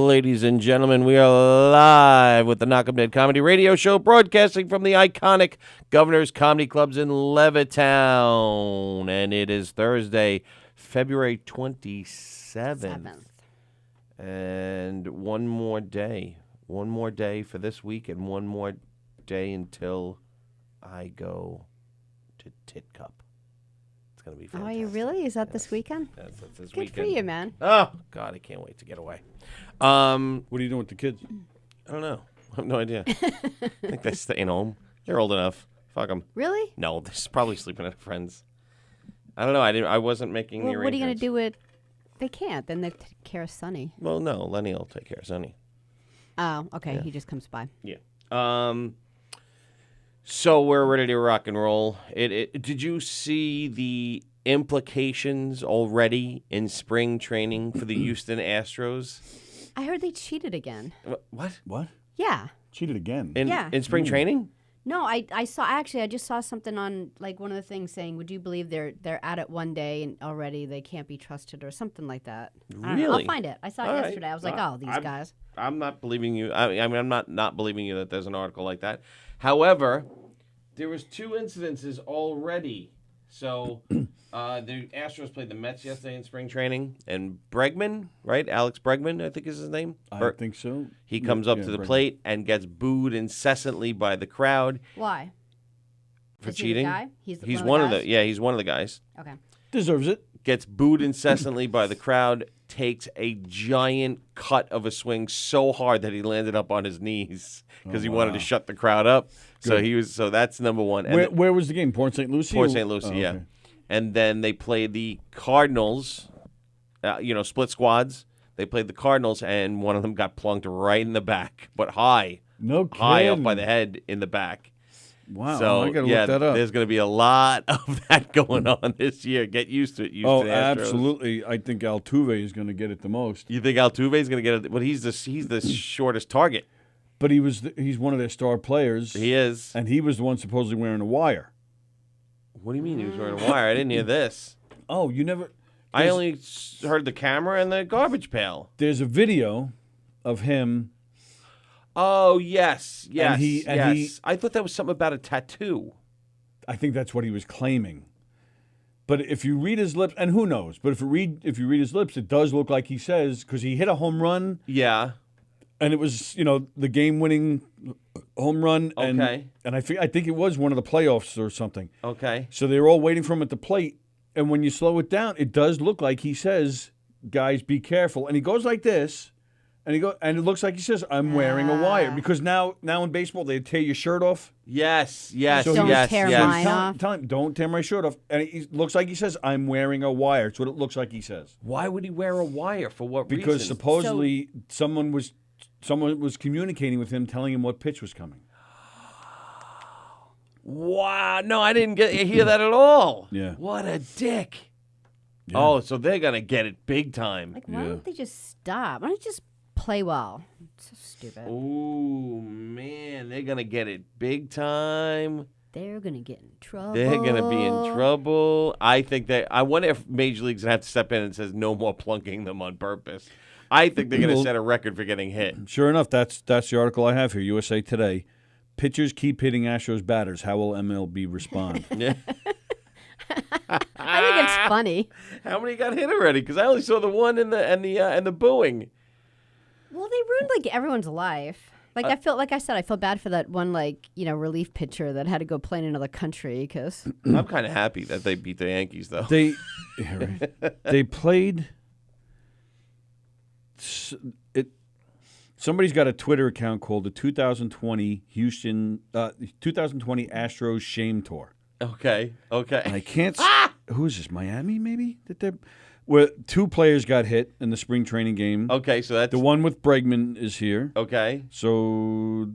Ladies and gentlemen, we are live with the Knockem Comedy Radio Show, broadcasting from the iconic Governor's Comedy Clubs in Levittown. And it is Thursday, February 27th. And one more day for this week, and one more day until I go to Tit Cup. It's going to be fantastic. Oh, you really? Is that this weekend? That's this Good weekend. for you, man. Oh, God, I can't wait to get away. What are you doing with the kids? I don't know. I have no idea. I think they're staying home. They're old enough. Fuck them. Really? No, they're probably sleeping at a friend's. I don't know. I wasn't making the Well, arrangements. what are you going to do with... They can't. Then they take care of Sonny. Well, no. Lenny will take care of Sonny. Oh, okay. Yeah. He just comes by. Yeah. So we're ready to rock and roll. Did you see the implications already in spring training for the Houston Astros? I heard they cheated again. What? What? Yeah. Cheated again? In spring training? No, I just saw something on like one of the things saying, would you believe they're at it one day and already they can't be trusted or something like that. I don't know. Really? I'll find it. I saw it All right. yesterday. I was like, oh, these guys. I'm not believing you. I mean, I'm not believing you that there's an article like that. However, there was 2 incidences already. So the Astros played the Mets yesterday in spring training, and Bregman, right? Alex Bregman, I think is his name. I think so. He comes up to the plate and gets booed incessantly by the crowd. Why? For Is he cheating. the guy? He's one of guys? the. Yeah, he's one of the guys. Okay. Deserves it. Gets booed incessantly by the crowd. Takes a giant cut of a swing so hard that he landed up on his knees because he wanted to shut the crowd up. Good. So that's number one. And Where was the game? Port St. Lucie? Port St. Lucie, yeah. Okay. And then they played the Cardinals, split squads. They played the Cardinals, and one of them got plunked right in the back, but high up by the head in the back. Wow, So, I got to look that up. There's going to be a lot of that going on this year. Get used to it. Houston Astros. Absolutely. I think Altuve is going to get it the most. You think Altuve is going to get it? Well, he's the shortest target. But he's one of their star players. He is. And he was the one supposedly wearing a wire. What do you mean he was wearing a wire? I didn't hear this. Oh, you never... I only heard the camera and the garbage pail. There's a video of him... Oh, yes. And he- I thought that was something about a tattoo. I think that's what he was claiming. But if you read his lips, and who knows, but if you read his lips, it does look like he says, because he hit a home run. Yeah. And it was, the game-winning home run. Okay. And I think it was one of the playoffs or something. Okay. So they were all waiting for him at the plate. And when you slow it down, it does look like he says, guys, be careful. And he goes like this. And it looks like he says, I'm wearing a wire. Because now in baseball, they tear your shirt off. Yes. So Don't tear mine off. Tell him, don't tear my shirt off. And it looks like he says, I'm wearing a wire. It's what it looks like he says. Why would he wear a wire? For what reason? Because supposedly someone was communicating with him, telling him what pitch was coming. Wow. No, I didn't hear that at all. Yeah. What a dick. Yeah. Oh, so they're going to get it big time. Like, why don't they just stop? Why don't you just play well? It's so stupid. Oh, man. They're going to get it big time. They're going to get in trouble. They're going to be in trouble. I wonder if Major League's going to have to step in and says no more plunking them on purpose. I think they're going to set a record for getting hit. Sure enough, that's the article I have here, USA Today. Pitchers keep hitting Astros batters. How will MLB respond? Yeah. I think it's funny. How many got hit already? Because I only saw the one and the booing. Well, they ruined like everyone's life. Like I feel bad for that one relief pitcher that had to go play in another country because I'm kind of happy that they beat the Yankees though. They played. Somebody's got a Twitter account called the 2020 Astros Shame Tour. Okay. And I can't. Who is this? Miami, maybe? Where 2 players got hit in the spring training game. Okay, so that's The one with Bregman is here. okay. So,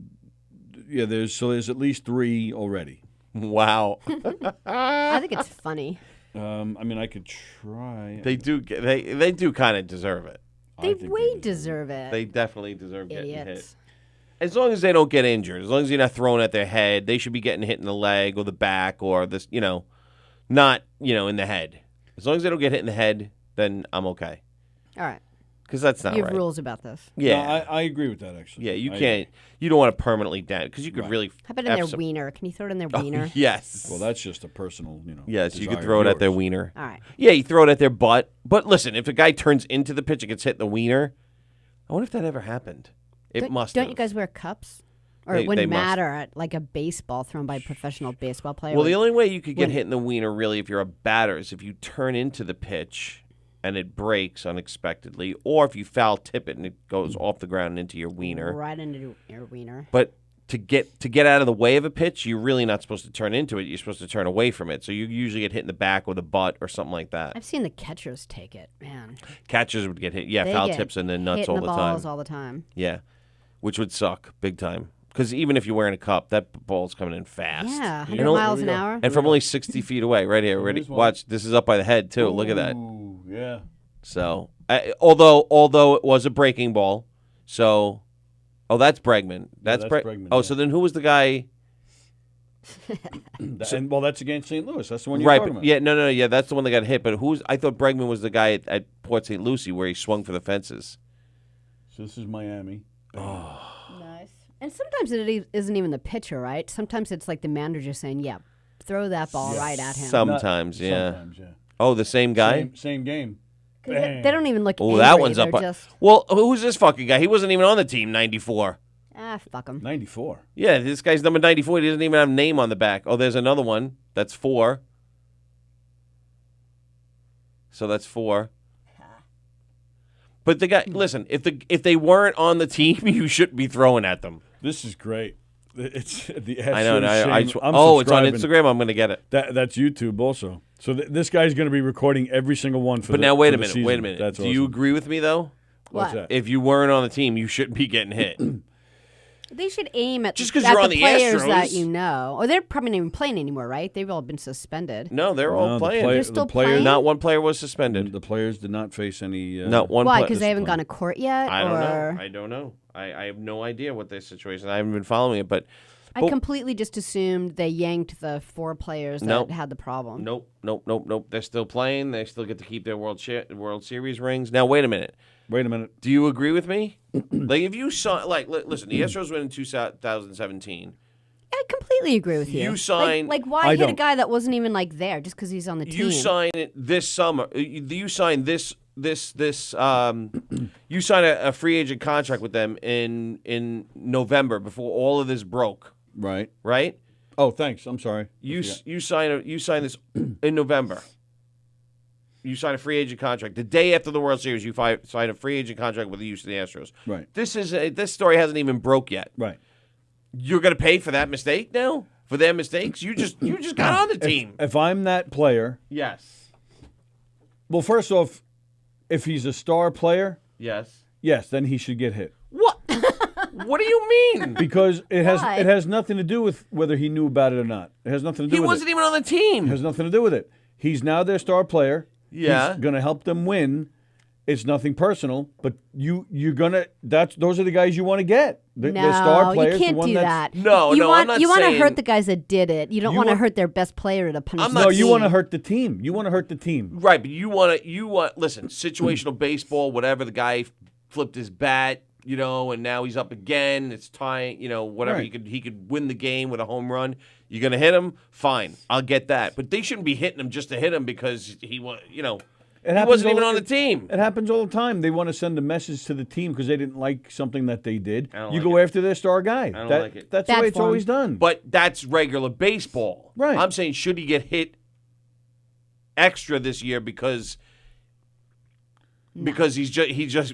yeah, there's at least 3 already. Wow. I think it's funny. I could try. They do kind of deserve it. They way deserve it. They definitely deserve getting hit. Idiots. As long as they don't get injured, as long as you're not thrown at their head, they should be getting hit in the leg or the back or this, not, in the head. As long as they don't get hit in the head, then I'm okay. All right. because that's not You have right. rules about this. Yeah, No, I agree with that, actually. yeah. You I can't. You don't want to permanently damage because you could really. How about in their wiener? Can you throw it in their wiener? Yes. Well, that's just a personal, Yes, you could desire throw of it at their yours. wiener. All right. Yeah, you throw it at their butt. But listen, if a guy turns into the pitch and gets hit in the wiener, I wonder if that ever happened. It must. Don't you guys wear cups? Or They it wouldn't must. matter at like a baseball thrown by a professional baseball player. Well, the only way you could get hit in the wiener, really, if you're a batter, is if you turn into the pitch and it breaks unexpectedly, or if you foul tip it and it goes off the ground and into your wiener. right into your wiener. But to get out of the way of a pitch, you're really not supposed to turn into it. You're supposed to turn away from it. So you usually get hit in the back or the butt or something like that. I've seen the catchers take it, man. Catchers would get hit. Yeah, They foul get tips and then nuts hit all in the the balls time. all the time. Yeah, which would suck big time. Because even if you're wearing a cup, that ball's coming in fast. Yeah, You 100 know- miles an hour. And from only 60 feet away, right here. Ready? There's one. Watch. This is up by the head too. Look at that. Ooh, yeah. So, although it was a breaking ball, so, that's Bregman. That's that's Bregman, Oh, yeah. so then who was the guy? Well, that's against St. Louis. That's the one you're Right, talking but about. yeah, no, yeah, that's the one that got hit. But I thought Bregman was the guy at Port St. Lucie where he swung for the fences. So this is Miami. Nice. And sometimes it isn't even the pitcher, right? Sometimes it's like the manager just saying, "Yeah, throw that ball right at him." Sometimes, yeah. Sometimes, yeah. Oh, the same guy. Same game. 'Cause they don't even look Oh, angry. that one's They're up. just, Well, who's this fucking guy? He wasn't even on the team. 94. fuck them. 94. Yeah, this guy's number 94. He doesn't even have a name on the back. Oh, there's another one. That's 4. So that's 4. But the guy, listen, if they weren't on the team, you shouldn't be throwing at them. This is great. It's the I know. I'm it's on subscribing. Instagram. I'm going to get it. That's YouTube also. So this guy's going to be recording every single one for But the now, wait for a the minute. season. Wait a minute. That's Do you awesome. agree with me, though? What's What? that? If you weren't on the team, you shouldn't be getting hit. They should aim at Just 'cause at you're on the the players that Astros. you know. Or they're probably not even playing anymore, right? They've all been suspended. No, they're all No, the playing. play- They're still the players- playing? Not one player was suspended. The players did not face any. Not one Why? player. Because they haven't gone to court yet? I don't or... know. I don't know. I have no idea what their situation is. I haven't been following it, but I completely just assumed they yanked the 4 players that Nope. had the problem. nope. They're still playing. They still get to keep their World Series rings. Now, wait a minute. Wait a minute. Do you agree with me? Like, if you saw, listen, the Astros went in 2017. I completely agree with you. You sign- like why I hit a don't. guy that wasn't even like there just because he's on the team? You sign it this summer. You sign this. You sign a free agent contract with them in November before all of this broke. Right. Right? Oh, thanks. I'm sorry. You sign this in November. You sign a free agent contract the day after the World Series. You sign a free agent contract with the Houston Astros. Right. This story hasn't even broke yet. Right. You're going to pay for that mistake now? For their mistakes? You just got on the team. If I'm that player, Yes. well, first off, if he's a star player, Yes. yes, then he should get hit What? What do you mean? because it Why? has nothing to do with whether he knew about it or not. It has nothing to do He with wasn't it. even on the It team. has nothing to do with it. He's now their star player. Yeah. He's going to help them win. It's nothing personal, but you're gonna. Those are the guys you want to get. They're star players. you can't the one do that's, that. No, you no, want, I'm not You want to saying- hurt the guys that did it. You don't You want to want- hurt their best player to punish I'm the not No, team. you want to hurt the team. You want to hurt the team. Right, but you want listen, situational baseball, whatever, the guy flipped his bat, and now he's up again. It's tying, whatever. Right. He could win the game with a home run. You're going to hit him? Fine. I'll get that. But they shouldn't be hitting him just to hit him because he It wasn't even all- on the team. It happens all the time. They want to send a message to the team because they didn't like something that they did. I don't You like go it. after their star guy. I don't like it. That's the Bad way it's form. always done. But that's regular baseball. Right. I'm saying should he get hit extra this year because because he's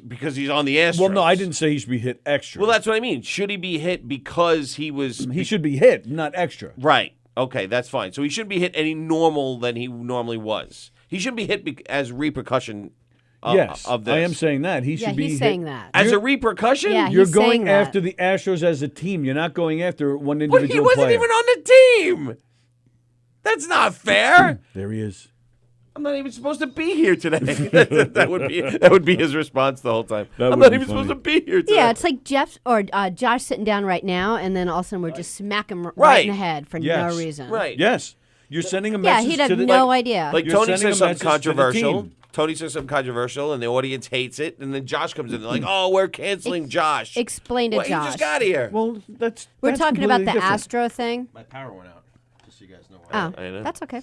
because he's on the Astros? well, no, I didn't say he should be hit extra. Well, that's what I mean. Should he be hit because he was he should be hit, not extra. right? Okay, that's fine. So he shouldn't be hit any normal than he normally was. He shouldn't be hit as repercussion Yes, of this. I am saying that he Yeah, should be he's hit. saying that. As a repercussion? Yeah, You're he's saying going that. after the Astros as a team. You're not going after one But individual he wasn't player. even on the team. That's not fair. There he is. I'm not even supposed to be here today. that would be his response the whole time. That I'm would not be even funny. supposed to be here today. Yeah, it's like Jeff or Josh sitting down right now, and then all of a sudden we're just smack him right Right. in the head for Yes. no reason. right. Yes, you're sending a Yeah, message he'd to have the no idea. Like You're Tony sending says a something message to the controversial. team. Tony says something controversial, and the audience hates it, and then Josh comes in. They're like, "Oh, we're canceling Josh." Explain to Well, Josh. He just got here. Well, We're that's talking about the completely different. Astro thing. My power went out, just so you guys know. Oh, I know. that's okay.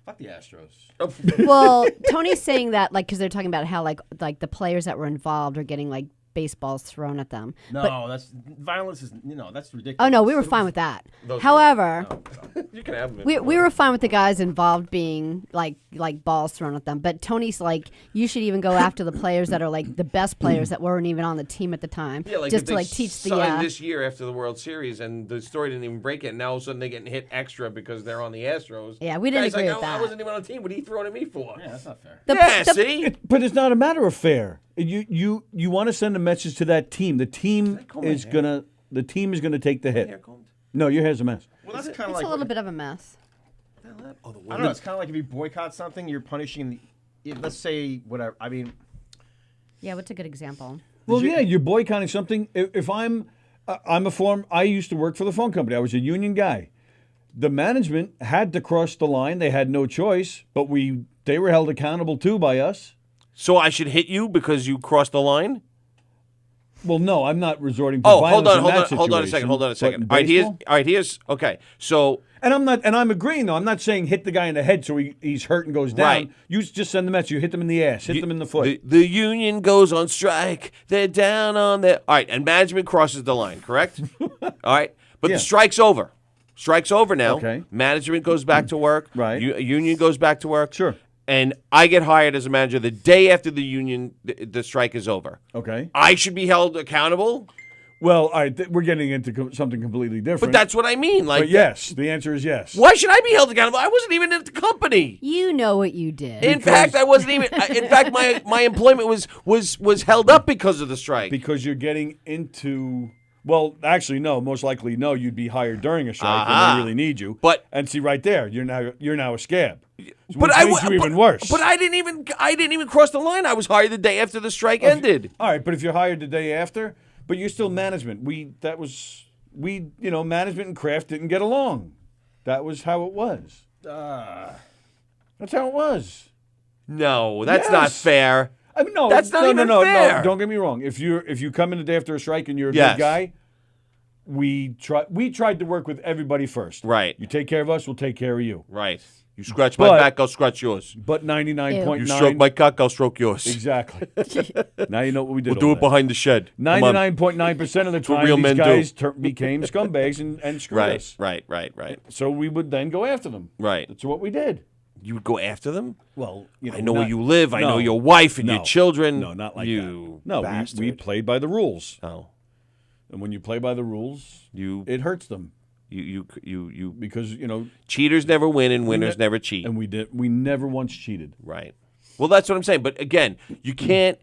Fuck the Astros. Well, Tony's saying that because they're talking about how like the players that were involved are getting like baseballs thrown at them. No, that's violence is that's ridiculous. Oh no, we were fine with that. Those However, You can have him. we were fine with the guys involved being like balls thrown at them. But Tony's like, you should even go after the players that are like the best players that weren't even on the team at the time, Yeah, like just if to they like teach the. signed this year after the World Series, and the story didn't even break it. And now all of a sudden they're getting hit extra because they're on the Astros. Yeah, we didn't Guy's agree like, with I that. wasn't even on the team. What are you throwing at me for? Yeah, that's not fair. See? But it's not a matter of fair. You want to send a message to that team. The team comb my is hair? gonna take the hit. Hair combed? No, your hair's a mess. Well, that's kind of It's like a little bit of a mess. Oh, the I don't know. It's kind of like if you boycott something, you're punishing. Let's say whatever. I mean, Yeah, what's a good example? Well, yeah, you're boycotting something. If I used to work for the phone company. I was a union guy. The management had to cross the line. They had no choice, but they were held accountable too by us. So I should hit you because you crossed the line? Well, no, I'm not resorting to Oh, violence hold in that on a situation, second. but in baseball? All right, here's okay. So And I'm agreeing though. I'm not saying hit the guy in the head so he's hurt and goes down. Right. You just send the message. You hit them in the ass. Hit them in the foot. The union goes on strike. They're down on their. All right, and management crosses the line, correct? All right, but Yeah. the strike's over. Strike's over now. Okay. Management goes back to work. Right. Union goes back to work. Sure. And I get hired as a manager the day after the union the strike is over. Okay. I should be held accountable. Well, all right, we're getting into something completely different. But that's what I mean. Like, But yes, the answer is yes. why should I be held accountable? I wasn't even at the company. You know what you did. In fact, I wasn't even. In fact, my employment was held up because of the strike. Because you're getting into. Well, actually, no. Most likely, no. You'd be hired during a strike when Uh-huh. they really need you. But- and see right there, you're now a scab. But which makes you even worse. But I didn't even cross the line. I was hired the day after the strike ended. All right, but if you're hired the day after, but you're still management. Management and craft didn't get along. That was how it was. That's how it was. No, that's not Yes. fair. I mean, no, That's not no, even no, fair. No, don't get me wrong. If you come in the day after a strike and you're a Yes. good guy, we tried to work with everybody first. Right. You take care of us, we'll take care of you. Right. You scratch my But- back, I'll scratch yours. But 99.9. You stroke my cock, I'll stroke yours. Exactly. Now you know what we did. We'll do it behind the shed. Come on. 99.9% of the what time, real these men do. guys became scumbags and screwed Right, us. right. So we would then go after them. Right. That's what we did. You would go after them? Well, I know where not- you live. I know no, your wife and your no, children. No, not like you that. No, bastard. we played by the rules. Oh, And when you play by the rules, you it hurts them because cheaters never win and winners ne- never cheat. and we never once cheated. Right. Well, that's what I'm saying. But again, you can't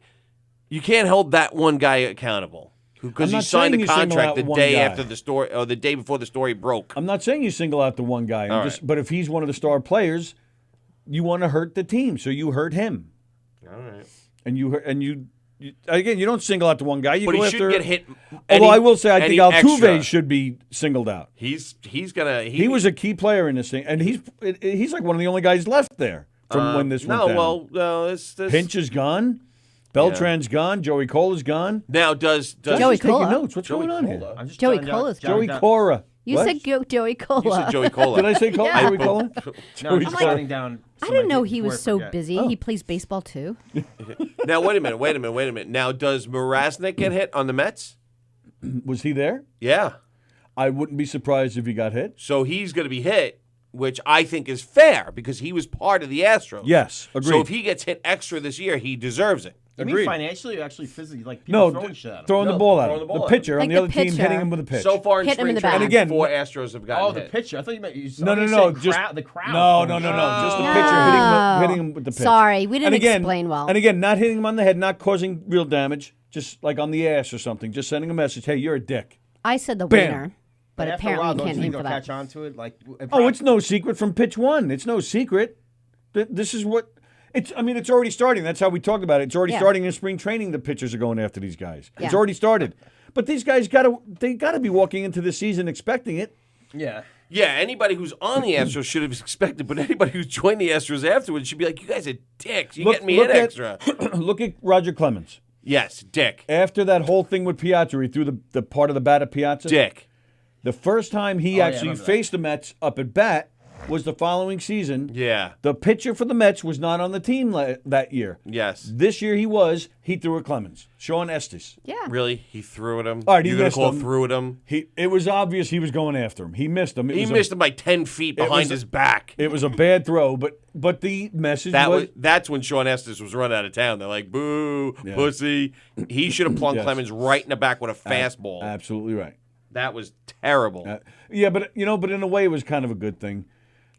hold that one guy accountable because I'm he not signed saying a you single contract out the one day guy. after the story or the day before the story broke. I'm not saying you single out the one guy. All right. But if he's one of the star players, you want to hurt the team, so you hurt him. All right. And you again, you don't single out the one guy. You But go he after. should get hit. Although I will say, I think any extra. Altuve should be singled out. He's gonna. He was a key player in this thing, and he's like one of the only guys left there from when this went down. No. This Pinch is gone. Beltran's gone. Joey Cola's gone. now does Joey Just taking Cola? notes. What's Joey going on Cola. here? I'm just Joey jotting down- Cola's jotting Joey down- Cora. You What? said Joey Cola. you said Joey Cola? Did I say Cola? Yeah. Joey Cola? No, I'm just Joey jotting down. I some didn't know ideas he before was I so forget. busy. He plays baseball too. Now wait a minute. Now does Mrazek get hit on the Mets? Was he there? Yeah. I wouldn't be surprised if he got hit. So he's going to be hit, which I think is fair because he was part of the Astros. Yes, agreed. So if he gets hit extra this year, he deserves it. You Agreed. mean financially or actually physically? Like people No, throwing shit at him? throwing No, the ball at throwing him. the The ball at pitcher him. on the Like other the team pitcher. hitting him with a pitch. So far in Hit him spring in the training, back. And again, 4 Astros have gotten Oh, the hit. pitcher. I thought you meant you No, you no, said just the crowd. No. Just the pitcher hitting him with the pitch. Sorry, we didn't and again, explain well. And again, not hitting him on the head, not causing real damage, just like on the ass or something. Just sending a message, hey, you're a dick. I said the Bam. winner, but after a while, apparently you don't can't you aim think for they'll that. catch on to it? Like, Oh, it's no secret from pitch one. It's no secret. This is what it's. I mean, it's already starting. That's how we talked about it. It's already Yeah. starting in spring training. The pitchers are going after these guys. It's Yeah. already started. But these guys gotta be walking into the season expecting it. yeah. Yeah, anybody who's on the Astros should have expected, but anybody who's joined the Astros afterwards should be like, you guys are dicks. You getting me in extra. Look at Roger Clemens. Yes, dick. After that whole thing with Piazza, he threw the part of the bat at Piazza. Dick. The first time he actually faced the Mets up at bat was the following season. Yeah. The pitcher for the Mets was not on the team that year. Yes. This year he was. He threw at Clemens. Sean Estes. Yeah. Really? He threw at him? All right, he You're gonna missed call him. through at him? It was obvious he was going after him. He missed him. He missed him by 10 feet behind his back. It was a bad throw, but the message was that's when Sean Estes was run out of town. They're like, boo, pussy. He should have plunked Clemens right in the back with a fastball. Absolutely right. That was terrible. Yeah, but in a way it was kind of a good thing.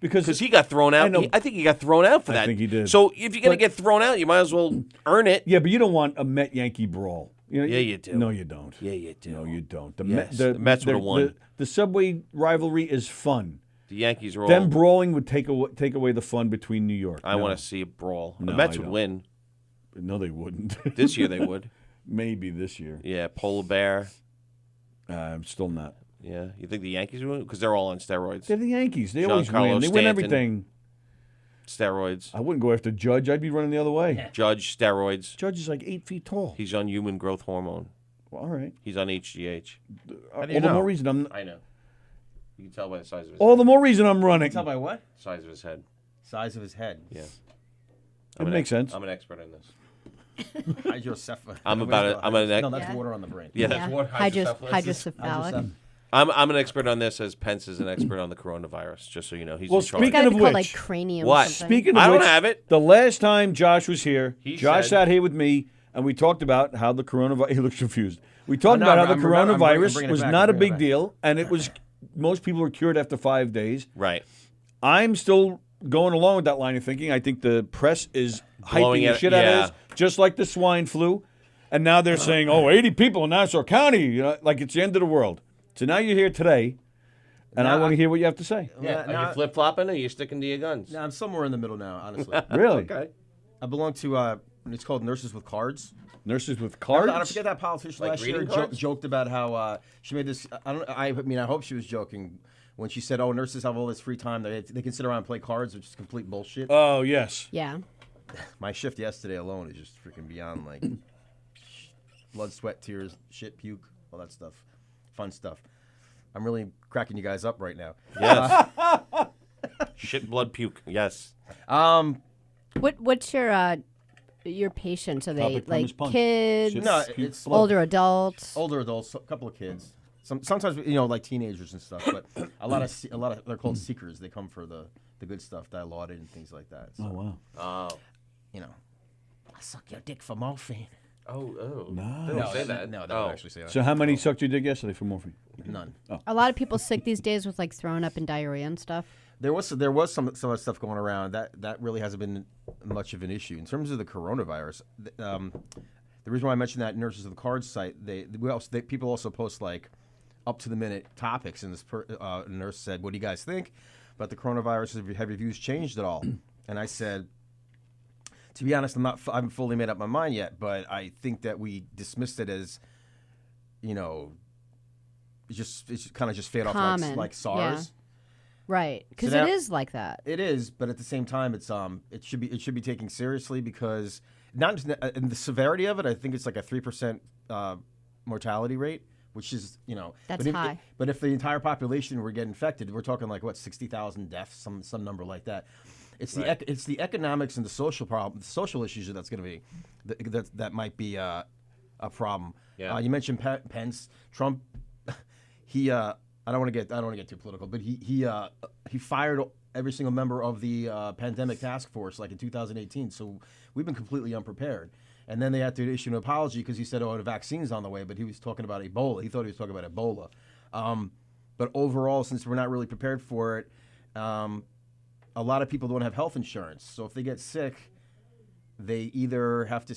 Because he got thrown out. I think he got thrown out for that. I think he did. So if you're going to get thrown out, you might as well earn it. Yeah, but you don't want a Met-Yankee brawl. Yeah, you do. No, you don't. Yeah, you do. No, you don't. The Mets would have won. The Subway rivalry is fun. The Yankees are all. Them brawling would take away the fun between New York. I want to see a brawl. No, the Mets I would don't. win. No, they wouldn't. This year they would. Maybe this year. Yeah, Polar Bear. Still not. Yeah, you think the Yankees would win? Because they're all on steroids. They're the Yankees. They Giancarlo always win. They win Stanton. everything. Steroids. I wouldn't go after Judge. I'd be running the other way. Judge, steroids. Judge is like 8 feet tall. He's on human growth hormone. Well, all right. He's on HGH. How do you All the know? more reason I'm. I know. You can tell by the size of his All the more reason I'm running. Tell by what? size of his head. Size of his head. Yeah. It makes sense. I'm an expert in this. Hydrocephalus. I'm about it. I'm an No, that's Yeah. water on the brain. Yeah, that's what Hydrocephalic. I'm an expert on this, as Pence is an expert on the coronavirus. Just so you know, he's Well, in charge. It's got to Speaking be of called which- like cranium. What? Something. Speaking of I don't which, have it. The last time Josh was here, He Josh said- sat here with me, and we talked about how the coronavirus. He looks confused. We talked no, about how the I'm bringing coronavirus it was back, not a I'm bringing big it deal, and it was. Most people were cured after 5 days. Right. I'm still going along with that line of thinking. I think the press is Blowing hyping the it- shit out yeah. of this, just like the swine flu. And now they're saying, 80 people in Nassau County, like it's the end of the world. So now you're here today, and I want to hear what you have to say. Yeah. Now- Are you flip flopping, or are you sticking to your guns? I'm somewhere in the middle now, honestly. Really? Okay. I belong to it's called Nurses with Cards. Nurses with I cards? forget that politician Like last year greeting cards? joked about how she made this. I mean, I hope she was joking when she said, "Oh, nurses have all this free time. They can sit around and play cards," which is complete bullshit. Oh, yes. Yeah. My shift yesterday alone is just freaking beyond like blood, sweat, tears, shit, puke, all that stuff, fun stuff. I'm really cracking you guys up right now. Yes. Shit, blood, puke. Yes. What's your patients? Are they Topic from his like punch. kids, Shit. No, Puke it's blood. older adults? older adults, a couple of kids. Sometimes like teenagers and stuff, but a lot of they're called seekers. They come for the good stuff, dilaudid and things like that. So, Oh, wow. Oh. I suck your dick for morphine. Oh. Nice. They don't say that. No, they Oh. don't actually say that. So how many sucked your dick yesterday for morphine? None. A lot of people sick these days with like throwing up and diarrhea and stuff. There was some of the stuff going around that really hasn't been much of an issue in terms of the coronavirus. The reason why I mentioned that Nurses of the Cards site, people also post like up to the minute topics, and this nurse said, "What do you guys think about the coronavirus? Have your views changed at all?" And I said, "To be honest, I haven't fully made up my mind yet, but I think that we dismissed it as, it's kind of just fade off Common, like SARS." Right. Because now- it is like that. It is, but at the same time, it should be taken seriously because not and the severity of it. I think it's like a 3% mortality rate, which is That's but if, high. But if the entire population were get infected, we're talking like 60,000 deaths, some number like that. It's it's the economics and the social social issues that's going to be that might be a problem. Yeah. You mentioned Pence, Trump. I don't want to get too political, but he fired every single member of the pandemic task force like in 2018. So we've been completely unprepared. And then they had to issue an apology because he said, "Oh, the vaccine's on the way," but he was talking about Ebola. He thought he was talking about Ebola. But overall, since we're not really prepared for it, a lot of people don't have health insurance. So if they get sick, they either have to,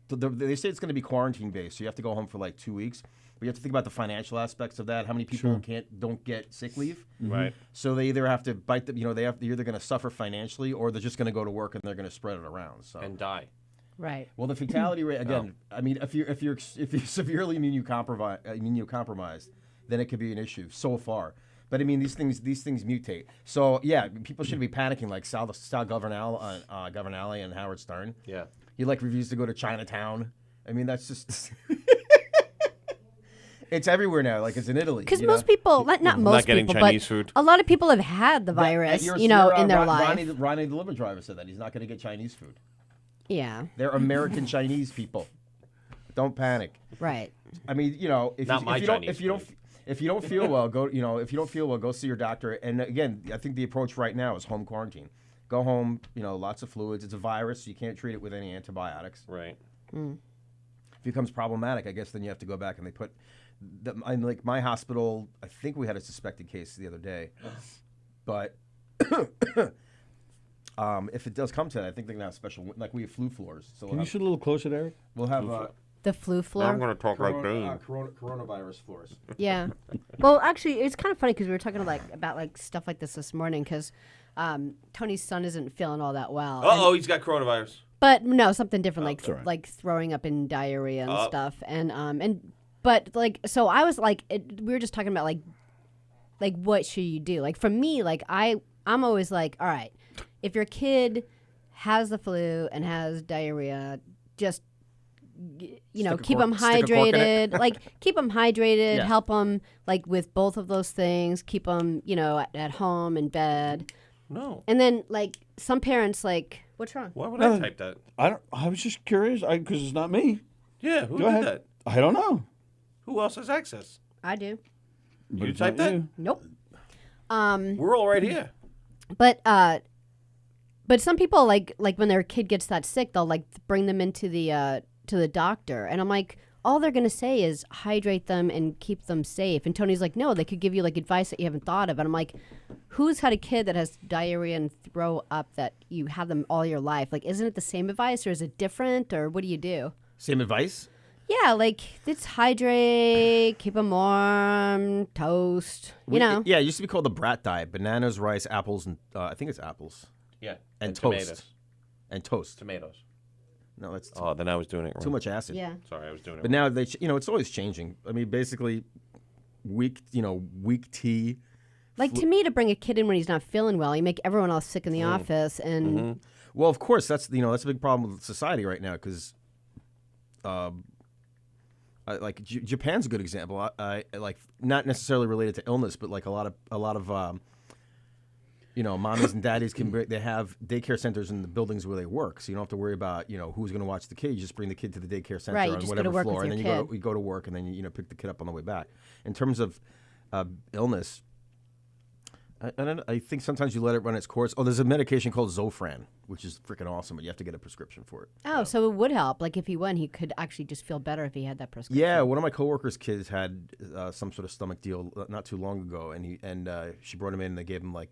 they say it's going to be quarantine based. So you have to go home for like 2 weeks. But you have to think about the financial aspects of that. How many people don't get sick leave? Right. So they either have to bite they're either going to suffer financially or they're just going to go to work and they're going to spread it around. So And die. Right. well, the fatality rate again. I mean, if you're severely immunocompromised, then it could be an issue so far. But I mean, these things mutate. So yeah, people shouldn't be panicking like Sal Governale and Howard Stern. Yeah. He like refused to go to Chinatown. I mean, that's just. It's everywhere now. Like it's in Italy. Because most people, not most getting people, Chinese but food. a lot of people have had the virus, in their life. Ronnie, the Liver Driver, said that he's not going to get Chinese food. Yeah. They're American Chinese people. Don't panic. Right. I mean, if you don't feel well, go see your doctor. And again, I think the approach right now is home quarantine. Go home. Lots of fluids. It's a virus. So you can't treat it with any antibiotics. Right. If it becomes problematic, I guess then you have to go back and they put. Like my hospital, I think we had a suspected case the other day, but if it does come to that, I think they're gonna have special. Like we have flu floors. So Can you sit a little closer there? we'll have The flu floor. I'm going to talk like Bane. coronavirus floors. Yeah. Well, actually, it's kind of funny because we were talking about stuff like this morning because Tony's son isn't feeling all that well. Uh-oh, he's got coronavirus. But no, something different, sorry. like throwing up and diarrhea and stuff, but so I was we were just talking about like what should you do? Like for me, I'm always like, all right, if your kid has the flu and has diarrhea, just keep them hydrated. Keep them hydrated. Yeah. Help them with both of those things. Keep them at home in bed. No. And then some parents what's wrong? Why would I type that? I was just curious because it's not me. Yeah, who Go did ahead. that? I don't know. Who else has access? I do. But You it's not typed that? you. Nope. We're all right here. But some people when their kid gets that sick, they'll bring them into the to the doctor, and I'm like, all they're gonna say is hydrate them and keep them safe. And Tony's like, no, they could give you advice that you haven't thought of. And I'm like, who's had a kid that has diarrhea and throw up that you have them all your life? Isn't it the same advice or is it different or what do you do? Same advice. Yeah, it's hydrate, keep them warm, toast. Yeah, it used to be called the brat diet: bananas, rice, apples, and I think it's apples Yeah. and toast. Tomatoes. And toast. Tomatoes. No, that's Oh, then I was doing it wrong. too much acid. Yeah. Sorry, I was doing it But wrong. now it's always changing. I mean, basically, weak tea. To me, to bring a kid in when he's not feeling well, you make everyone else sick in the office, and Well, of course, that's a big problem with society right now because, Japan's a good example. I not necessarily related to illness, but a lot of mommies and daddies they have daycare centers in the buildings where they work, so you don't have to worry about who's going to watch the kid. You just bring the kid to the daycare center Right, you on just go whatever to work floor, with and then your you go to work, and then you pick the kid up on the way back. In terms of illness. I think sometimes you let it run its course. Oh, there's a medication called Zofran, which is freaking awesome, but you have to get a prescription for it. oh, so it would help. If he went, he could actually just feel better if he had that prescription. Yeah, one of my coworkers' kids had some sort of stomach deal not too long ago, and she brought him in, and they gave him an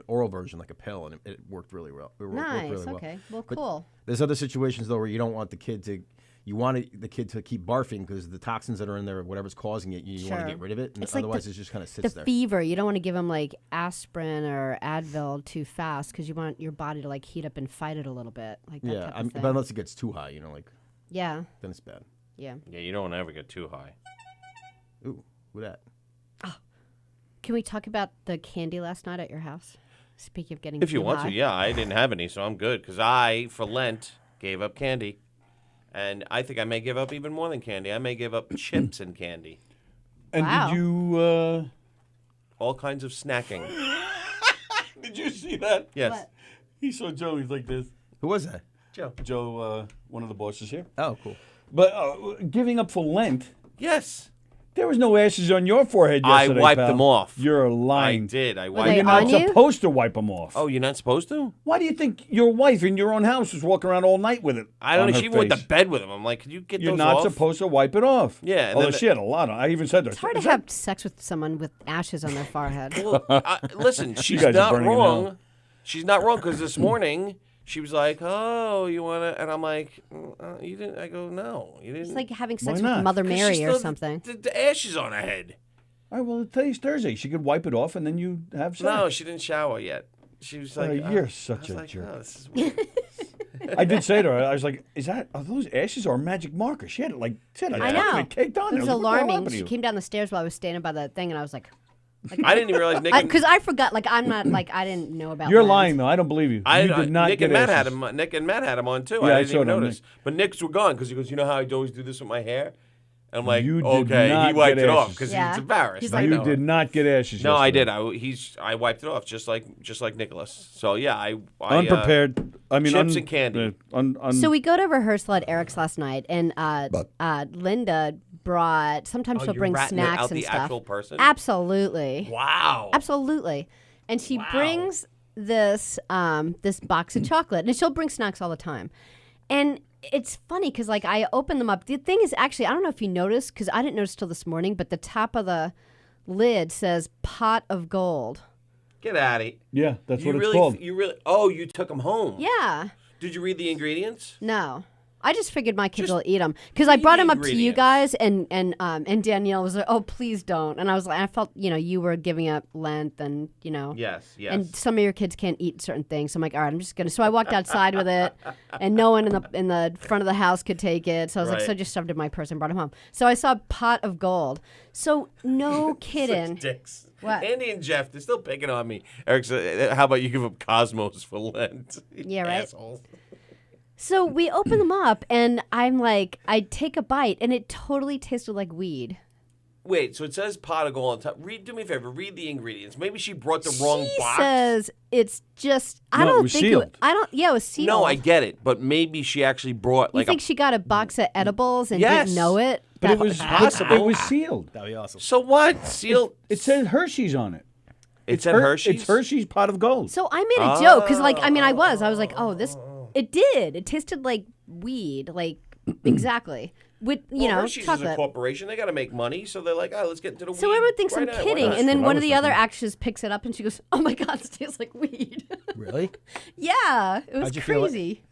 oral version, like a pill, and it worked really well. It worked Nice. really well. Okay. Well, But cool. There's other situations though where you don't want the kid to. You want the kid to keep barfing because the toxins that are in there, whatever's causing it, you want to Sure. get rid of it. And It's like otherwise, it just kind of The sits there. fever, you don't want to give him aspirin or Advil too fast because you want your body to heat up and fight it a little bit, that Yeah, type of thing. but unless it gets too high, Yeah, then it's bad. yeah. Yeah, you don't want to ever get too high. Ooh, who that? Can we talk about the candy last night at your house? Speaking of getting If you too want high. to, yeah. I didn't have any, so I'm good. Because I, for Lent, gave up candy. And I think I may give up even more than candy. I may give up chips and candy. And Wow. did you All kinds of snacking. did you see that? Yes. What? He saw Joe. He's like this. Who was that? Joe. Joe, one of the bosses here. Oh, cool. But giving up for Lent, Yes. there was no ashes on your forehead yesterday, I wiped pal. them off. You're I lying. did. I Were wiped they You're them not on you? supposed to wipe them off. Oh, you're not supposed to? Why do you think your wife in your own house was walking around all night with it? I don't on know. her She even went to face? bed with them. I'm like, could you get You're those not off? supposed to wipe it off. Yeah, and Although then she had a lot on. I even said to her. It's hard to have sex with someone with ashes on their forehead. Well, listen, she's guys are not burning it wrong. now. She's not wrong because this morning she was like, "Oh, you want to?" And I'm like, "You didn't." I go, "No, you didn't." It's like having Why sex not? with Mother 'Cause she Mary or still- something. The ashes on her head. All right, well, today's Thursday. She could wipe it off and then you have sex. No, she didn't shower yet. She was like, You're such I was a like, jerk. "Oh, this is weird." I did say to her, I was like, are those ashes or a magic marker? She had it I know. caked on It was there. I was like, what the hell alarming. happened to She you? came down the stairs while I was standing by the thing, and I was like, I didn't even realize Nick. And, Because I forgot. Like I'm not. Like I didn't know about. You're Lent. lying though. I don't believe you. You did not Nick get and Matt ashes. had him. Nick and Matt had him on too. Yeah, I I didn't saw even it on notice. But Nick's were gone because he goes, you know how I always do this with my hair? And I'm like, You did okay. not He wiped get it off ashes. because Yeah. he's embarrassed. He's I like- You know. did not get ashes. No, I yesterday. did. I wiped it off just like Nicholas. So yeah, I Unprepared. I mean, chips and candy. So we go to rehearsal at Eric's last night, and Linda brought. Sometimes she'll you're bring ratting snacks out and the stuff. actual person? Absolutely. Wow. Absolutely. And she brings this this box of chocolate, and she'll bring snacks all the time. And it's funny because like I open them up. The thing is actually, I don't know if you noticed because I didn't notice till this morning, but the top of the lid says "pot of gold." Get out of here. Yeah, that's You what really, it's called. You really? Oh, you took them home. Yeah. Did you read the ingredients? No. I just figured my kids Just will eat them because I read brought the them up to you ingredients. guys, and Danielle was like, "Oh, please don't." And I was like, I felt you were giving up Lent, and Yes. Yes. and some of your kids can't eat certain things. So I'm like, all right, I'm just gonna. So I walked outside with it, and no one in the front of the house could take it. So I was like, Right. so I just shoved it in my purse and brought it home. So I saw a pot of gold. So no kidding. Such dicks. What? Andy and Jeff, they're still picking on me. Eric said, how about you give up Cosmos for Lent? Yeah, right. Assholes. So we open them up, and I'm like, I take a bite, and it totally tasted like weed. Wait, so it says pot of gold on top. Do me a favor. Read the ingredients. Maybe she brought the wrong She box. says it's just. I No, it don't was think sealed. I don't. Yeah, it was sealed. No, I get it, but maybe she actually brought You like think she got a box of edibles and Yes. didn't know it? But it was possible. It was sealed. That'd be awesome. So what? Sealed. It said Hershey's on it. It said Her- Hershey's. It's Hershey's pot of gold. So I made a joke because, like, I mean, I was like, oh, this. It did. It tasted like weed, like exactly with Hershey's is a chocolate. corporation. They got to make money, so they're like, oh, let's get into the weed. So everyone thinks right I'm now. Why kidding, not? and then what I one of was the other thinking. actresses picks it up and she goes, "Oh my God, this tastes like weed." Really? Yeah, it was How'd you feel like- crazy.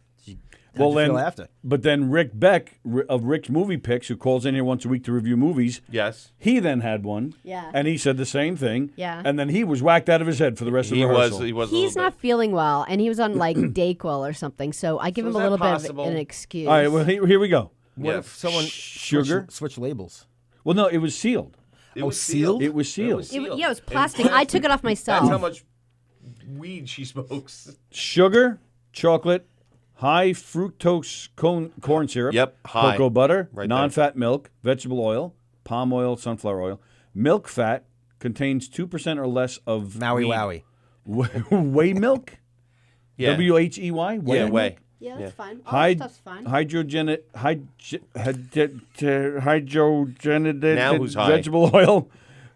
Well, How'd you feel then, after? but then Rick Beck of Rick's Movie Picks, who calls in here once a week to review movies, Yes. he then had one. Yeah. And he said the same thing. Yeah. And then he was whacked out of his head for the rest of He the was. rehearsal. He was. a He's little not feeling well, and he was on like Dayquil or something. So I give So him is a that little possible? bit of an excuse. All right, well, here we go. What Yeah. if someone Sugar? switch labels? Well, no, it was sealed. It Oh, was sealed? It was sealed. Yeah, it was In plastic. I took it off myself. That's how much weed she smokes. Sugar, chocolate, high fructose corn syrup, Yep, high. cocoa butter, Right there. non-fat milk, vegetable oil, palm oil, sunflower oil. Milk fat contains 2% or less of Maui Weed. wowie. whey milk. Yeah. WHEY. Yeah, milk? way. Yeah, that's fine. All Hyd- that stuff's fine. Hydrogenated Now who's high? vegetable oil,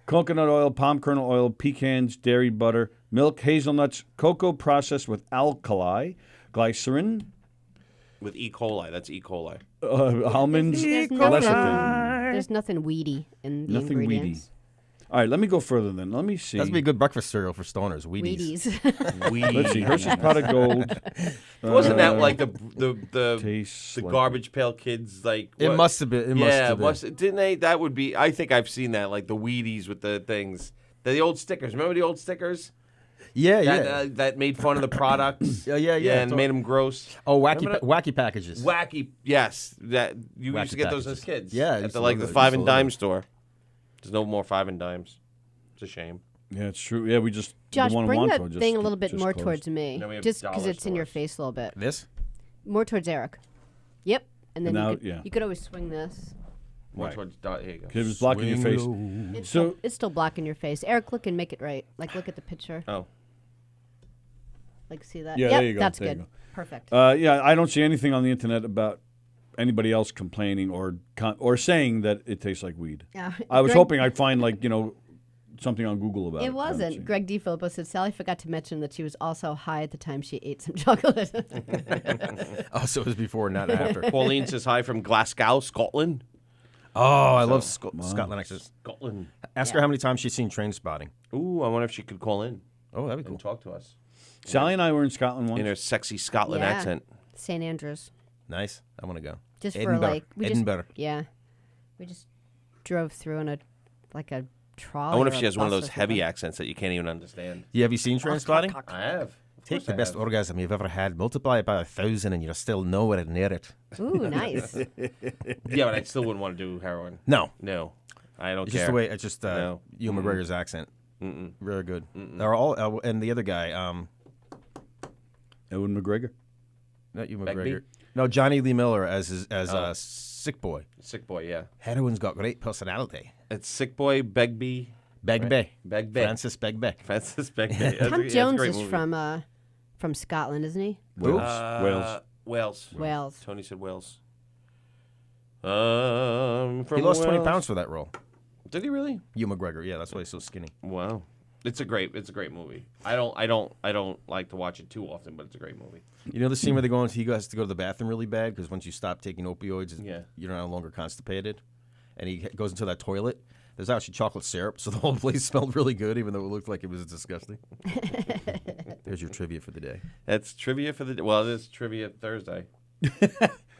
coconut oil, palm kernel oil, pecans, dairy butter, milk, hazelnuts, cocoa processed with alkali, glycerin, With E. coli. That's E. coli. almonds, There's lecithin. There's nothing weedy in the Nothing weedy. ingredients. All right, let me go further then. Let me see. That'd be a good breakfast cereal for stoners. Wheaties. Wheaties. Weed. Let's see. Hershey's pot of gold. Wasn't that like the Tastes like- garbage pail kids like? It what- must have been. It must yeah, have been. didn't they? That would be. I think I've seen that, like the Wheaties with the things, the old stickers. Remember the old stickers? Yeah, That, yeah. that made fun of the products. Yeah. and made them gross. Oh, Remember that? wacky packages. Wacky, yes. That you used Wacky to get those as packages. kids. Yeah, I at used the to like love the those. five Used to and love dime those. store. There's no more five and dimes. It's a shame. Yeah, it's true. Yeah, we just Josh, the one in bring that Wanto just- thing a little bit just more closed. towards me, Now we have just because dollar it's in your stores. face a little bit. This? More towards Eric. Yep, and then And now- you could, yeah. you could always swing this. More Right. towards here you go. It was blocking your face. It's So- it's still blocking your face. Eric, look and make it right. Like look at the picture. Oh, Like see that? Yeah, yep, there you go, That's there you good. go. Perfect. Yeah, I don't see anything on the internet about anybody else complaining or saying that it tastes like weed. Yeah. I was Greg- hoping I'd find something on Google about it. It I haven't wasn't. seen. Greg D. Filippo said Sally forgot to mention that she was also high at the time she ate some chocolate. Oh, so it was before, not after. Pauline says hi from Glasgow, Scotland. Oh, I love Scotland accents. Scotland. Ask her how many times she's seen Train Spotting. Ooh, I wonder if she could call in Oh, that'd be and cool. talk to us Sally and I were in Scotland once. in her sexy Scotland Yeah. accent. St. Andrews. Nice. I want to go. Just Edinburgh. for like Edinburgh. Yeah. We just drove through in a trolley. I wonder or if a she has one of bus or those heavy something. accents that you can't even understand. Yeah, have you seen Train Spotting? I have. Take the best orgasm you've ever had, multiply it by 1,000, and you're still nowhere near it. Ooh, nice. Yeah, but I still wouldn't want to do heroin. No, No, I don't it's care. just the way. It's just No. Ewan McGregor's accent. Very good. They're all and the other guy, Ewan McGregor. not you, Begbie? McGregor. No, Johnny Lee Miller as Sick Boy. Sick Boy, yeah. Everyone's got great personality. It's Sick Boy, Begbie. Begbie. Begbie. Francis Begbie. Francis Begbie. That's a Tom great Jones is movie. from Scotland, isn't he? Wales. Wales. Wales. Tony said Wales. He lost 20 Wales. pounds for that role. Did he really? You McGregor. Yeah, that's why he's so skinny. Wow. It's a great movie. I don't like to watch it too often, but it's a great movie. You know the scene where he has to go to the bathroom really bad because once you stop taking opioids, Yeah. you're no longer constipated, and he goes into that toilet. There's actually chocolate syrup, so the whole place smelled really good, even though it looked like it was disgusting. There's your trivia for the day. That's trivia for the well, it is trivia Thursday.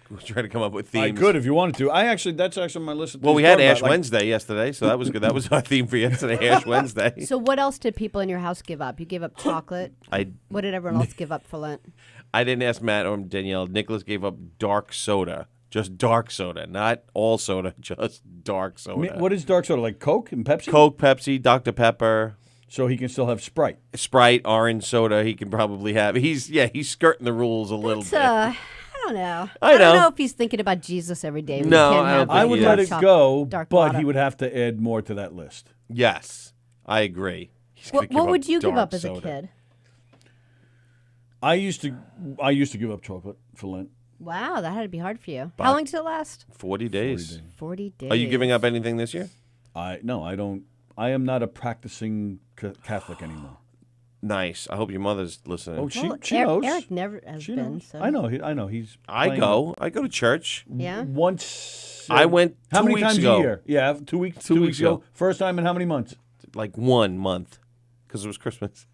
We're trying to come up with I themes. could if you wanted to. That's actually on my list. Of Well, we things had to talk Ash about, like- Wednesday yesterday, so that was good. That was our theme for yesterday, Ash Wednesday. So what else did people in your house give up? You gave up chocolate. I What did everyone else give up for Lent? didn't ask Matt or Danielle. Nicholas gave up dark soda, just dark soda, not all soda, just dark I soda. mean, what is dark soda, like Coke and Pepsi? Coke, Pepsi, Dr. Pepper, So he can still have Sprite. Sprite, orange soda. He can probably have. He's skirting the rules a little It's, bit. I don't know. I don't know. know if he's thinking about Jesus every day. when No, he can't I don't have think I he would is. let it go, dark but water. he would have to add more to that list. Yes, I agree. He's gonna What, give what up would you give dark up as a soda. kid? I used to give up chocolate for Lent. Wow, that had to be hard for you. How long did it last? 40 days. 40 days. Are you giving up anything this year? No, I don't. I am not a practicing Catholic anymore. Nice. I hope your mother's listening. Oh, she Eric, knows. Eric never has She been. knows. So. I know. I know. He's. I playing go. I go to church. Yeah. once. I went How 2 many weeks times ago. a year? Yeah, 2 weeks. 2 2 weeks weeks ago. ago. First time in how many months? Like 1 month, because it was Christmas.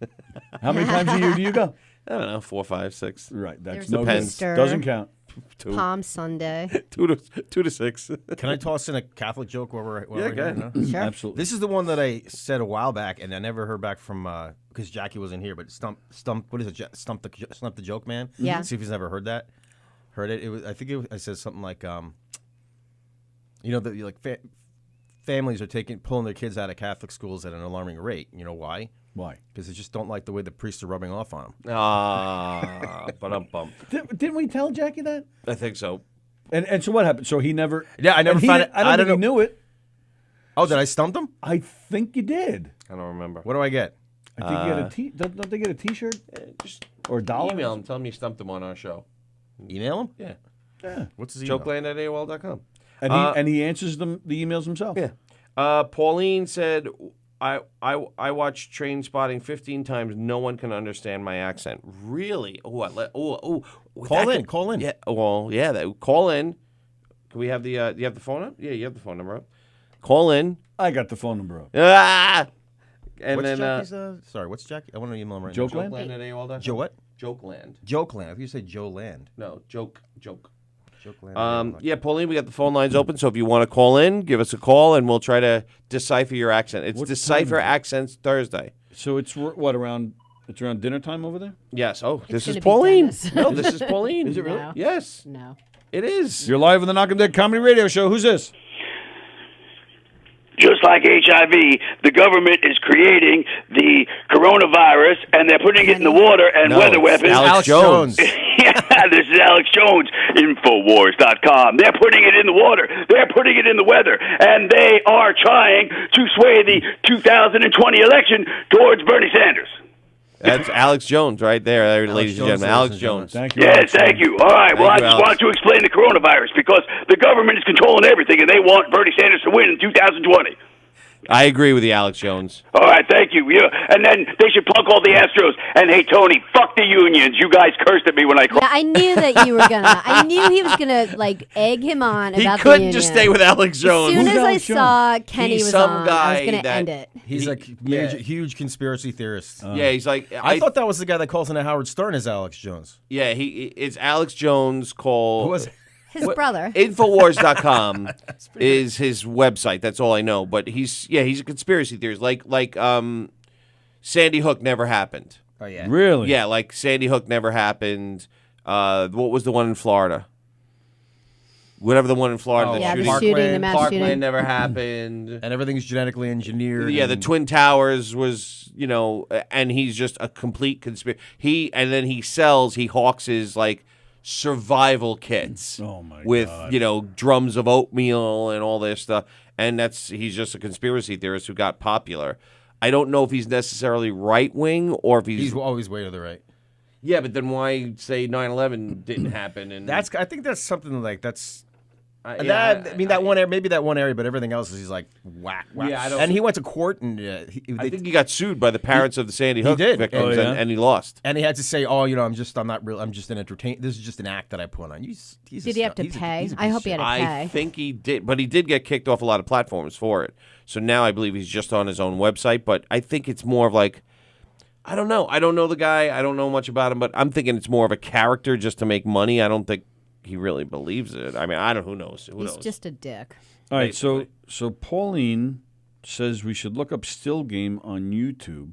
How many times a year do you go? I don't know, 4, 5, 6, Right. That's There's no good. Depends. Easter, Doesn't count. 2, Palm Sunday. 2 to 6. Can I toss in a Catholic joke while we're Yeah, here? go ahead. No? Sure. Absolutely. This is the one that I said a while back, and I never heard back from because Jackie wasn't here. But stump. What is it? Stump the joke man. Yeah. See if he's never heard that. Heard it. It was. I think I said something like, you know, that like families are pulling their kids out of Catholic schools at an alarming rate. You know why? Why? Because they just don't like the way the priests are rubbing off on them. But I'm bummed. Didn't we tell Jackie that? I think so. And so what happened? So he never. Yeah, I never and he found didn't- it. I don't I think don't he knew it. Oh, did I stump them? I think you did. I don't remember. What do I get? I think you get a T. Don't they get a T-shirt Just or a dollar? email him. Tell him you stumped him on our show. Email him. Yeah. Yeah. What's his email? Jokeland@AOL.com. And he answers the emails himself. Yeah. Pauline said, I watched Train Spotting 15 times. No one can understand my accent. Really? Call in. Yeah. Well, yeah. Call in. Can we have the? Do you have the phone up? Yeah, you have the phone number up. Call in. I got the phone number up. Ah! And What's then Jackie's? Sorry, what's Jackie? I want to email him right now. Jokeland? Jokeland@AOL.com. Joe what? Jokeland. Jokeland. I think you said Joe Land. No, joke. Jokeland. Yeah, Pauline, we got the phone lines open, so if you want to call in, give us a call, and we'll try to decipher your accent. It's What Decipher time is it? Accents Thursday. So it's what around? It's around dinner time over there. Yes. Oh, this is gonna be Pauline. Dennis. No, this is Pauline. Is it really? No. Yes, No. it is. You're live on the Knockem Dead Comedy Radio Show. Who's this? Just like HIV, the government is creating the coronavirus, and they're putting it in the water and No, weather it's weapons. Alex Jones. Yeah, this is Alex Jones, Infowars.com. They're putting it in the water. They're putting it in the weather. And they are trying to sway the 2020 election towards Bernie Sanders. That's Alex Jones right there, ladies and Jones, gentlemen. ladies Alex and Jones. Thank you. Yes, Alex. thank you. All right, well, Thank I you, just Alex. wanted to explain the coronavirus because the government is controlling everything, and they want Bernie Sanders to win in 2020. I agree with you, Alex Jones. All right, thank you. Yeah, and then they should plunk all the Astros. And hey, Tony, fuck the unions. You guys cursed at me when I cried. Yeah, I knew that you were gonna. I knew he was gonna like egg him on He about the couldn't union. just stay with Alex Jones. As soon Who's as I Alex Jones? saw Kenny He's was some on, I guy was gonna that- end it. He's a major, huge conspiracy theorist. Yeah, he's like I thought that was the guy that calls into Howard Stern as Alex Jones. Yeah, it's Alex Jones. Call Who was it? His brother. Infowars.com is his website. That's all I know. But he's a conspiracy theorist. Like Sandy Hook never happened. Oh yeah. Really? Yeah, like Sandy Hook never happened. What was the one in Florida? whatever the one in Florida. Oh, the Yeah, the shooting. shooting, the mass Parkland shooting. never happened. And everything's genetically engineered. Yeah, the and- Twin Towers was, and he's just a complete conspiracy. And then he hawks his like survival kits. Oh, my with, God. drums of oatmeal and all this stuff. And he's just a conspiracy theorist who got popular. I don't know if he's necessarily right wing or if He's always way to the right. Yeah, but then why say 9/11 didn't happen? And I think that's something like that's. yeah, that one area, maybe that one area, but everything else is he's like whack. Yeah, I don't- and he went to court and I think he got sued by the parents of the Sandy Hook did. victims, Oh, yeah? and he lost. and he had to say, I'm not real. I'm just an entertain. This is just an act that I put on. Did he have to pay? I hope he had to I pay. think he did, but he did get kicked off a lot of platforms for it. So now I believe he's just on his own website. But I think it's more of like, I don't know. I don't know the guy. I don't know much about him, but I'm thinking it's more of a character just to make money. I don't think he really believes it. I mean, I don't. Who knows? Who He's knows? just a dick. All right, Basically. so Pauline says we should look up Still Game on YouTube.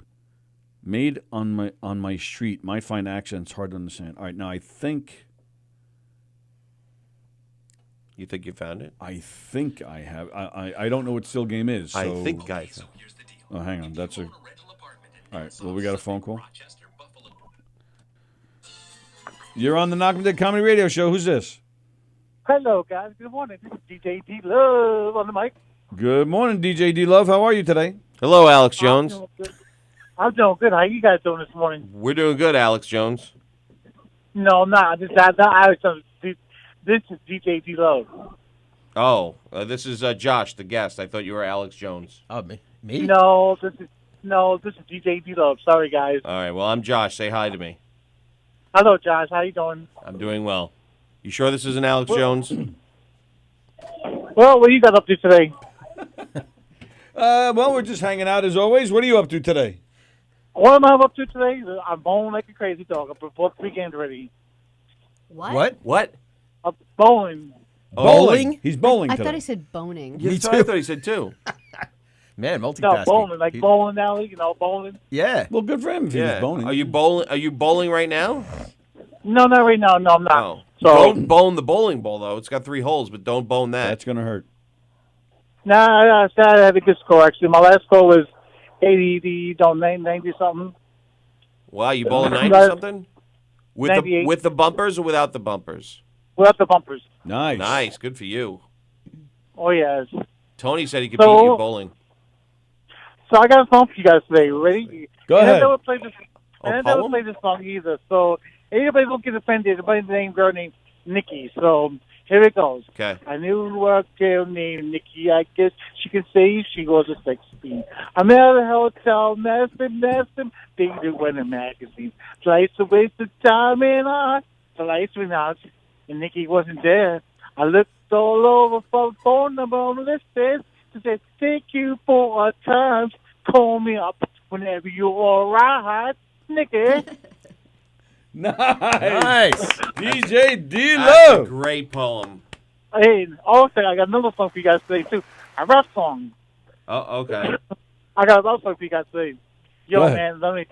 Made on my street. My fine accent's hard to understand. All right, now I think You think you found it? I have. I don't know what Still Game is. So. I think I. Oh, hang on. That's a. All right. Well, we got a phone call. You're on the Knockem Dead Comedy Radio Show. Who's this? Hello, guys. Good morning. This is DJ D Love on the mic. Good morning, DJ D Love. How are you today? Hello, Alex Jones. I'm doing good. How you guys doing this morning? We're doing good, Alex Jones. No, I'm not. This is DJ D Love. Oh, this is Josh, the guest. I thought you were Alex Jones. Oh, me? No, this is DJ D Love. Sorry, guys. All right. Well, I'm Josh. Say hi to me. Hello, Josh. How you doing? I'm doing well. You sure this isn't Alex Jones? Well, what you got up to today? Well, we're just hanging out as always. What are you up to today? What am I up to today? I'm bowling like a crazy dog. I'm before the weekend already. What? What? I'm bowling. Bowling? He's bowling I today. thought he said boning. Me too. I thought he said too. Man, No, multitasking. bowling. Like bowling alley, bowling. Yeah. Well, good for him if Yeah. he's boning. Are you bowling? Are you bowling right now? No, not right now. No, I'm not. Oh. So, Don't bone the bowling ball though. It's got 3 holes, but don't bone that. That's going to hurt. I had a good score, actually. My last score was 90 something. Wow, you bowling 90 Right. something? With 98. with the bumpers or without the bumpers? Without the bumpers. Nice. Nice, good for you. Oh, yes. Tony said he could So- beat you bowling. So I got a song for you guys today. Ready? Go and ahead. I never played this. A And I never poem? played this song either. So anybody don't get offended. Anybody named girl named Nikki. So here it goes. Okay. I knew a girl named Nikki. I guess she could say she was a sex fiend. I'm at a hotel, messing, baby, when a magazine. Life's a waste of time, and the lights went out, and Nikki wasn't there. I looked all over for a phone number on the list. To say thank you for a time. Call me up whenever you're right, Nikki. Nice. Nice. DJ D That's a Love. great poem. Hey, also I got another song for you guys today too. A rap song. Oh, okay. I got another song for you guys today. Yo, Go ahead. man,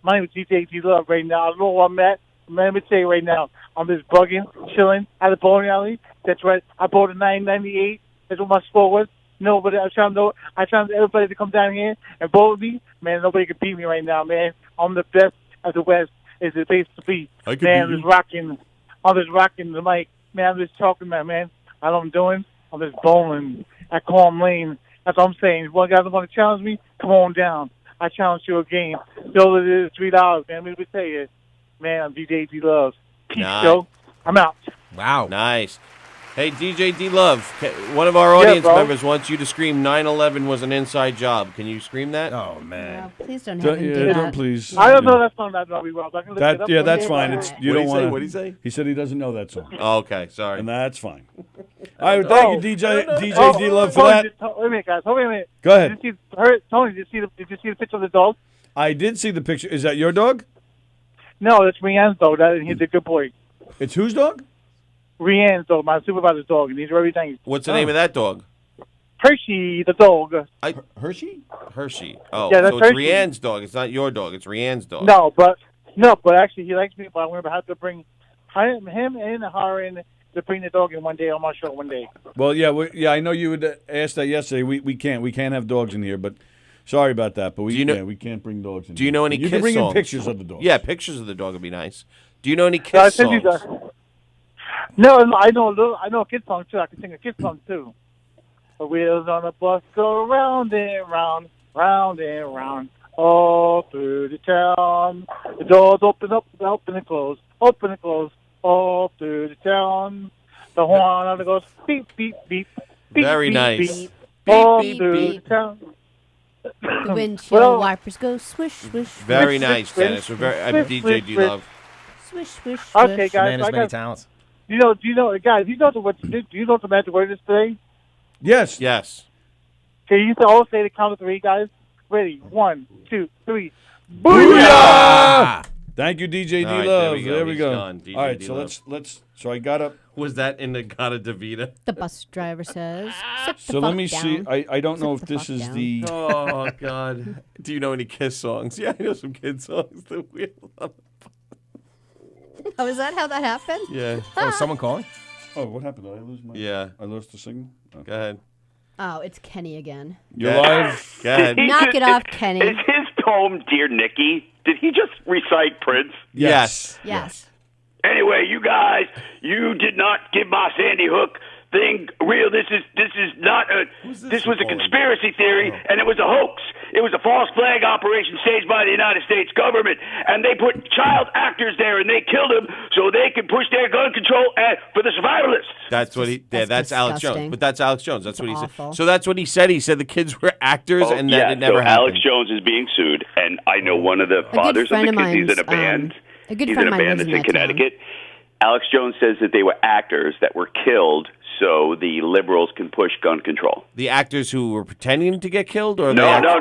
my name is DJ D Love right now. I don't know where I'm at. Let me tell you right now, I'm just bugging, chilling at the bowling alley. That's right. I bought a 998. That's what my score was. Nobody. I trying everybody to come down here and bowl with me. Man, nobody can beat me right now, man. I'm the best of the West. Is the place to be. I could Man, beat I'm just rocking the mic. Man, I'm just talking, man. I know what I'm doing. I'm just bowling at Calm Lane. That's what I'm saying. If one guy want to challenge me, come on down. I challenge you a game. So it is $3, man. Let me tell you, man, I'm DJ D Love. Peace, Nice. Joe. I'm out. Wow. Nice. Hey, DJ D Love, one of our audience bro. members wants you to scream 9/11 was an inside job. Can you scream that? Oh, No, man. please don't have him do Don't that. please. I don't know that song that very well. But I can look it That up yeah, one that's day, fine. but- It's you What'd don't he say? want. What'd he say? He said he doesn't know that song, Oh, okay, sorry. and that's fine. All right, thank you, DJ D Love, for that. Wait a minute, guys. Wait a minute. Go ahead. Tony, did you see the picture of the dog? I did see the picture. Is that your dog? No, it's Rianne's dog. He's a good boy. It's whose dog? Rianne's dog, my supervisor's dog, and he's very nice. What's the name of that dog? Hershey, the dog. Hershey. Hershey. Oh, Yeah, that's so it's Hershey. Rianne's dog. It's not your dog. It's Rianne's dog. No, but actually he likes me. But I'm gonna have to bring him and her and to bring the dog in one day on my show one day. Well, yeah, I know you would ask that yesterday. We can't have dogs in here, but sorry about that. But we can't bring dogs in. Do you know any You Kiss can bring songs? in pictures of the dog. Yeah, pictures of the dog would be nice. Do you know any I Kiss send you songs? that. No, I know a kid song too. I can sing a kid song too. The wheels on the bus go round and round, round and round, all through the town. The doors open up, open and close, open and close, all through the town. The horn on it goes beep, beep, beep, beep, Very beep, nice. beep, all beep, through beep. the town. The windshield wipers go swish, swish, Very Swish, nice, swish, Dennis. We're swish, DJ swish, D swish. Love. swish, swish, swish. Okay, guys. Man has I many got, talents. do you know, guys? Do you know the magic word is today? Yes. Yes. Can you all say the count of three, guys? Ready? 1, 2, 3. Booyah! Thank you, DJ D All right, Love. there we go. There we He's go. gone, DJ All right, D so Love. let's. So I got up. Was that in the Gata Davida? The bus driver says, "Sit the So let fuck me see. down." I don't know Sit if the this fuck is down. the. Oh, God. Do you know any Kiss songs? Yeah, I know some Kiss songs. The wheel on- Oh, is that how that happened? Yeah. Oh, is someone calling? Oh, what happened? Did I lose my? Yeah. I lost the signal. Oh. Go ahead. Oh, it's Kenny again. You're Yeah. live. Go ahead. Knock it off, Kenny. Is his poem Dear Nikki? Did he just recite Prince? Yes. Yes. Anyway, you guys, you did not give my Sandy Hook thing real. This is not a. This was a conspiracy theory, and it was a hoax. It was a false flag operation staged by the United States government, and they put child actors there, and they killed them so they could push their gun control for the survivalists. That's what he. Yeah, That's that's Alex Jones. disgusting. But that's Alex Jones. That's what he awful. said. So that's what he said. He said the kids were actors, and that yeah, it never so happened. Alex Jones is being sued, and I know one of the good fathers of friend the of kids. He's in a mine's, band. a good He's friend in of a mine band lives that's in in that town. Connecticut. Alex Jones says that they were actors that were killed so the liberals can push gun control. The actors who were pretending to get killed, or No. the actors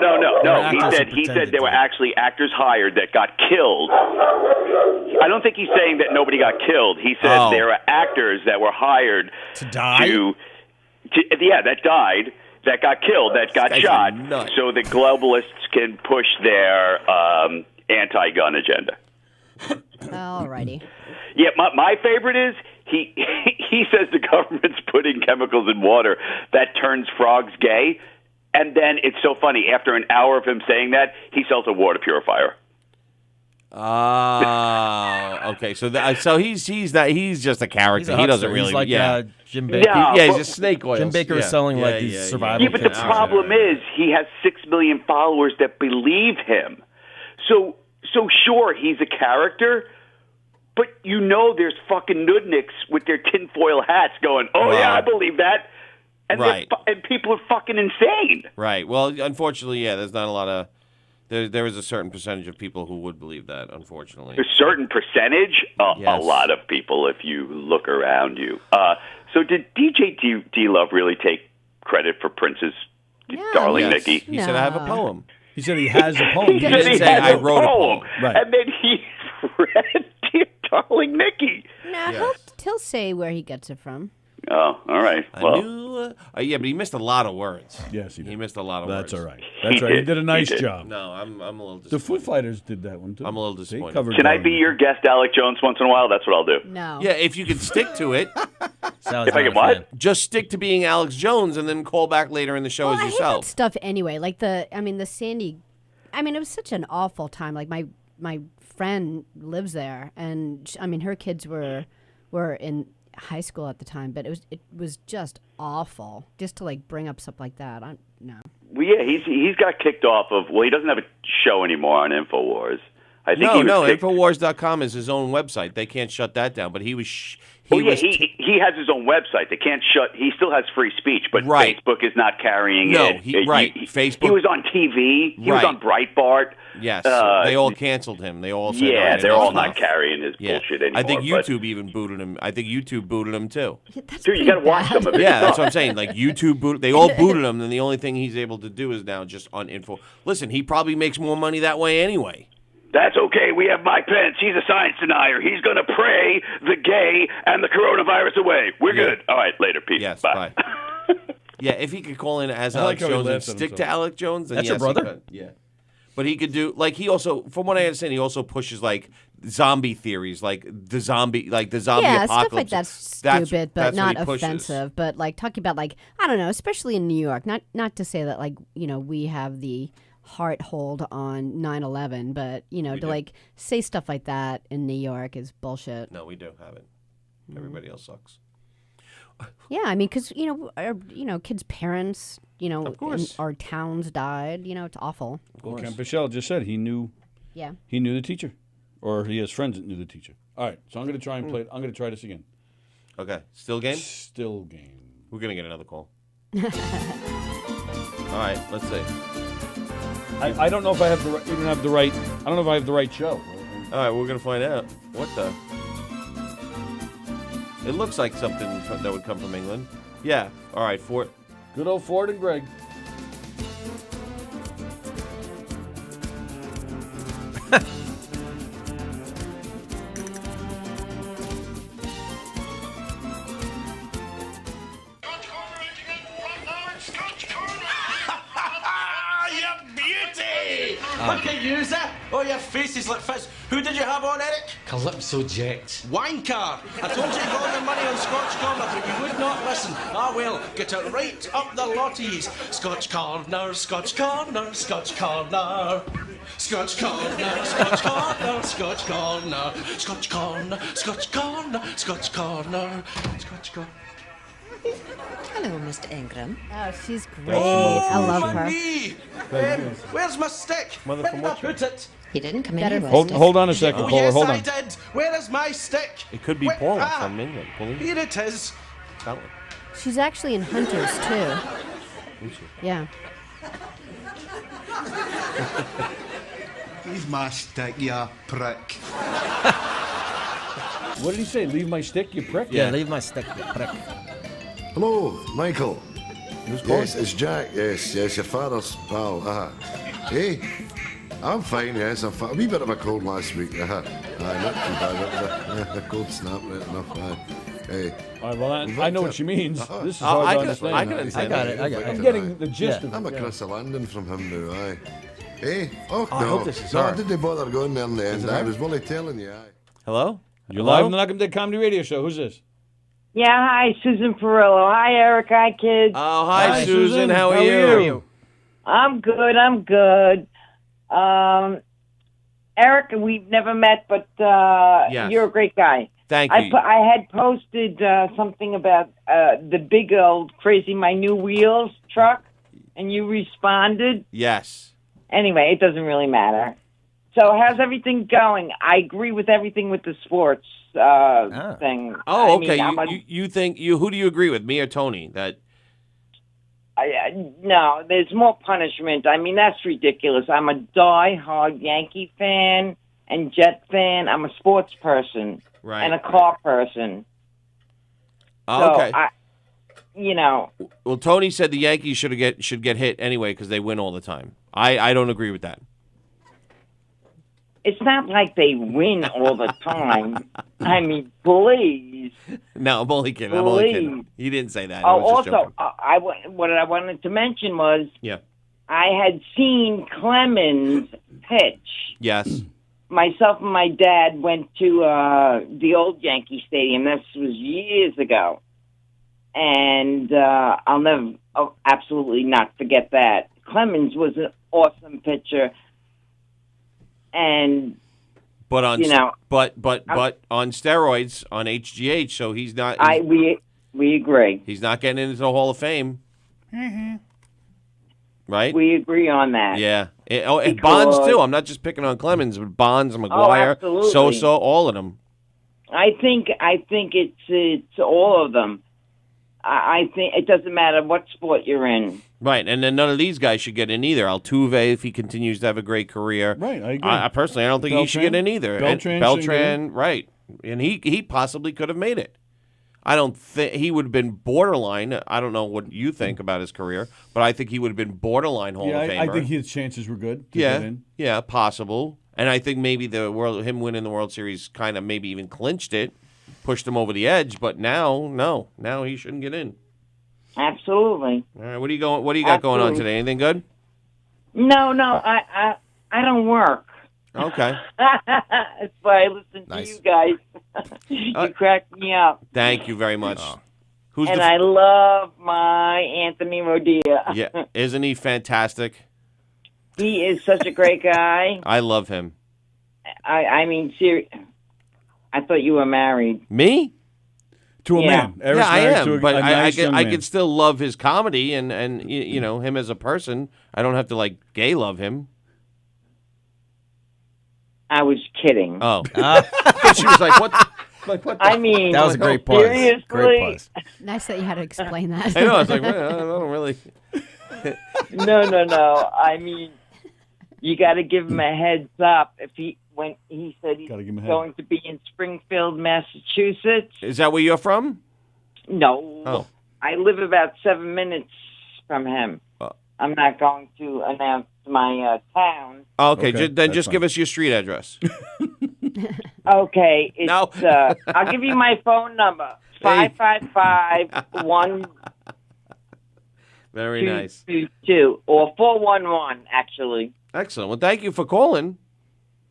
He who said pretended they were to. actually actors hired that got killed. I don't think he's saying that nobody got killed. He said Oh. there are actors that were hired To die? that died, that got killed, that got guy's shot, nuts. so the globalists can push their anti-gun agenda. Alrighty. Yeah, my favorite is he he says the government's putting chemicals in water that turns frogs gay, and then it's so funny. After an hour of him saying that, he sells a water purifier. Oh, okay. So he's just a character. He's a he doesn't huckster. really. He's like yeah. Jim Baker. Yeah. Yeah, he's but- just snake oil. Jim Baker is selling like these survival Yeah, but the kits. problem is he has 6 million followers that believe him. So sure, he's a character, but you know there's fucking nudniks with their tinfoil hats going, oh, yeah, Right. I believe that. And, Right. and people are fucking insane. Right. Well, unfortunately, yeah. There's not a lot of. There is a certain percentage of people who would believe that. Unfortunately. A certain percentage, a Yes. lot of people, if you look around you. So did DJ D Love really take credit for Prince's Darling Yes. Nikki? He said, "I have a No. poem." He said he has a poem. He didn't said he say, has "I a wrote a poem." Right. And then he read Dear Darling Nikki. No, he'll say where he gets it from. Oh, all right. Well, I knew. Yeah, but he missed a lot of words. Yes, he did. He missed a lot of That's words. all right. That's right. He did a nice did. job. No, I'm a little The disappointed. Foo Fighters did that one too. I'm a little They disappointed. covered can I Darling be your Nikki. guest, Alex Jones, once in a while? That's what I'll do. No. Yeah, if you could stick to it, Sally's If I not can a what? fan. just stick to being Alex Jones, and then call back later in the show Well, as I hate that yourself. stuff anyway. Like the Sandy. I mean, it was such an awful time. Like my friend lives there, and her kids were in high school at the time, but it was just awful. Just to like bring up stuff like that. No. Well, yeah, he's got kicked off of. Well, he doesn't have a show anymore on Infowars. I think he was kicked- Infowars.com is his own website. They can't shut that down. But he was. he has his own website. They can't shut. He still has free speech, but Right. Facebook is not carrying No, it. Facebook. He was on TV. He was Right. on Breitbart. Yes, Uh, they all canceled him. They all said, Yeah, "Oh, they're all enough." not carrying his Yeah. bullshit anymore. I think but- YouTube even booted him. I think YouTube booted him too. That's Dude, you pretty got to watch bad. some of it. Yeah, that's what I'm saying. Like YouTube booted. They all booted him. Then the only thing he's able to do is now just on info. Listen, he probably makes more money that way anyway. That's okay. We have Mike Pence. He's a science denier. He's going to pray the gay and the coronavirus away. We're Yeah. good. All right, later. Peace. Yes, Bye. Yeah, if he could call in as I like Alex how he Jones and laughs at stick to himself. Alex Jones, then That's your yes, he brother? could. Yeah. But he could do, like, he also, from what I understand, he also pushes, like, zombie theories, like the zombie Yeah, apocalypse. stuff like that's stupid, but that's what not he pushes. offensive. But like talking about like I don't know, especially in New York. Not to say that like we have the heart hold on 9/11, but to like say stuff like that in New York is bullshit. No, we do have it. Everybody else sucks. Yeah, I mean, because our kids' parents, Of course. in our towns died. It's awful. Well, Campichelle just said he knew. Yeah. He knew the teacher, or he has friends that knew the teacher. All right, so I'm going to try and play it. I'm going to try this again. Okay, still game. Still game. We're gonna get another call. All right, let's see. I don't know if I have even have the right. I don't know if I have the right show. All right, we're gonna find out. What the? It looks like something that would come from England. Yeah. All right, Ford. Good old Ford and Greg. Look at you, sir. Oh, your face is like fizz. Who did you have on, Eric? Calypso Jet. Wine car. I told you to go on your money on Scotch Corner, but you would not listen. Ah, well, get it right up the lotties. Scotch Corner, Scotch Corner, Scotch Corner. Scotch Corner, Scotch Corner, Scotch Corner. Scotch Corner, Scotch Corner, Scotch Corner. Scotch Corner. Hello, Mr. Ingram. Oh, she's great. I love her. Me. Where's my stick? Mother Where from did I Watcher. put it? He didn't come in Better here. Hold on a second, Oh, caller. yes, Hold I on. did. Where is my stick? It could be Where- Paula from England. Here it is. Tell her. She's actually in Hunters too. Yeah. He's my stick, ya prick. What did he say? Leave my stick, you prick. Yeah, leave my stick, you prick. Hello, Michael. Who's calling? Yes, it's Jack. Yes, your father's pal. Hey, I'm fine. Yes, I'm fine. A wee bit of a cold last week. Aye, not too bad. A cold snap, right enough. Hey. All right, well, I know what she means. This is I hard to can- understand. I can understand I got it. I'm getting the gist of it. I'm a yeah. Chris Landon from him now. Aye. Hey. Oh, I no. hope this is no, her. I didn't bother going there in the end. it I her? was really telling you. Aye. Hello. You're Hello? live on the Knockem Dead Comedy Radio Show. Who's this? Yeah, hi, Susan Perillo. Hi, Eric. Hi, kids. Oh, hi, Hi, Susan. Susan. How are How are you? you? I'm good. I'm good. Eric, we've never met, but Yes. you're a great guy. Thank I you. I had posted something about the big old crazy my new wheels truck, and you responded. Yes. Anyway, it doesn't really matter. So how's everything going? I agree with everything with the sports thing. Oh, I mean, okay. I'm a- You think who do you agree with, me or Tony? That no, there's more punishment. I mean, that's ridiculous. I'm a die-hard Yankee fan and Jet fan. I'm a sports person right. and a car person. Oh, okay. So, Well, Tony said the Yankees should get hit anyway because they win all the time. I don't agree with that. it's not like they win all the time. I mean, please. No, I'm only kidding. I'm only kidding. He didn't say that. I Oh, was just also, joking. what I wanted to mention was Yeah. I had seen Clemens pitch. Yes. Myself and my dad went to the old Yankee Stadium. This was years ago. And I'll never, absolutely not forget that. Clemens was an awesome pitcher. And, But on but I'm- on steroids on HGH, so he's not. we agree. He's not getting into the Hall of Fame. Right? We agree on that. Yeah. And Bonds Because- too. I'm not just picking on Clemens, but Bonds, McGuire, absolutely. Sosa, all of them. I think it's all of them. I think it doesn't matter what sport you're in. Right, and then none of these guys should get in either. Altuve, if he continues to have a great career. Right, I agree. I personally, I don't think he should get in either. And Beltran shouldn't get in. right. And he possibly could have made it. I don't think he would have been borderline. I don't know what you think about his career, but I think he would have been borderline Hall Yeah, of Famer. I think his chances were good to yeah, get in. yeah, possible. And I think maybe him winning the World Series kind of maybe even clinched it, pushed him over the edge. But now he shouldn't get in. Absolutely. All right, what do you got going on Absolutely. today? Anything good? No, I don't work. Okay. That's why I listen to you guys. You crack me up. Thank you very much. Who's And the I love my Anthony Rodia. Yeah, isn't he fantastic? He is such a great guy. I love him. I mean, I thought you were married. Me? To a man. Eric's I married am, to a, but a nice young I man. can still love his comedy and you know him as a person. I don't have to like gay love him. I was kidding. Oh, she was like, "What?" Like, what the? I mean, That was a great pause. seriously? Great pause. Nice that you had to explain that. I know. I was like, well, I don't really. No. I mean, you got to give him a heads up when he said he's Gotta give him a head. going to be in Springfield, Massachusetts. Is that where you're from? No. Oh. I live about 7 minutes from him. I'm not going to announce my town. Okay, Okay, then that's just fine. give us your street address. Okay, it's No. I'll give you my phone number. Hey. 555-122 Very nice. or 411 actually. Excellent. Well, thank you for calling.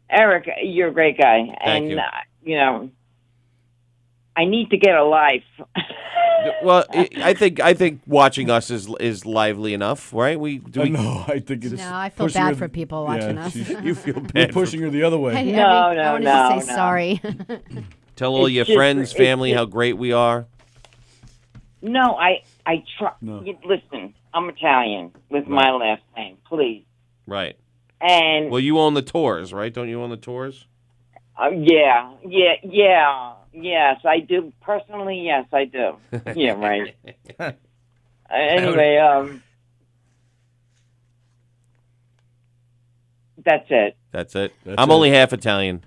Eric, you're a great guy. Thank and you. you know, I need to get a life. Well, I think watching us is lively enough, right? No, I think it's. No, I feel pushing bad her- for people watching us. You feel We're bad. pushing her the other way. I No, wanted no, to say no. sorry. Tell all It's your just- friends, it's family, just- how great we are. No, I try. No. Listen, I'm Italian with my last name, please. Right. And Well, you own the tours, right? Don't you own the tours? yes, I do. Personally, yes, I do. Yeah, right. Anyway, that's it. That's it. That's I'm it. only half Italian.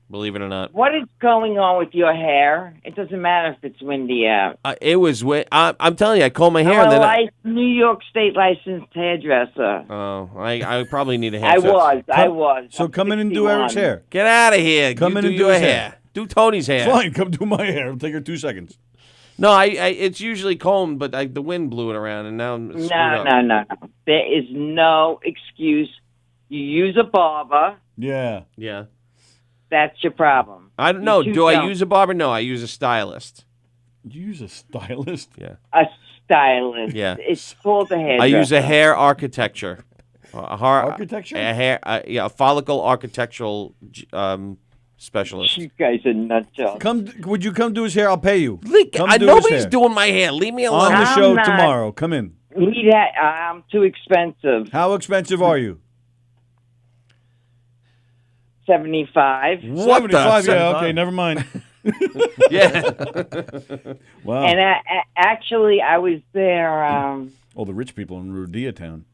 Believe it or not. What is going on with your hair? It doesn't matter if it's windy out. It was. I'm telling you, I comb my hair. I'm And a then New York State licensed hairdresser. I probably need a I haircut. was. So I'm come in and do 61. Eric's hair. Get out of here. Come You in do and do your his hair. hair. Do Tony's hair. Fine, come do my hair. It'll take her 2 seconds. No, it's usually combed, but the wind blew it around, and now I'm screwed up. No. There is no excuse. You use a barber. Yeah. Yeah. That's your problem. I don't know. You Do I don't. use a barber? No, I use a stylist. You use a stylist? Yeah. A stylist. Yeah. It's called a hairdresser. I use a hair architecture. Architecture? A hair, a follicle architectural specialist. You guys are nut jobs. Would you come do his hair? I'll pay you. Come do his Nobody's hair. doing my hair. Leave me On alone. the I'm show not- tomorrow. Come in. I'm too expensive. How expensive are you? 75. What the? 75, yeah, okay, never mind. Yeah. Wow. And actually, I was there. All the rich people in Rudia Town.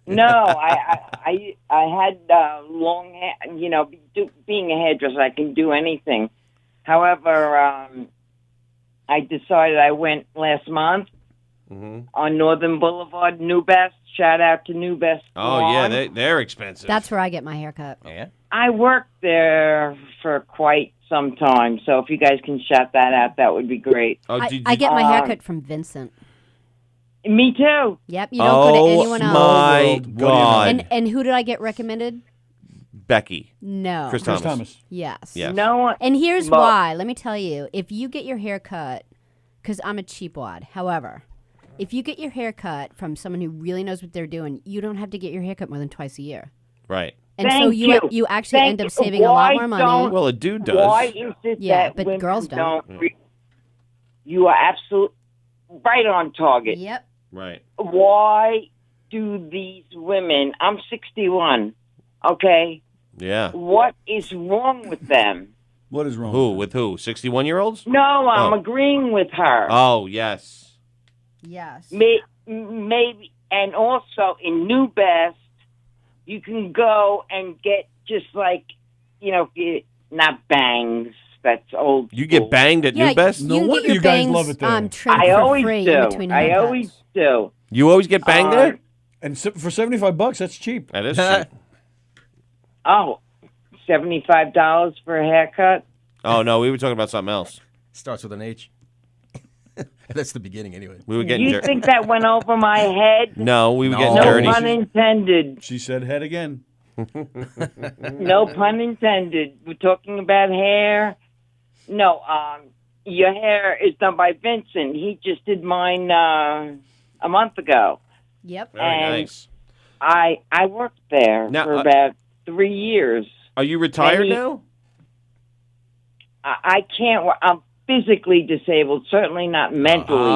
No, I had long hair. You know, being a hairdresser, I can do anything. However, I decided I went last month on Northern Boulevard, New Best. Shout out to New Best. Oh yeah, Salon. they're expensive. That's where I get my hair cut. Yeah. I worked there for quite some time, so if you guys can shout that out, that would be great. Oh, I get my hair cut from Vincent. Me too. Yep, you don't go to anyone else. My What do you know? God. And who did I get recommended? Becky. No. Chris Chris Thomas. Thomas. Yes. Yes. No one. And here's Well- why. Let me tell you. If you get your hair cut, because I'm a cheapwad. However, if you get your hair cut from someone who really knows what they're doing, you don't have to get your hair cut more than twice a year. Right. And so Thank you actually Thank end up you. saving a lot more money. Don't- Well, a dude does. Why is it Yeah, that but women girls don't. You are absolutely right on target. Yep. Right. Why do these women? I'm 61. Okay, Yeah. what is wrong with them? What is wrong? Who? With who? 61-year-olds? No, I'm Oh. agreeing with her. Oh, yes. Yes. Maybe, and also in New Best, you can go and get just like, not bangs. That's old. You get school. banged at Yeah, New Best? you No can wonder get your you guys bangs love it there. trimmed I for always free do. in between I haircuts. always do. You always get banged there? And for $75, that's cheap. That is cheap. Oh, $75 for a haircut? Oh, no, we were talking about something else. Starts with an H. That's the beginning, anyway. We were getting You dirty. think that went over my head? No, we were getting No dirty. pun intended. She said head again. No pun intended. We're talking about hair. No, your hair is done by Vincent. He just did mine a month ago. Yep. Very nice. I worked there Now, for about 3 years. Are you retired And now? I can't. I'm physically disabled. Certainly not mentally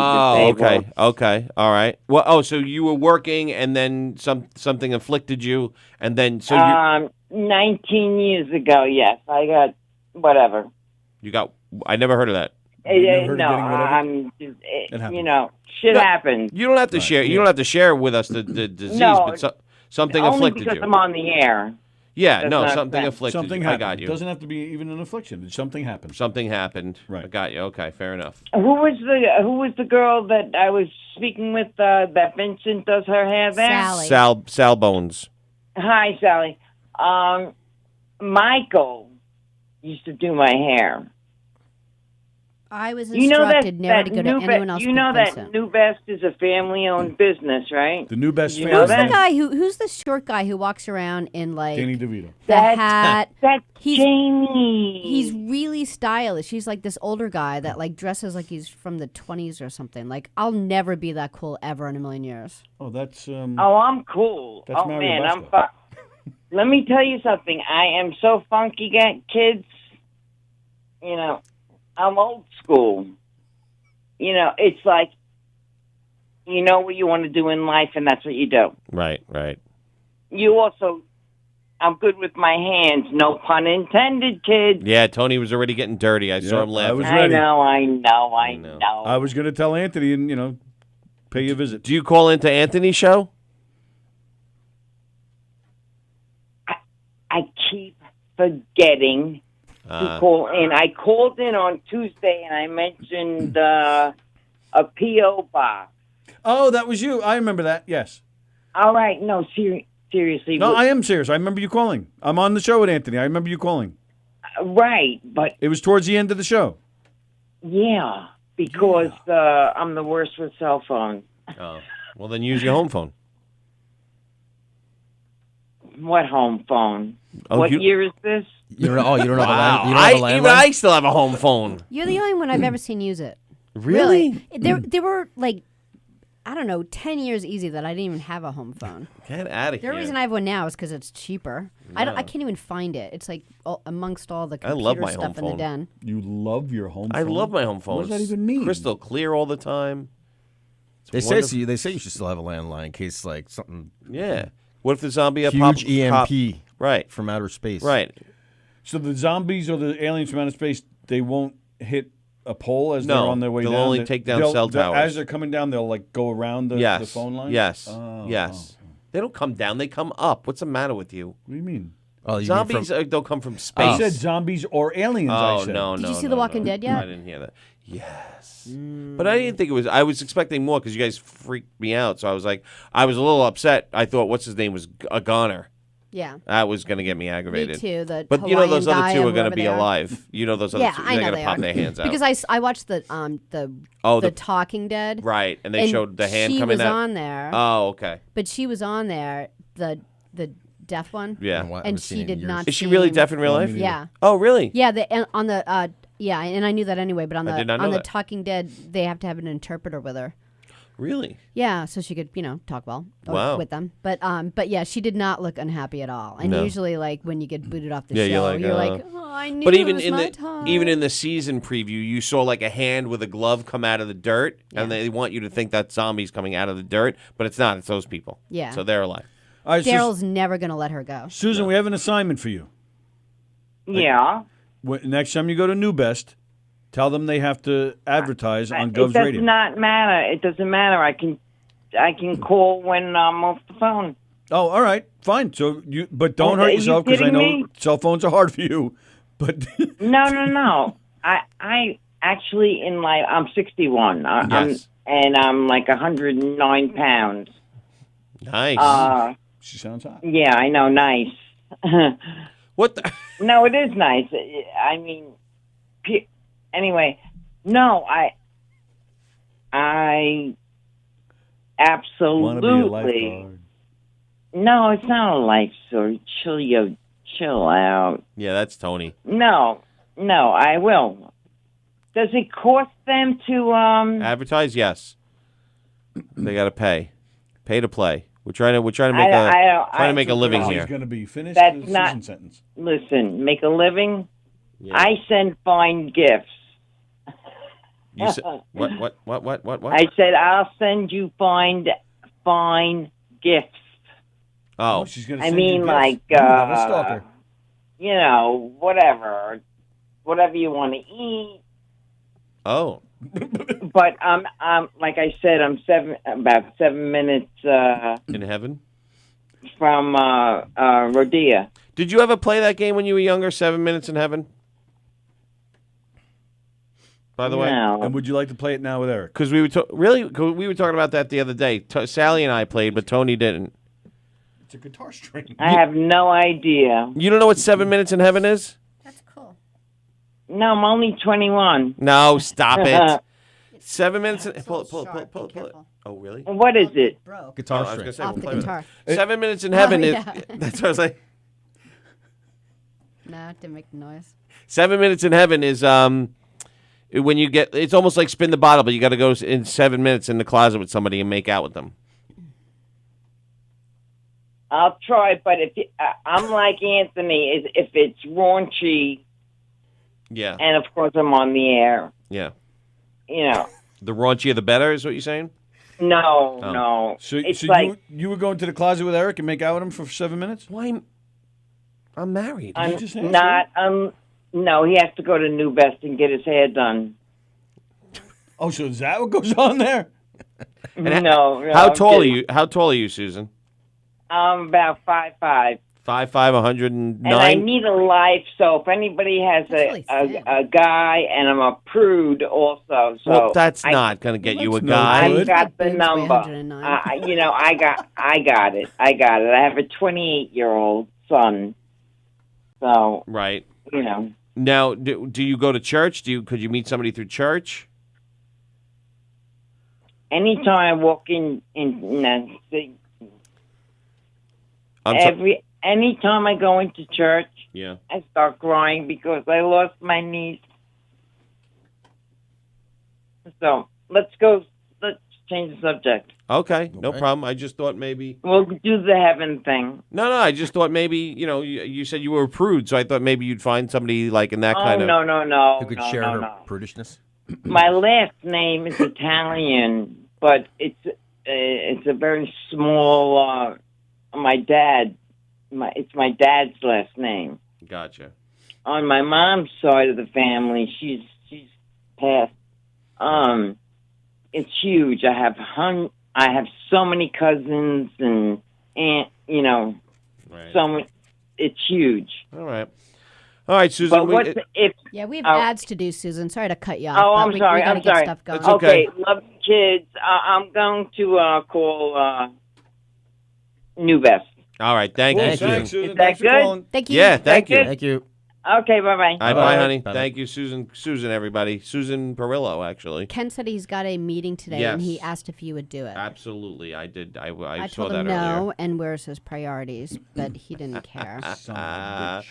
disabled. Okay, all right. Well, so you were working, and then something afflicted you, and then so you 19 years ago, yes, I got whatever. you got. I never heard of that. never heard of No, getting whatever? I'm. happens. You know, shit happens. You don't have to share. You don't have to share with us the disease, No, but something Only afflicted because you. I'm on the air. Yeah, That's no, not something fair. afflicted Something you. happened. I got you. It doesn't have to be even an affliction. Something happened. Something happened. Right. I got you. Okay, fair enough. Who was the girl that I was speaking with? That Vincent does her hair there. Sallie. Sal Bones. Hi, Sally. Michael used to do my hair. I was You know instructed never to go to New anyone else. You know but that Vincent. New Best is a family-owned business, right? The New Best You family. know Who's the that? guy who's the short guy who walks around in like Danny DeVito. the hat? That's He's- Jamie. He's really stylish. He's like this older guy that like dresses like he's from the 20s or something. Like I'll never be that cool ever in a million years. Oh, that's Oh, I'm cool. That's Oh Mario man, I'm. Basco. Let me tell you something. I am so funky, kids. You know, I'm old school. You know, it's like, you know what you want to do in life, and that's what you do. Right. You also, I'm good with my hands. No pun intended, kids. Yeah, Tony was already getting dirty. I saw Yeah, him laughing. I was I ready. know. I was going to tell Anthony and, pay you a visit. Do you call into Anthony's show? I keep forgetting to call in. I called in on Tuesday, and I mentioned a P.O. box. Oh, that was you. I remember that. Yes. All right. No, seriously. No, I am serious. I remember you calling. I'm on the show with Anthony. I remember you calling. Right, but It was towards the end of the show. yeah, because I'm the worst with cell phones. Oh. Well, then use your home phone. What home phone? Oh, what you- year is this? You don't know. Oh, you don't know Wow. the you don't have a Even landline? I still have a home phone. You're the only one I've ever seen use it. Really? There were like, I don't know, 10 years easy that I didn't even have a home phone. Get out of The here. reason I have one now is because it's cheaper. I can't even find it. It's like amongst all the I computer love my stuff home in the phone. den. You love your home I phone? love my home phone. What does that It's even mean? Crystal clear all the time. It's They say wonderful. they say you should still have a landline in case like something Yeah. What if the zombie huge EMP Right. from outer space. Right. So the zombies or the aliens from outer space, they won't hit a pole as No, they're on their way they'll down? only take down cell they'll- towers. As they're coming down, they'll like go around the phone line? Yes. Oh, Yes. oh. They don't come down. They come up. What's the matter with you? What do you mean? Oh, you Zombies mean from, don't come from I space. said zombies or aliens, I Oh, said. no, Did no. you see no, The Walking no. Dead yet? I didn't hear that. Yes. But I didn't think it was. I was expecting more because you guys freaked me out. So I was like, I was a little upset. I thought, what's his name was a goner. Yeah. That was going to get me aggravated. Me too. The But you know those Hawaiian other guy two or are going to whoever be they are. alive. You know those other Yeah, two. I They're know going to they pop are. their hands out. Because I watched the the Talking Dead. Right, and they showed the hand she coming was out. on there. Oh, okay. But she was on there, the deaf one. Yeah. And she did not. Is she really seem- deaf in real life? Yeah. Oh, really? Yeah. On the yeah, and I knew that anyway. But on I did not know the that. Talking Dead, they have to have an interpreter with her. Really? Yeah, so she could talk Wow. with them. But yeah, she did not look unhappy at all. And No. usually, like when you get booted off the Yeah, show, you're like, oh, I knew But it even was in my the time. even in the season preview, you saw like a hand with a glove come out of the dirt, and they want you to think that zombies coming out of the dirt, but it's not. It's those people. Yeah. So they're alive. All right, Daryl's never gonna let her go. Susan, we have an assignment for you. Yeah. Next time you go to New Best, tell them they have to advertise on It Gov's does Radio. not matter. It doesn't matter. I can call when I'm off the phone. Oh, all right, fine. So but don't Are hurt you yourself because I kidding know me? cell phones are hard for you. But No. I actually in life I'm 61. Yes. I'm like 109 pounds. Nice. she sounds hot. Yeah, I know. Nice. What? The? No, it is nice. I mean, anyway, no, I Want to be a absolutely. lifeguard. No, it's not a life story. Chill out. Yeah, that's Tony. No, I will. Does it cost them to Advertise? Yes. They got to pay. Pay to play. We're trying to make a living He's here. going to be finished. That's the not- season sentence. Listen, make a living? Yeah. I send fine gifts. You said what? I said I'll send you fine gifts. Oh, She's going to I send mean, you like, gifts. Have a stalker. you know, whatever you want to eat. oh. But like I said, I'm about 7 minutes In heaven? from Rodea. Did you ever play that game when you were younger? 7 Minutes in Heaven. By the way, No. And would you like to play it now with Eric? because we were we were talking about that the other day. Sally and I played, but Tony didn't. It's a guitar string. I have no idea. You don't know what 7 Minutes in Heaven is? That's cool. No, I'm only 21. No, stop it. 7 minutes. Pull it. Careful. Oh, really? What is it? Broke. Guitar I was string. gonna say, Off we'll the play with guitar. it. 7 Minutes in Heaven is. yeah. That's what I was like. Nah, it didn't make the noise. 7 Minutes in Heaven is when you get. It's almost like spin the bottle, but you got to go in 7 minutes in the closet with somebody and make out with them. I'll try, but I'm like Anthony. If it's raunchy, Yeah. and of course I'm on the air, Yeah. you know. The raunchier the better is what you're saying? No. So, It's so like you would go into the closet with Eric and make out with him for 7 minutes? Why? I'm married. I'm just asked not. No, he has to go to New Best and get his hair done. Oh, so is that what goes on there? No. How I'm tall are kidding. you? How tall are you, Susan? I'm about 5'5". 5'5", 109. And I need a life, so if anybody has That's really thin. a guy, and I'm a prude also, so Well, that's not going to get you a That's no guy. good. I've got the Boobs weigh number. 109. I got it. I have a 28-year-old son, so Right. you know. Now, do you go to church? Could you meet somebody through church? Anytime I walk in anytime I go into church, Yeah. I start crying because I lost my niece. So let's change the subject. Okay, no Okay. problem. I just thought maybe. We'll do the heaven thing. No. I just thought maybe you said you were a prude, so I thought maybe you'd find somebody like in that Oh kind of. no! Who could no, share no, her no. prudishness? My last name is Italian, but it's a very small. It's my dad's last name. Gotcha. On my mom's side of the family, she's passed. It's huge. I have so many cousins and Right. so many. It's huge. All right, Susan. But what's if? Yeah, we have Oh. ads to do, Susan. Sorry to cut you off. Oh, but I'm sorry. We gotta I'm get sorry. stuff going. It's okay. Love you, kids. I'm going to call New Best. All right, thank you, Cool. Susan. Thanks, Susan. Is that Thanks for good? calling. Thank you. Yeah, thank you. good? Thank you. Okay, bye bye. All right, bye, Bye. honey. Bye-bye. Thank you, Susan. Susan, everybody. Susan Perillo, actually. Ken said he's got a meeting today, and he Yes. asked if you would do it. Absolutely, I did. I I saw told that him earlier. no, and where's his priorities, but he didn't care. Son of a bitch.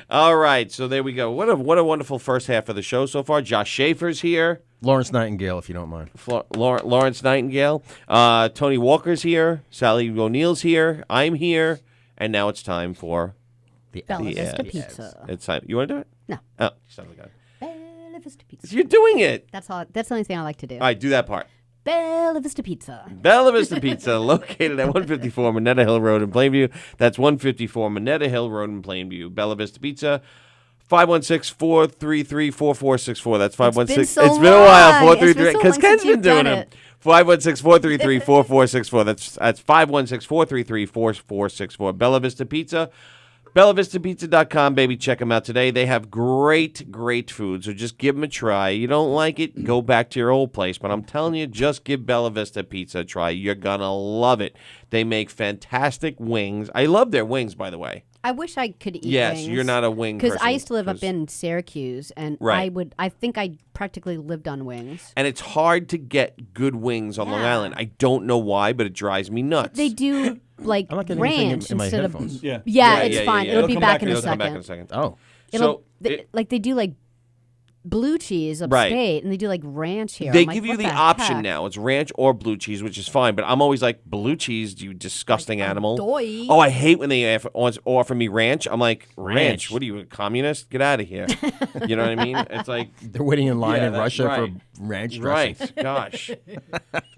All right, so there we go. What a wonderful first half of the show so far. Josh Schaefer's here. Lawrence Nightingale, if you don't mind. Lawrence Nightingale. Tony Walker's here. Sally O'Neill's here. I'm here. And now it's time for The Bella the Vista ads. Pizza. It's time. You want to do it? No. Oh, son of a gun. Bella Vista Pizza. You're doing it. That's all. That's the only thing I like to do. All right, do that part. Bella Vista Pizza. Bella Vista Pizza, located at 154 Minetta Hill Road in Plainview. That's 154 Minetta Hill Road in Plainview. Bella Vista Pizza, 516-433-4464. That's 516. so It's been a while. long. It's been 433. so Because long Ken's since been you've doing done it. 516-433-4464. That's 516-433-4464. Bella Vista Pizza. BellaVistaPizza.com, baby. Check them out today. They have great, great food, so just give them a try. You don't like it, go back to your old place. But I'm telling you, just give Bella Vista Pizza a try. You're going to love it. They make fantastic wings. I love their wings, by the way. I wish I could eat Yes, wings. you're not a wing Because person. I used to live up 'cause- in Syracuse, and Right. I think I practically lived on wings. And it's hard to get good wings on Long Yeah. Island. I don't know why, but it drives me nuts. They do like I'm not getting anything ranch in my instead of. headphones. Yeah. Yeah, it's fine. yeah. It'll be come back back in in a a It'll come back in a second. second. Oh. It'll, So like they do like blue cheese Right. upstate, and they do like ranch here. they I'm like, give you what the option heck? now. It's ranch or blue cheese, which is fine. But I'm always like, blue cheese, you disgusting animal. doy. Oh, I hate when they offer me ranch. I'm like, ranch? Ranch. What are you, a communist? Get out of here. You know what I mean? It's like, They're waiting in line Yeah, in that's Russia right. for ranch dressing. right. Gosh.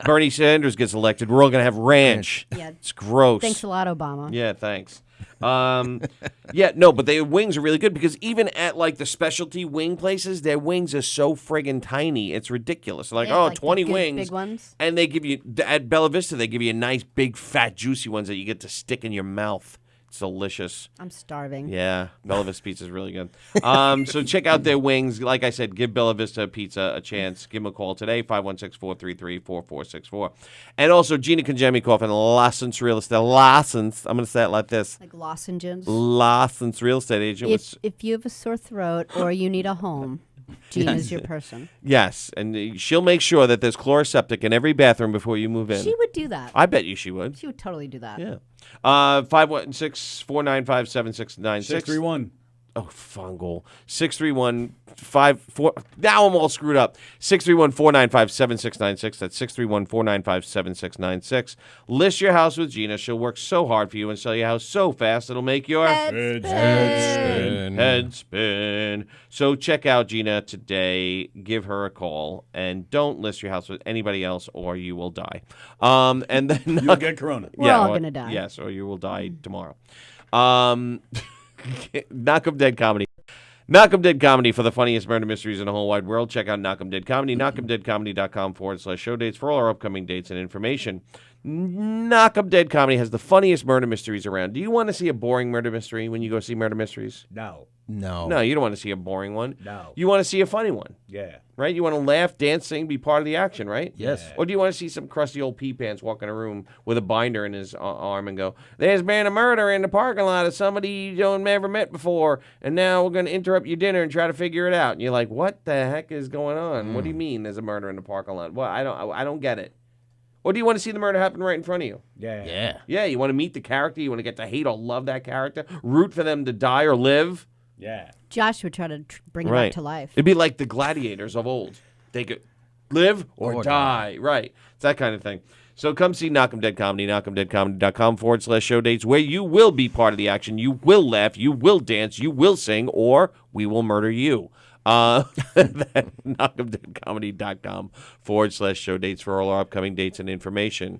Bernie Sanders gets elected. We're all going to have ranch. Yeah. It's gross. Thanks a lot, Obama. Yeah, thanks. Yeah, no, but their wings are really good because even at like the specialty wing places, their wings are so friggin' tiny. It's ridiculous. Like, Yeah, oh, like the 20 good wings. big ones. And they give you, at Bella Vista, they give you nice, big, fat, juicy ones that you get to stick in your mouth. It's delicious. I'm starving. Yeah, Bella Vista pizza is really good. So check out their wings. Like I said, give Bella Vista Pizza a chance. Give them a call today, 516-433-4464. And also, Gina Konjamikoff and Licensed Real Estate. Licensed, I'm going to say it like this. Like lozenges. Licensed real estate agent. If you have a sore throat or you need a home, Gina's your person. Yes, and she'll make sure that there's chloroseptic in every bathroom before you move in. She would do that. I bet you she would. She would totally do that. Yeah. 516-495-7696. 631. Oh, fungal. 631-54. Now I'm all screwed up. 631-495-7696. That's 631-495-7696. List your house with Gina. She'll work so hard for you and sell your house so fast it'll make your Head head spin. So check out Gina today. Give her a call and don't list your house with anybody else or you will die. And then You'll get corona. We're all or- gonna die. Yes, or you will die tomorrow. Knockem Dead Comedy. Knockem Dead Comedy for the funniest murder mysteries in the whole wide world. Check out Knockem Dead Comedy, knockemdeadcomedy.com/show dates for all our upcoming dates and information. Knockem Dead Comedy has the funniest murder mysteries around. Do you want to see a boring murder mystery when you go see murder mysteries? No. No. No, you don't want to see a boring one. No. You want to see a funny one, Yeah. right? You want to laugh, dance, sing, be part of the action, right? Yes. Or do you want to see some crusty old pee pants walk in a room with a binder in his arm and go, "There's been a murder in the parking lot of somebody you don't ever met before, and now we're going to interrupt your dinner and try to figure it out." And you're like, "What the heck is going on? What do you mean there's a murder in the parking lot? Well, I don't get it." Or do you want to see the murder happen right in front of you? Yeah. Yeah. Yeah, you want to meet the character. You want to get to hate or love that character, root for them to die or live. Yeah. Josh would try to bring it Right. up to life. It'd be like the gladiators of old. They could live or die. Right. It's that kind of thing. So come see Knockem Dead Comedy, knockemdeadcomedy.com/show dates, where you will be part of the action. You will laugh. You will dance. You will sing, or we will murder you. knockemdeadcomedy.com/show dates for all our upcoming dates and information,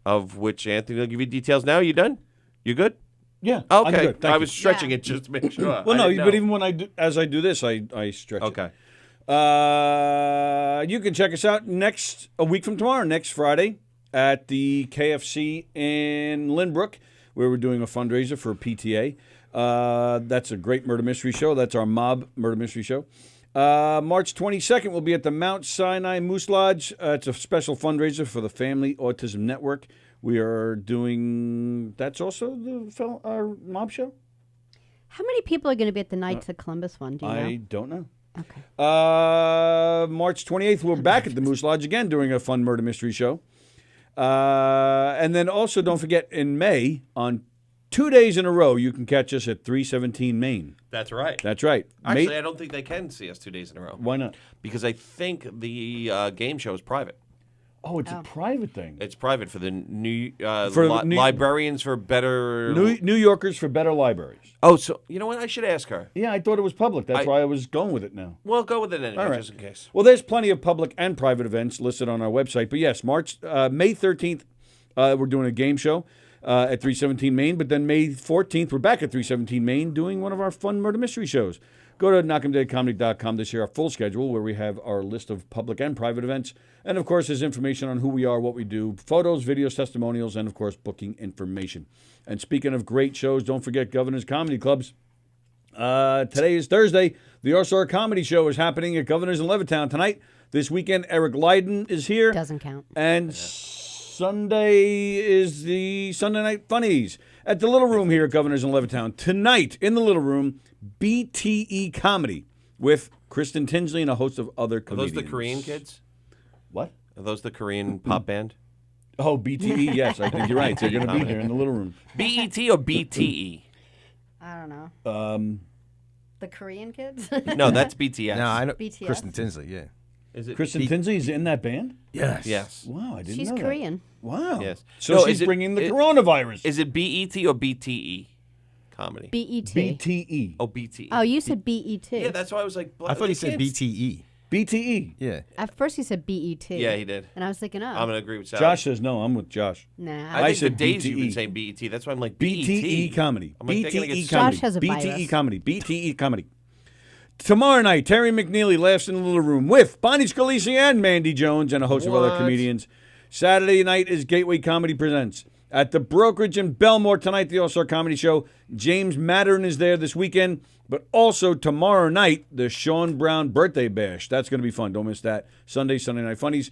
of which Anthony will give you details now. You done? You good? Yeah. I'm Okay. good. Thank I you. was stretching Yeah. it just to make sure. Well, I no, didn't but know. even when as I do this, I stretch Okay. it. You can check us out a week from tomorrow, next Friday, at the KFC in Lynbrook, where we're doing a fundraiser for PTA. That's a great murder mystery show. That's our mob murder mystery show. March 22nd, we'll be at the Mount Sinai Moose Lodge. It's a special fundraiser for the Family Autism Network. We are doing. That's also our mob show. How many people are going to be at the Knights of Columbus one? Do you know? I don't know. Okay. March 28th, we're back at the Moose Lodge again doing a fun murder mystery show. And then also, don't forget, in May, on 2 days in a row, you can catch us at 317 Main. That's right. That's right. Actually, I don't think they can see us 2 days in a row. Why not? Because I think the game show is private. Oh, it's a private thing. It's private for the new New- librarians for better. New Yorkers for Better Libraries. Oh, so you know what? I should ask her. Yeah, I thought it was public. That's why I was going with it now. Well, go with it anyway, All right. just in case. Well, there's plenty of public and private events listed on our website. But yes, May 13th, we're doing a game show at 317 Main. But then May 14th, we're back at 317 Main doing one of our fun murder mystery shows. Go to knockemdeadcomedy.com to see our full schedule, where we have our list of public and private events. And, of course, there's information on who we are, what we do, photos, videos, testimonials, and, of course, booking information. And speaking of great shows, don't forget Governor's Comedy Clubs. Today is Thursday. The Orsaur Comedy Show is happening at Governor's in Levittown tonight. This weekend, Eric Lydon is here. Doesn't count. And Sunday is the Sunday Night Funnies at the Little Room here at Governor's in Levittown. Tonight, in the Little Room, BTE Comedy with Kristen Tinsley and a host of other Are comedians. those the Korean kids? What? Are those the Korean pop band? Oh, BTE, yes, I think you're right. They're going to be there in the little room. BET or BTE? I don't know. The Korean kids? No, that's BTS. No, I know. BTS? Kristen Tinsley, yeah. Is it Kristen Tinsley is in that band? Yes. Yes. Wow, I didn't She's know that. Korean. Wow. Yes. So No, she's is it- bringing the coronavirus. Is it BET or BTE comedy? BET. BTE. Oh, BTE. Oh, you said BET. Yeah, that's why I was like. I thought he said BTE. BTE. Yeah. At first he said BET. Yeah, he did. And I was thinking, oh. I'm gonna agree with Sallie. Josh says no. I'm with Josh. Nah. I think said for days BTE. you've been saying BET. That's why I'm like BTE comedy. I'm like, they're gonna BTE get comedy. Josh has a BTE virus. comedy. BTE comedy. Tomorrow night, Terry McNeely laughs in the little room with Bonnie Scalise and Mandy Jones and a host of other What? comedians. Saturday night is Gateway Comedy Presents. At the Brokerage in Belmore tonight, the All-Star Comedy Show. James Mattern is there this weekend, but also tomorrow night, the Sean Brown Birthday Bash. That's going to be fun. Don't miss that. Sunday Night Funnies.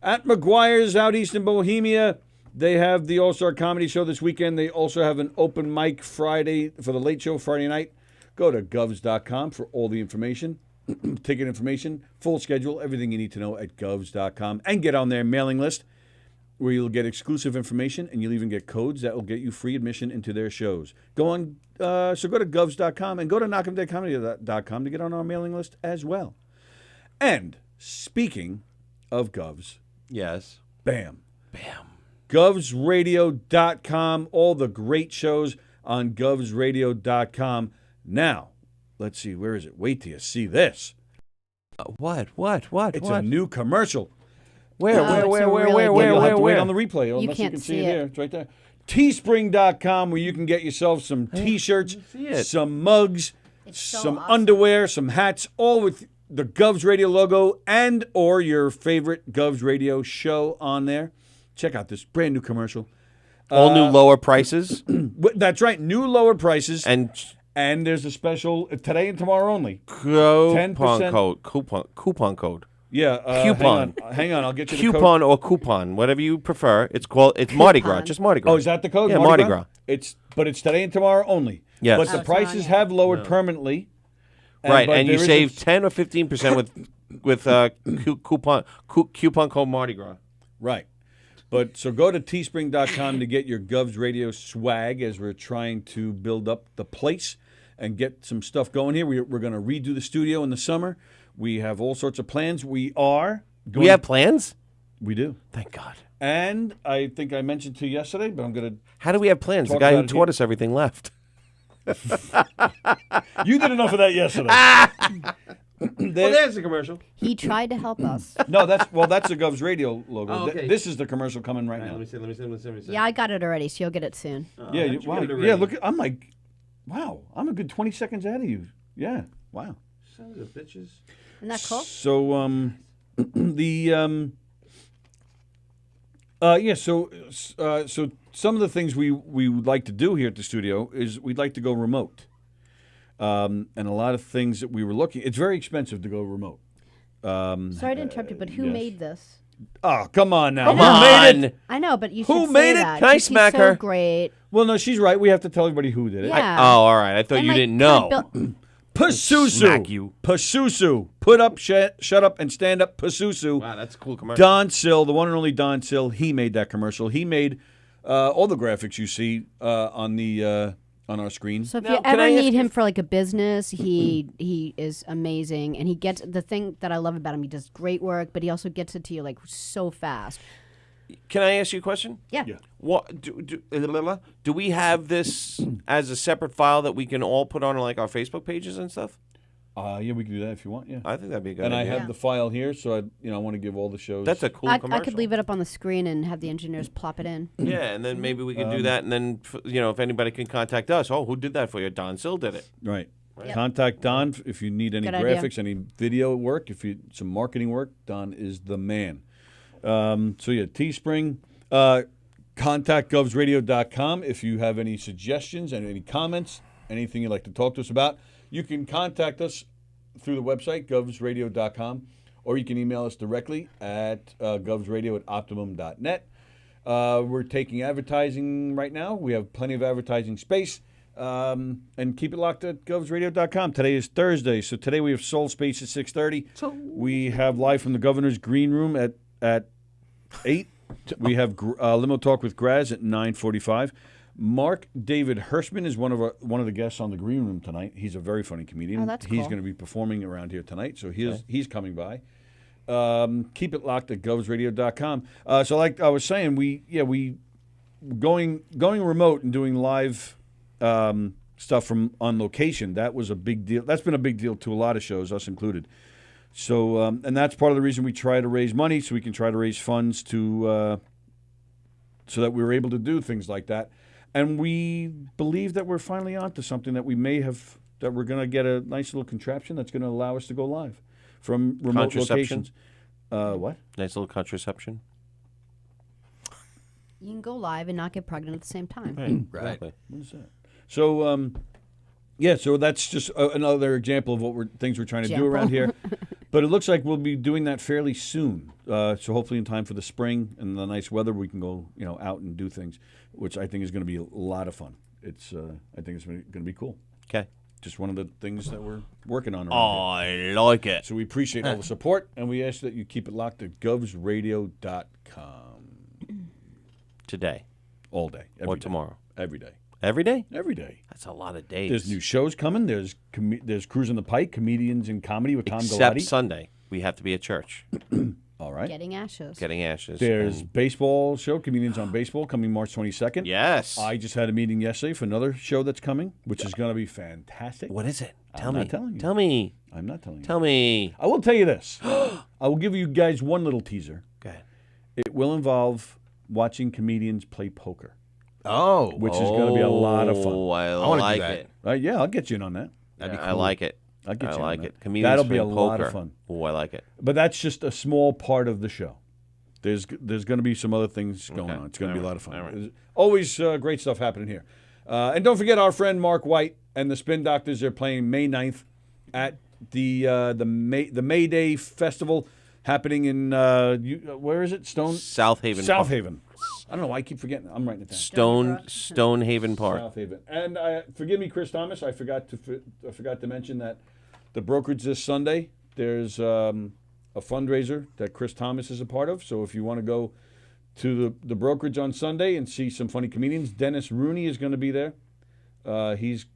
At McGuire's out east in Bohemia, they have the All-Star Comedy Show this weekend. They also have an open mic Friday for the Late Show Friday night. Go to govs.com for all the information, ticket information, full schedule, everything you need to know at govs.com. And get on their mailing list where you'll get exclusive information and you'll even get codes that will get you free admission into their shows. So go to govs.com and go to knockemdeadcomedy.com to get on our mailing list as well. And speaking of govs, Yes. bam. govsradio.com, all the great shows on govsradio.com. Now, let's see, where is it? Wait till you see this. What? It's a new commercial. Where? Oh, it's a really You'll good have one. to wait on the replay unless you can't can see see it it. here. It's right there. Teespring.com, where you can get yourself some T-shirts, see it. some mugs, so some awesome. underwear, some hats, all with the Govs Radio logo and or your favorite Govs Radio show on there. Check out this brand new commercial. All new lower prices That's right, new lower prices. and And there's a special today and tomorrow only. coupon 10%. code. Coupon code. Yeah, Coupon. Hang on, I'll get you the Coupon code. or coupon, whatever you prefer. It's Mardi Gras. Coupon. Just Mardi Gras. Oh, is that the code? Yeah, Mardi Gras. It's today and tomorrow only. Yes. But Oh, the it's prices on, yeah. have lowered permanently. Right, but and you there is save 10 or 15% with coupon code Mardi Gras. Right. But so go to teespring.com to get your Govs Radio swag as we're trying to build up the place and get some stuff going here. We're going to redo the studio in the summer. We have all sorts of plans. We have plans? We do. Thank God. And I think I mentioned to you yesterday, but I'm going to... How do we have plans? The Talk guy who about it taught here. us everything left. You did enough of that yesterday. There's the commercial. He tried to help us. No, that's the Govs Radio logo. Oh, okay. This is the commercial coming right now. Let me see. Yeah, I got it already, so you'll get it soon. Yeah, how'd you wow. get it Yeah, already? look, I'm like, wow, I'm a good 20 seconds ahead of you. Yeah, wow. Sons of bitches. Isn't that cool? So, so some of the things we would like to do here at the studio is we'd like to go remote. And a lot of things that we were looking, it's very expensive to go remote. Sorry to interrupt you, but who yes. made this? Oh, come on now. Come Who made it? I know, but you Who should made say it? that. Can I 'cause he's smack so her? great. Well, no, she's right. We have to tell everybody who did it. Yeah. All right. I thought And, you like, didn't kinda know. built- Pasusu. Smack you. Pasusu. Put up, shut up, and stand up. Pasusu. Wow, that's a cool commercial. Don Sill, the one and only Don Sill, he made that commercial. He made all the graphics you see on our screen. So if Now, you can ever I ask need you- him for like a business, he is amazing, and he gets the thing that I love about him. He does great work, but he also gets it to you like so fast. Can I ask you a question? Yeah. What do we have this as a separate file that we can all put on like our Facebook pages and stuff? Yeah, we can do that if you want. Yeah. I think that'd be a good And I idea. have the file here, so I want to give all the shows. That's a cool I commercial. could leave it up on the screen and have the engineers plop it in. Yeah, and then maybe we can do that, and then if anybody can contact us. Oh, who did that for you? Don Sill did it. right. Yep. Contact Don if you need any Good idea. graphics, any video work, some marketing work. Don is the man. So yeah, Teespring. Contact govsradio.com if you have any suggestions and any comments, anything you'd like to talk to us about. You can contact us through the website, govsradio.com, or you can email us directly at govsradio@optimum.net. We're taking advertising right now. We have plenty of advertising space. And keep it locked at govsradio.com. Today is Thursday, so today we have Soul Space at 6:30. We have live from the Governor's Green Room at 8. We have Limo Talk with Graz at 9:45. Mark David Hirschman is one of the guests on the Green Room tonight. He's a very funny comedian. Oh, that's He's cool. going to be performing around here tonight, so he's coming by. Keep it locked at govsradio.com. So like I was saying, we going remote and doing live stuff from on location. That was a big deal. That's been a big deal to a lot of shows, us included. So and that's part of the reason we try to raise money, so we can try to raise funds to so that we were able to do things like that. And we believe that we're finally onto something that we may have, that we're going to get a nice little contraption that's going to allow us to go live from remote Contraception? locations. What? Nice little contraception. You can go live and not get pregnant at the same time. Right. Exactly. What is that? So, yeah, so that's just another example of things we're trying to do around here. But it looks like we'll be doing that fairly soon. So hopefully in time for the spring and the nice weather, we can go out and do things, which I think is going to be a lot of fun. I think it's going to be cool. Okay. Just one of the things that we're working on. I like it. So we appreciate all the support, and we ask that you keep it locked at govsradio.com. Today. All day. Or tomorrow. Every day. Every day? Every day. That's a lot of days. There's new shows coming. There's Cruising the Pike, Comedians in Comedy with Tom Except Galati. Sunday. We have to be at church. All right. Getting ashes. Getting ashes. There's and- baseball show, Comedians on Baseball, coming March 22nd. Yes. I just had a meeting yesterday for another show that's coming, which is going to be fantastic. What is it? Tell I'm me. not telling you. Tell me. I'm not telling you. Tell me. I will tell you this. I will give you guys one little teaser. Go ahead. It will involve watching comedians play poker. Oh. Which is going to be a lot of fun. Oh, I wanna do like that. it. Yeah, I'll get you in on that. That'd be cool. I like it. I'll get you I in like on it. that. Comedians That'll be a playing lot poker. of fun. Oh, I like it. But that's just a small part of the show. There's going to be some other things going on. It's going to be a lot of fun. All right. There's always great stuff happening here. And don't forget our friend Mark White and the Spin Doctors. They're playing May 9th at the May Day Festival happening in where is it? South Haven. South Haven. I don't know why I keep forgetting. I'm writing it down. Stonehaven Park. South Haven. And forgive me, Chris Thomas. I forgot to mention that the brokerage this Sunday. There's a fundraiser that Chris Thomas is a part of. So if you want to go to the brokerage on Sunday and see some funny comedians, Dennis Rooney is going to be there. He's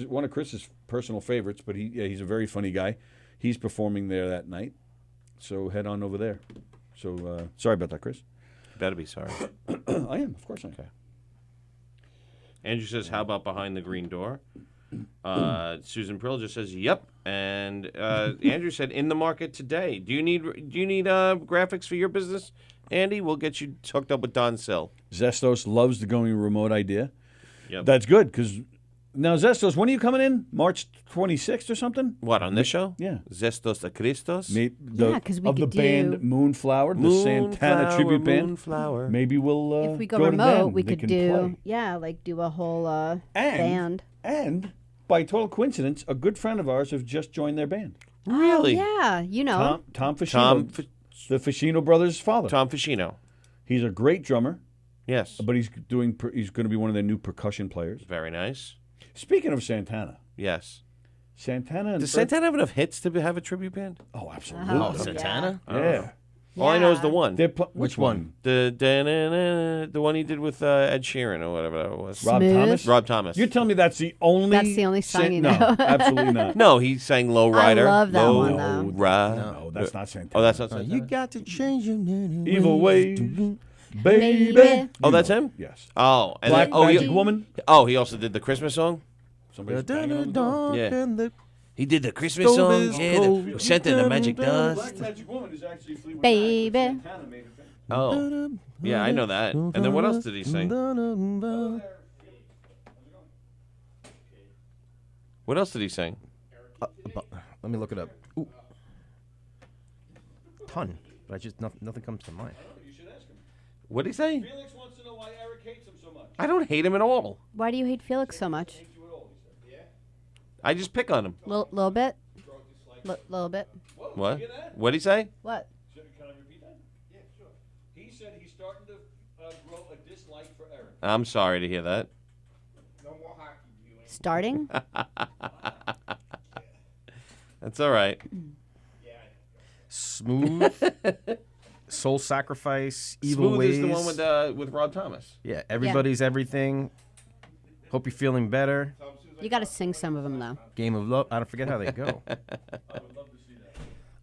one of Chris's personal favorites, but he's a very funny guy. He's performing there that night. So head on over there. So sorry about that, Chris. You better be sorry. I am, of course I am. Okay. Andrew says, "How about behind the green door?" Susan Prill just says, "Yep." And Andrew said, "In the market today. Do you need graphics for your business, Andy? We'll get you hooked up with Don Sill." Zestos loves the going remote idea. Yep. That's good because now Zestos, when are you coming in? March 26th or something? What, on this show? Yeah. Zestos a Christos. Yeah, 'cause we of the could band do- Moonflower, the Santana tribute band. Moonflower. Maybe we'll If we go to remote, them. we They could can do play. do a whole band. And by total coincidence, a good friend of ours has just joined their band. Really? Oh, yeah, you know. Tom Ficino, the Ficino brothers' father. Tom Ficino. He's a great drummer. Yes. But he's going to be one of their new percussion players. Very nice. Speaking of Santana. Yes. Santana. Does Santana have enough hits to have a tribute band? Oh, absolutely. Oh, Santana? Yeah. All I know is the one. Which one? The one he did with Ed Sheeran or whatever that was. Rob Thomas? Rob Thomas. You're telling me that's the only... That's the only song you No, know. absolutely not. No, he sang Low Rider. I love that Low one, though. No, that's not Santana. Oh, that's not Santana. You got to change your name. Evil ways, baby. Baby. Oh, that's him? Yes. Oh, and Black then, Magic Woman. Oh, he also did the Christmas song? Somebody's banging on the door. Yeah. He did the Christmas song. Yeah, the Santa and the Magic Dust. Black Magic Woman is actually Fleetwood Baby. Mac. Santana made it. Oh. Yeah, I know that. And then what else did he sing? What else did he sing? Let me look it up. Ooh. Ton. But nothing comes to mind. What did he say? Felix wants to know why Eric hates him so much. I don't hate him at all. Why do you hate Felix so much? I just pick on him. Little bit? Little bit? What? What'd he say? What? Can I repeat that? Yeah, sure. He said he's starting to grow a dislike for Eric. I'm sorry to hear that. No more hockey viewing. Starting? That's all right. Smooth Soul Sacrifice, Evil Smooth Ways. is the one with Rob Thomas. Yeah, Everybody's Everything. Hope you're feeling better. You got to sing some of them though. Game of Love. I don't forget how they go. I would love to see that.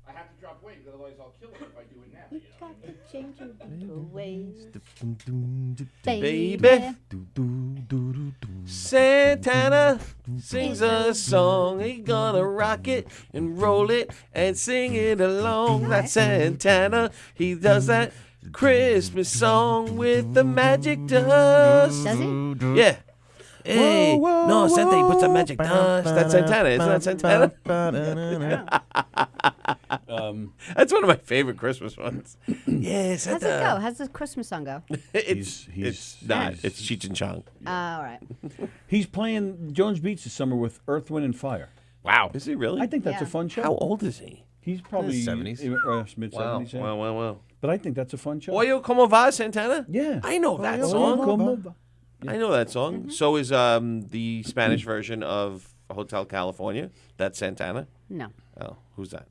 I have to drop weight, otherwise I'll kill it if I do it now. You know? Got to change your ways, Baby. Santana sings a song. He gonna rock it and roll it and sing it along. That's Santana. He does that Christmas song with the magic dust. Does he? Yeah. Hey, no, Santa, he puts the magic dust. That's Santana. Isn't that Santana? That's one of my favorite Christmas ones. Yeah, How's Santa. it go? How's the Christmas song go? It's not. It's Cheech and Chong. All right. He's playing Jones Beach this summer with Earth, Wind, and Fire. Wow. Is he really? I think that's Yeah. a fun show. How old is he? He's probably 70s. Mid-70s. yeah. Wow. But I think that's a fun show. Oyo como va, Santana? Yeah. I know that Oyo song. como va. I know that song. So is the Spanish version of Hotel California. That's Santana. No, Oh, who's that?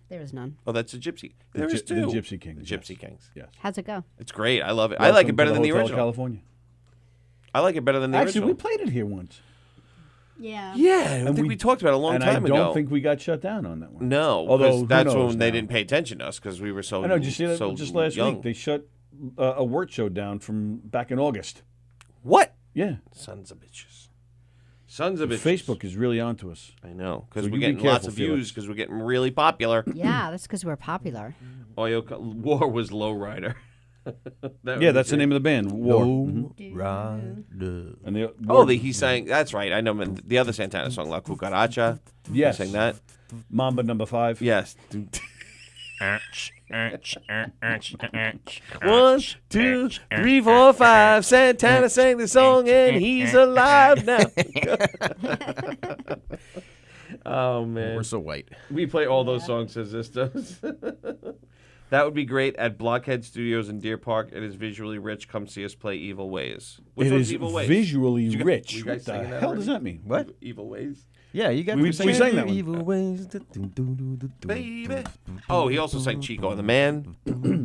there is none. Oh, that's a gypsy. The There is Gy- two. the Gypsy Kings, The Gypsy yes. Kings. Yes. How's it go? It's great. I love it. I like it better than the Hotel original. California. I like it better than the Actually, original. we played it here once. Yeah. Yeah, I think we talked about it a long and time I ago. don't think we got shut down on that one. No, Although, because who that's knows when they now? didn't pay attention to us because we were so. I know. Did you see that so just last young. week? They shut a wort show down from back in August. What? Yeah. Sons of bitches. Sons of bitches. Facebook is really onto us. I know because So we're you be getting lots careful, of Felix. views because we're getting really popular. Yeah, that's because we're popular. War was Lowrider. Yeah, that's the name of the band. War. Rider. And they, He sang. That's right. I know the other Santana song, La Cucaracha. Yes. He sang that. Mamba number 5. Yes. 1, 2, 3, 4, 5. Santana sang the song and he's alive now. Oh man, We're so white. we play all those songs as this does. That would be great at Blockhead Studios in Deer Park. It is visually rich. Come see us play Evil Ways. Which It one's is Evil Ways? visually rich. You What guys the singing that hell already? does that mean? What? Evil Ways. Yeah, you got We sang that one. Evil Ways. Baby. Oh, he also sang Chico and the Man.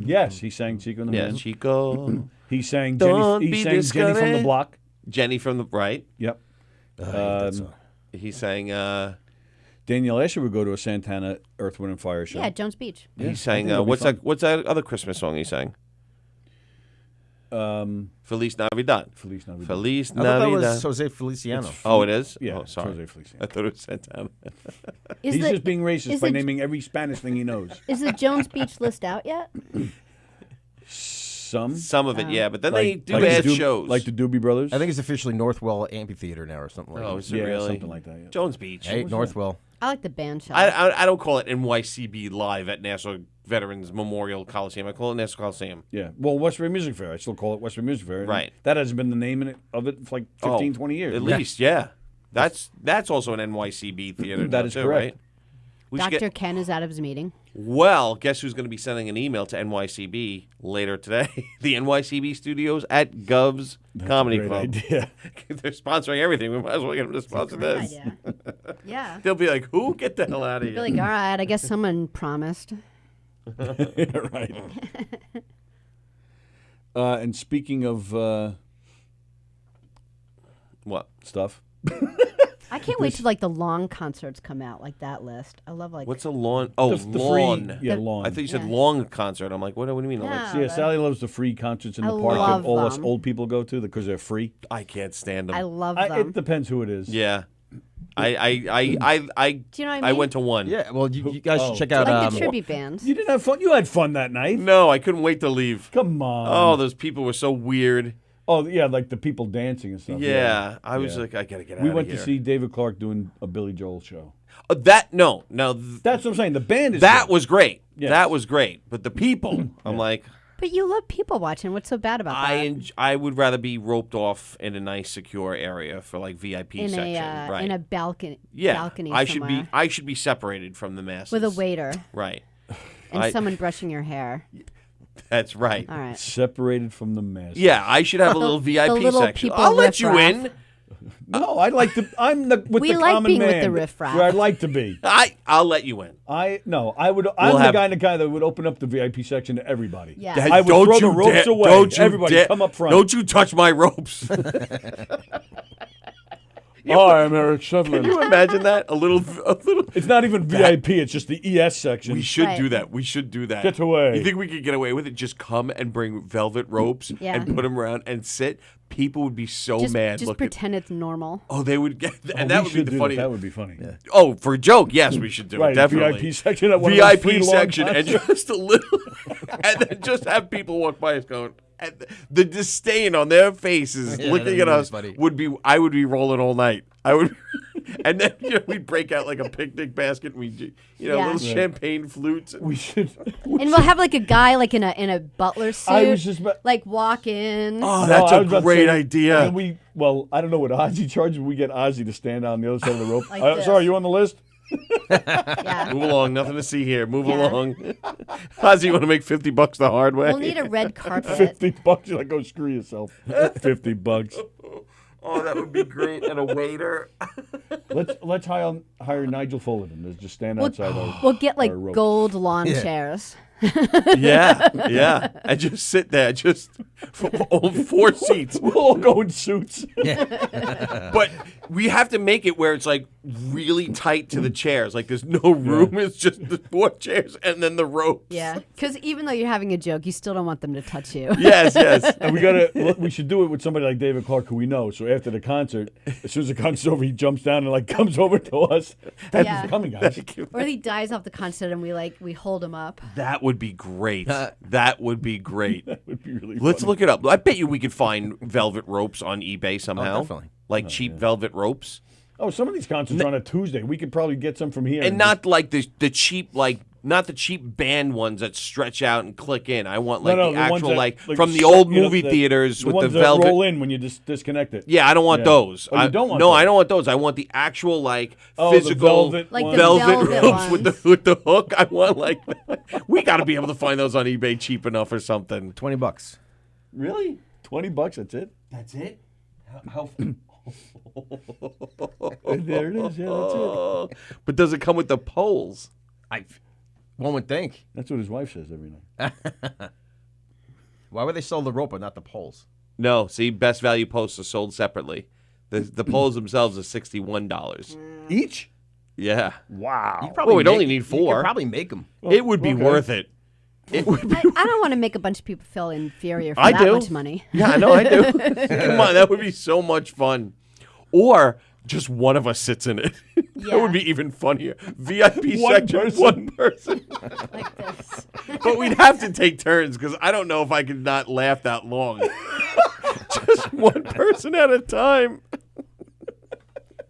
Yes, he sang Chico and the Yeah, Man. Chico. He sang Don't Jenny. be He sang Jenny from the discouraged. Block. Jenny from the right. Yep. He sang. Daniel Asher would go to a Santana Earth, Wind, and Fire show. Yeah, Jones Beach. He sang. I think What's it'll be that? What's that other Christmas song he sang? Feliz Navidad. Feliz Navidad. Feliz I thought that Navidad. was Jose Feliciano. Oh, it is. Yeah, Oh, sorry. Jose Feliciano. I thought it was Santana. Is He's the just being racist is by the- naming every Spanish thing he knows. is the Jones Beach list out yet? Some. Some of it, yeah, but then they do like add the Doobie- shows. Like the Doobie Brothers. I think it's officially Northwell Amphitheater now or something like Oh, that. is it yeah, really? something like that. Yeah. Jones Beach. Hey, Northwell. I like the band show. I don't call it NYCB Live at Nassau Veterans Memorial Coliseum. I call it Nassau Coliseum. Yeah. Well, Westbury Music Fair. I still call it Westbury Music Fair. and Right. That hasn't been the name of it for like 15, 20 years. At least, yeah. That's also an NYCB theater. That now, is too, correct. Right? We should Dr. get- Ken is out of his meeting. Well, guess who's going to be sending an email to NYCB later today? The NYCB studios at Gov's Comedy Great Club. idea. They're sponsoring everything. We might as well get them to sponsor Great this. idea. Yeah. They'll be like, "Who? Get the hell out of Be here!" like, all right, I guess someone promised. Right. And speaking of What? stuff, I can't wait till like the long concerts come out, like that list. I love like What's a lawn? Oh, the lawn. free, yeah, lawn. I thought you said Yeah. long concert. I'm like, what do you mean? I'm like, No. yeah, Sally loves the free concerts in the I park love that all us them. old people go to because they're free. I can't stand them. I love It them. depends who it is. Yeah. I Do you know what I mean? I went to one. Yeah, well, you guys should check Oh. out. like the tribute bands. You didn't have fun. You had fun that night. No, I couldn't wait to leave. Come on. Oh, those people were so weird. Oh, yeah, like the people dancing and stuff. Yeah, I was Yeah. like, I gotta get out We of went here. to see David Clark doing a Billy Joel show. No, That's what I'm saying. The band is that good. was great. Yes. That was great. But the people, I'm like, But you love people watching. What's so bad about that? I would rather be roped off in a nice, secure area for like VIP in section, a right? in a balcony. yeah, balcony I somewhere should be separated from the masses with a waiter right? and someone brushing your hair. That's right. All right. separated from the mess. Yeah, I should have a little VIP little section. people I'll let you riffraff. in. No, I like to. I'm the with We the like common being with man. the riffraff. Where I'd like to be. I'll let you in. No, I would. I'm the guy that would open up the VIP section to everybody. Yeah. I would throw the ropes away. Everybody, come up front. Don't you touch my ropes. Hi, I'm Eric Shevlin. Can you imagine that? A little. It's not even VIP. It's just the ES section. We should Right. do that. We should do that. Get away. You think we could get away with it? Just come and bring velvet ropes Yeah. and put them around and sit. People would be so Just, mad. just looking. pretend it's normal. Oh, they would get, and Oh, that we would be should the do funny. That would be funny. Yeah. Oh, for a joke, yes, we should do Right, it. Definitely. VIP section at one of those VIP free long section, and concerts. just a little, and then just have people walk by us going, and the disdain on their faces Yeah, looking that'd at be us funny. would be. I would be rolling all night. I would, and then we'd break out like a picnic basket. And we, Yeah. little Right. champagne flutes. We should. And we'll have like a guy like in a butler suit, I was just. like walk in. Oh, No, that's I was about a to great say, idea. and then I don't know what Ozzy charges, but we get Ozzy to stand on the other side of the rope. Like this. Sorry, you on the list? Yeah. Move along. Nothing to see here. Move Yeah. along. Ozzy, you want to make $50 the hard way? We'll need a red carpet. $50. You're like, go screw yourself. $50. Oh, that would be great. And a waiter. Let's hire Nigel Fullerton to just stand outside our. We'll get like our ropes. gold lawn chairs. Yeah. And just sit there. Just all 4 seats. We'll all go in suits. But we have to make it where it's like really tight to the chairs. Like there's no room. It's just the 4 chairs and then the ropes. Yeah, because even though you're having a joke, you still don't want them to touch you. Yes. And we should do it with somebody like David Clark, who we know. So after the concert, as soon as the concert's over, he jumps down and like comes over to us. Thank you Yeah. for coming, guys. Or he dies off the concert and we hold him up. That would be great. That would be great. That would be really Let's funny. look it up. I bet you we could find velvet ropes on eBay somehow. definitely. Like cheap velvet ropes. Oh, some of these concerts are on a Tuesday. We could probably get some from here. And not like the cheap, like not the cheap band ones that stretch out and click in. I want like No, the ones actual that, like from the old movie theaters with the ones that velvet. roll in when you disconnect it. Yeah, I don't want those. Oh, you don't want no, those? I don't want those. I want the actual like Oh, the physical velvet Like ones. the velvet velvet ropes ones. with the hook. I want like we got to be able to find those on eBay cheap enough or something. $20. Really? $20. That's it. That's it? How There it is. Yeah, that's it. But does it come with the poles? One would think. That's what his wife says every night. Why would they sell the rope but not the poles? No, see, best value posts are sold separately. The poles themselves are $61. Each? Yeah. Wow. You could probably we'd only need You 4. could probably make them. It would be okay. worth it. It would be. I don't want to make a bunch of people feel inferior for I that do. much money. Yeah, I know I do. Come on, that would be so much fun. Or just one of us sits in it. Yeah. That would be even funnier. VIP One section, person. one person. Like this. But we'd have to take turns because I don't know if I could not laugh that long. Just one person at a time.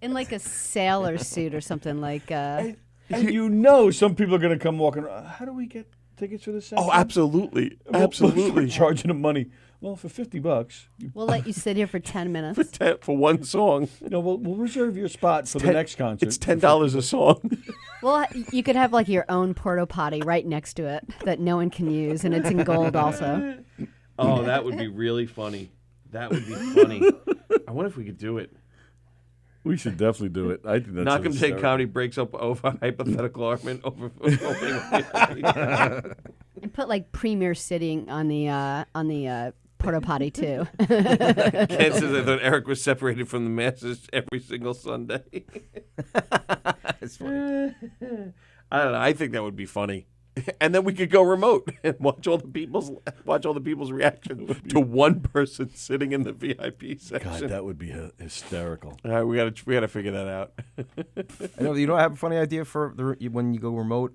In like a sailor suit or something like. And you know some people are going to come walking around. How do we get tickets for this section? Oh, absolutely. We're Absolutely. charging them money. Well, for $50, We'll let you sit here for 10 minutes. For one song. we'll reserve your spot for the next concert. It's $10 a song. Well, you could have like your own porta potty right next to it that no one can use, and it's in gold also. Oh, that would be really funny. That would be funny. I wonder if we could do it. We should definitely do it. I think that's Knockem Take hysterical. Comedy breaks up over hypothetical argument over And put like premier sitting on the porta potty too. Ken says I thought Eric was separated from the masses every single Sunday. It's funny. I don't know. I think that would be funny. And then we could go remote and watch all the people's reaction to one person sitting in the VIP section. God, that would be hysterical. All right, we gotta figure that out. I have a funny idea for when you go remote.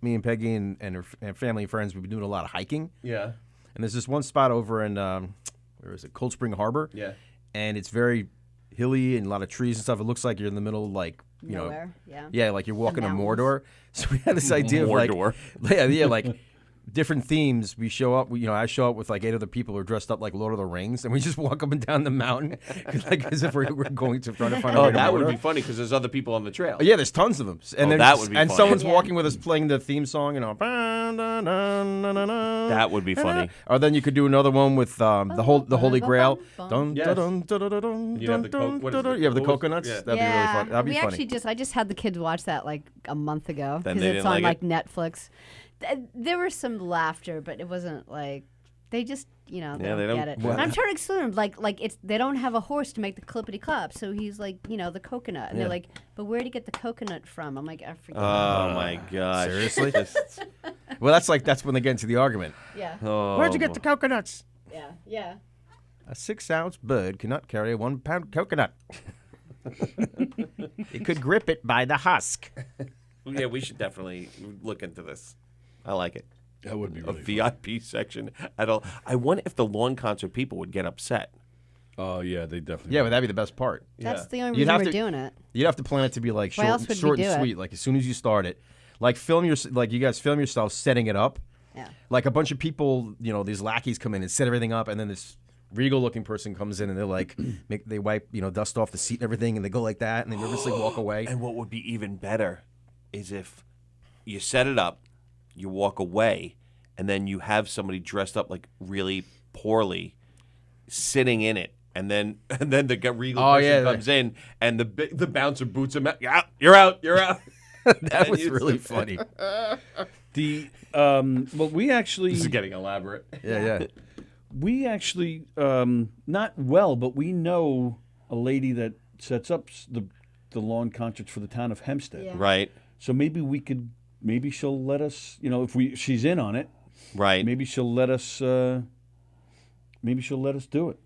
Me and Peggy and her family and friends, we've been doing a lot of hiking. Yeah. And there's this one spot over in where is it? Cold Spring Harbor. Yeah. And it's very hilly and a lot of trees and stuff. It looks like you're in the middle, like Nowhere, yeah. Yeah, like you're walking to mountains. Mordor. So we had this idea of Mordor. like different themes. We show up. I show up with like 8 other people who are dressed up like Lord of the Rings, and we just walk up and down the mountain, like as if we're going to try to find. Oh, that would be funny because there's other people on the trail. Yeah, there's tons of them, and then that would be and funny. someone's walking with us playing the theme song, That would be funny. Or then you could do another one with the Holy Grail. Yes. You have the coconuts. Yeah. That'd be really fun. That'd be we funny. I just had the kids watch that like a month ago Then because they it's didn't on like Netflix. There was some laughter, but it wasn't like they just they they don't don't- get it. well- And I'm trying to explain them like it's they don't have a horse to make the clippity clop, so he's like the coconut, and they're like, but where'd he get the coconut from? I'm like, I forget. Oh my gosh! Seriously? Well, that's when they get into the argument. Yeah. Oh, Where'd you get the coconuts? Yeah. A 6-ounce bird cannot carry a 1-pound coconut. It could grip it by the husk. Yeah, we should definitely look into this. I like it. That would be A really VIP section at all. I wonder if the lawn concert people would get upset. Oh, yeah, they definitely Yeah, but that'd be the best part. That's the only You'd reason have we're to- doing it. You'd have to plan it to be like Why else would we short do and it? sweet. Like as soon as you start it, like you guys film yourself setting it up. Yeah. Like a bunch of people, these lackeys come in and set everything up, and then this regal-looking person comes in and they're like, they wipe dust off the seat and everything, and they go like that, and they nervously walk away. And what would be even better is if you set it up, you walk away, and then you have somebody dressed up like really poorly sitting in it. And then the regal person comes in, and the bouncer boots him out. You're out. That was really funny. well, we actually. This is getting elaborate. Yeah. We actually, not well, but we know a lady that sets up the lawn concerts for the town of Hempstead. Yeah. Right. So maybe she'll let us, if she's in on it. Right. Maybe she'll let us. Maybe she'll let us do it.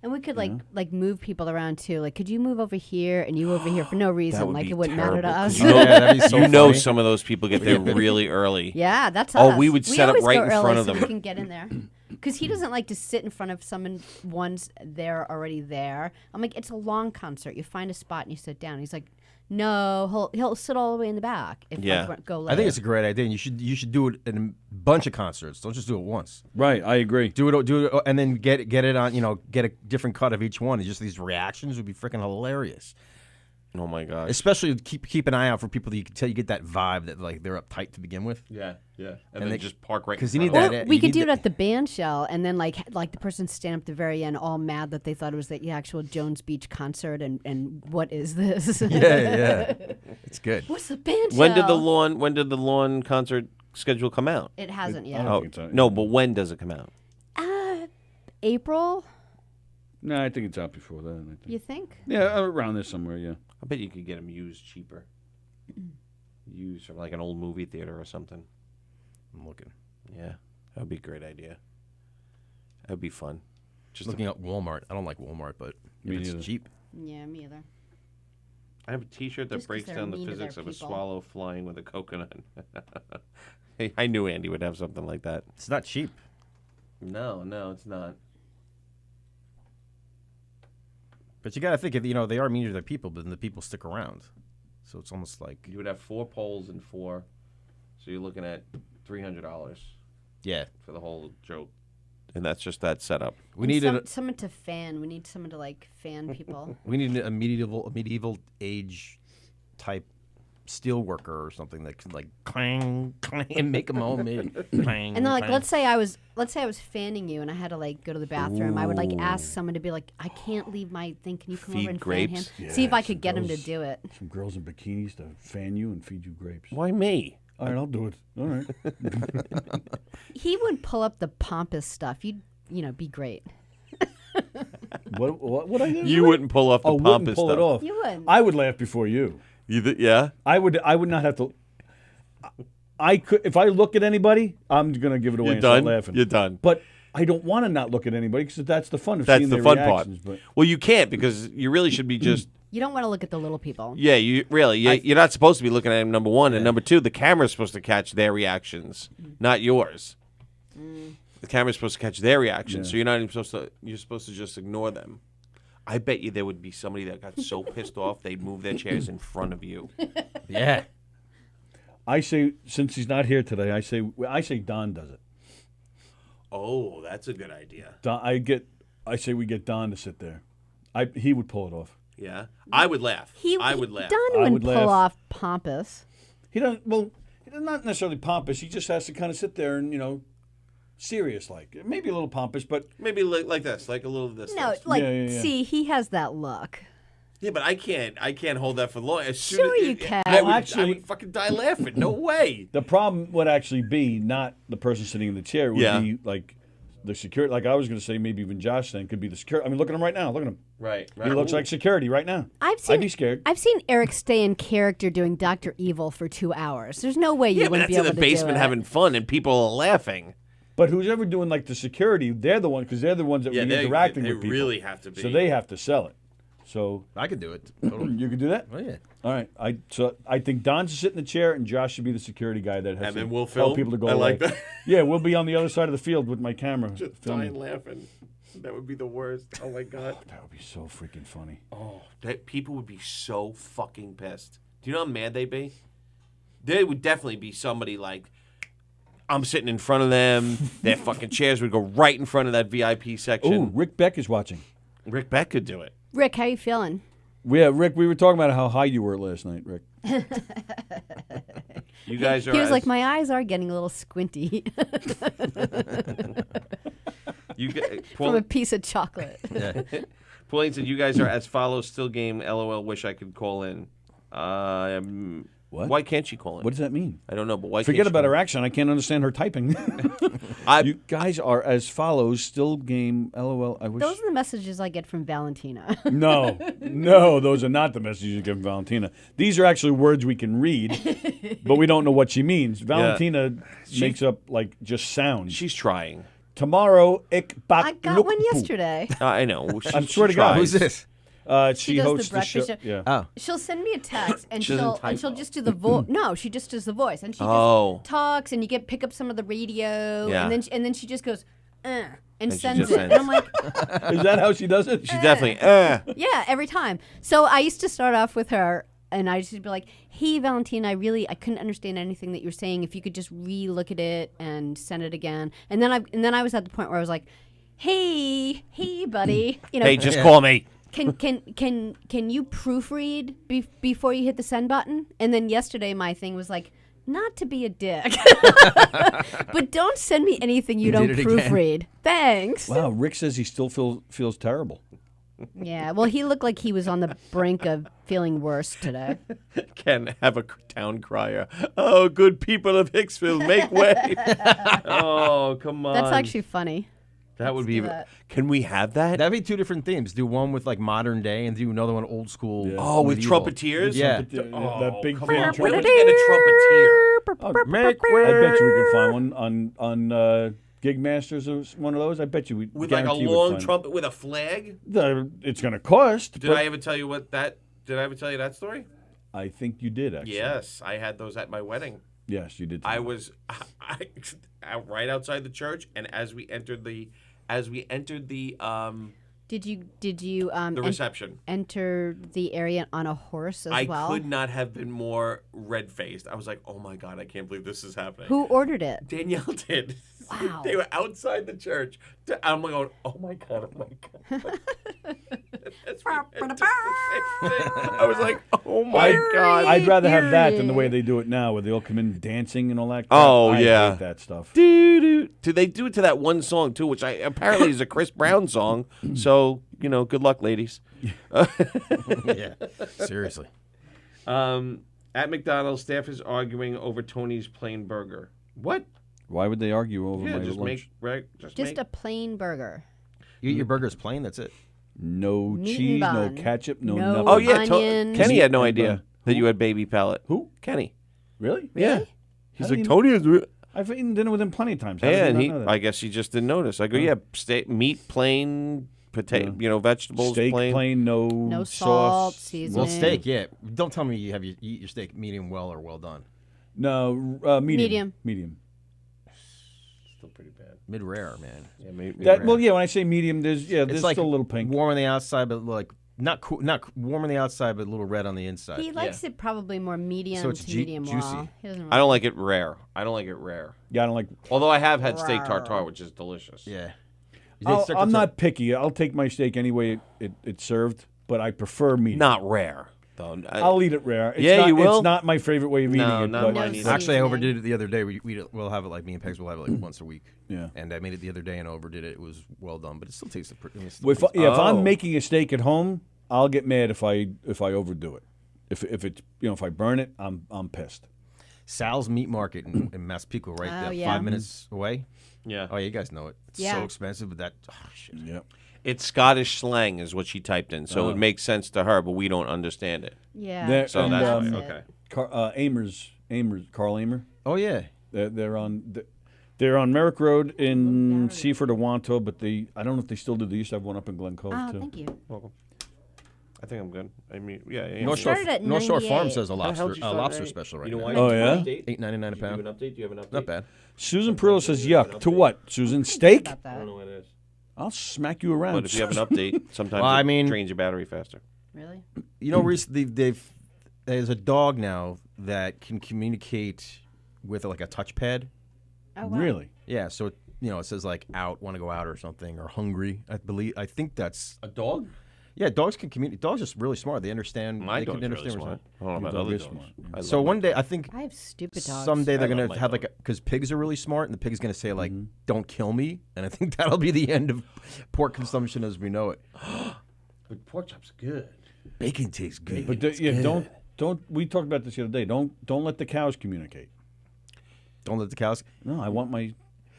And we could like move people around too. Like, could you move over here and you over here for no reason? would Like be it wouldn't matter to terrible, us. 'cause that'd be so you know funny. some of those people get there really early. Yeah, that's Oh, us. we would set up always right go in early front of so them. we can get in there. Because he doesn't like to sit in front of someone once they're already there. I'm like, it's a long concert. You find a spot and you sit down. He's like, no, he'll sit all the way in the back. If Yeah. I go late. I think it's a great idea. And you should do it in a bunch of concerts. Don't just do it once. Right, I agree. Do it, and then get it on. Get a different cut of each one. And just these reactions would be freaking hilarious. Oh my gosh. Especially keep an eye out for people that you can tell you get that vibe that like they're uptight to begin with. Yeah. And And then they just park right. 'cause in you need front of that- Or we you could need do it the- at the band shell, and then like the person stand up at the very end, all mad that they thought it was the actual Jones Beach concert, and what is this? Yeah. It's good. What's the band shell? When did the lawn concert schedule come out? It hasn't yet. Oh, no, but when does it come out? April, No, I think it's out before that. I think. you think? Yeah, around there somewhere. Yeah. I bet you could get them used cheaper. Used from like an old movie theater or something. I'm looking. Yeah, that would be a great idea. That would be fun. Just looking at Walmart. I don't like Walmart, but Me it's neither. cheap. Yeah, me either. I have a T-shirt that Just 'cause breaks they're down the mean to physics their of a people. swallow flying with a coconut. Hey, I knew Andy would have something like that. It's not cheap. No, it's not. But you got to think, they are mean to their people, but then the people stick around. So it's almost like You would have 4 poles and 4, so you're looking at $300 yeah. for the whole joke, and that's just that setup. We need someone to fan. We need someone to like fan people. we need a medieval age type steel worker or something that could like clang clang and make them all made. Clang, And then, like, clang. let's say I was fanning you, and I had to like go to the bathroom. I would like ask someone to be like, I can't leave my thing. Can you come Feed over and grapes? fan him? See if I could some get him to girls- do it. Some girls in bikinis to fan you and feed you grapes. Why me? All right, I'll do it. All right. He would pull up the pompous stuff. You'd be great. What I do? You wouldn't pull off the wouldn't pompous pull stuff. it off. You wouldn't. I would laugh before you. Yeah. I would not have to. I could if I look at anybody, I'm gonna give it away You're and start done. laughing. You're done. But I don't want to not look at anybody because that's the fun of That's seeing the their fun part. reactions. But Well, you can't because you really should be just. You don't want to look at the little people. Yeah, you're not supposed to be looking at him. Number one, and number two, the camera's supposed to catch their reactions, not yours. The camera's supposed to catch their reactions, so you're not even supposed to. You're supposed to just ignore them. I bet you there would be somebody that got so pissed off they'd move their chairs in front of you. Yeah. I say, since he's not here today, I say Don does it. Oh, that's a good idea. I say we get Don to sit there. He would pull it off. Yeah, I would laugh. I would laugh. Don wouldn't pull off pompous. He doesn't. Well, he's not necessarily pompous. He just has to kind of sit there and serious like. Maybe a little pompous, but maybe like this, like a little of this. No, this. See, he has that look. Yeah, but I can't hold that for long. Sure you can. I would fucking die laughing. No way. The problem would actually be not the person sitting in the chair. It would be like the security. Like I was going to say, maybe even Josh then could be the security. I mean, look at him right now. Look at him. Right. He looks like security right now. I'd be scared. I've seen Eric stay in character doing Dr. Evil for 2 hours. There's no way you wouldn't be able to do it. in the basement having fun and people are laughing. But who's ever doing like the security, they're the ones, because they're the ones that would be interacting with people. They really have to be. So they have to sell it. So I could do it. Totally. You could do that? Oh, yeah. All right. I think Don should sit in the chair and Josh should be the security guy that has and then to we'll tell film. people to go I away. like that. Yeah, we'll be on the other side of the field with my camera. Just filming. dying laughing. That would be the worst. Oh my god. That would be so freaking funny. Oh, people would be so fucking pissed. Do you know how mad they'd be? They would definitely be somebody like, I'm sitting in front of them. Their fucking chairs would go right in front of that VIP section. Oh, Rick Beck is watching. Rick Beck could do it. Rick, how you feeling? Yeah, Rick, we were talking about how high you were last night, Rick. You guys are. He was like, my eyes are getting a little squinty. From a piece of chocolate. Pauline said, you guys are as follows, still game, LOL, wish I could call in. What? Why can't she call in? What does that mean? I don't know, but why Forget can't she about call her accent. I can't understand her typing. You guys are as follows, still game, LOL. I wish. Those are the messages I get from Valentina. No, those are not the messages you give Valentina. These are actually words we can read, but we don't know what she means. Valentina makes up like just sounds. She's trying. Tomorrow, I got one yesterday. I know. I swear to God. Who's this? She does hosts the breakfast show. Yeah. Oh. She'll send me a text and She doesn't type. she'll just do the voice. No, she just does the voice and she just talks and you pick up some of the radio and then she just goes and sends it. And I'm like, is that how she does it? She's definitely yeah, every time. So I used to start off with her and I used to be like, hey Valentina, I couldn't understand anything that you're saying. If you could just re-look at it and send it again. And then I was at the point where I was like, hey buddy, hey, just call me. Can you proofread before you hit the send button? And then yesterday my thing was like, not to be a dick, but don't send me anything you don't proofread. Thanks. Wow, Rick says he still feels terrible. Yeah, well, he looked like he was on the brink of feeling worse today. Can have a town crier. Oh, good people of Hicksville, make way. Oh, come on. That's actually funny. That would be. Can we have that? That'd be two different themes. Do one with like modern day, and do another one old school. Yeah. Oh, with medieval. trumpeteers. Yeah. That big come fan on. trumpet. Where would you get a trumpeteer? Make way. I bet you we can find one on Gig Masters or one of those. I bet you we with like a long trumpet with a flag. It's going to cost. Did I ever tell you that story? I think you did actually. Yes, I had those at my wedding. Yes, you did. I was right outside the church, and as we entered the Did you the reception, enter the area on a horse as well? I could not have been more red-faced. I was like, "Oh my god, I can't believe this is happening." Who ordered it? Danielle did. Wow. They were outside the church. I'm going, "Oh my god, oh my god." I was like, "Oh my god." I'd rather have that than the way they do it now, where they all come in dancing and all that. Crap. Oh I yeah, hate that stuff. Do they do it to that one song too, which apparently is a Chris Brown song? So good luck, ladies. Yeah, seriously. At McDonald's, staff is arguing over Tony's plain burger. What? Why would they argue over my lunch? Just a plain burger. You eat your burgers plain. That's it. No Meat cheese, and no bun. ketchup, no No nothing. Oh yeah, onions. Kenny had no Meat and idea bun. that you had baby palate. Who? Kenny. Really? Yeah. He's How like, do you- Tony is. I've eaten dinner with him plenty of times. How did Yeah, you and not know that? I guess he just didn't notice. I go, yeah, meat plain, potato, vegetables Steak plain. No sauce. salt, seasoning. Well, steak. Yeah. Don't tell me you eat your steak medium well or well done. No, medium. Medium. Still pretty bad. Mid rare, man. Yeah, maybe. When I say medium, there's It's like still a little pink. warm on the outside, but like not warm on the outside, but a little red on the inside. He likes it probably more medium So it's to medium juicy. well. He doesn't I don't like it rare. I don't like it rare. Yeah, I don't like. Although I have had steak tartare, which is delicious. Yeah. I'm not picky. I'll take my steak any way it's served, but I prefer medium. Not rare, though. I'll eat it rare. It's Yeah, not, you will? It's not my favorite way of eating No, it. not but mine either. Actually, I overdid it the other day. We'll have it like me and Pegs will have it like once a week. Yeah. And I made it the other day and overdid it. It was well done, but it still tastes pretty. If I'm making a steak at home, I'll get mad if I overdo it. If it's if I burn it, I'm pissed. Sal's Meat Market in Massapequa, right there, 5 minutes away. Yeah. Oh, you guys know it. It's so expensive, but that shit. Yeah. It's Scottish slang is what she typed in, so it makes sense to her, but we don't understand it. Yeah. So that's why. Okay. Carl Amer. Oh yeah. They're on Merrick Road in Seaford or Wanto, but I don't know if they still do. They used to have one up in Glen Cove Oh, too. thank you. Welcome. I think I'm good. I mean, yeah. North Shore, Started at North Shore 98. Farms has a How the hell lobster did you start, lobster right? special right You know now. why? Oh, yeah? $8.99 a Do pound. you have an update? Not bad. Susan Perillo says yuck. To what? Susan, steak? About that. I don't know what it is. I'll smack you around. But if you have an update, sometimes Well, I it mean- drains your battery faster. Really? You know, recently there's a dog now that can communicate with like a touchpad. Oh, wow. Really? Yeah, so it says like out, want to go out or something, or hungry. I think that's A dog? yeah. Dogs can communicate. Dogs are really smart. They understand. My they dog's can really understand smart. I what's don't know about Your dog other is dogs. smart, I So love one my day, dog. I think I have stupid dogs. someday they're I love gonna my have dog. because pigs are really smart, and the pig's gonna say like, "Don't kill me," and I think that'll be the end of pork consumption as we know it. But pork chop's good. Bacon tastes good. But don't. We talked about this the other day. Don't let the cows communicate. Don't let the cows. No, I want my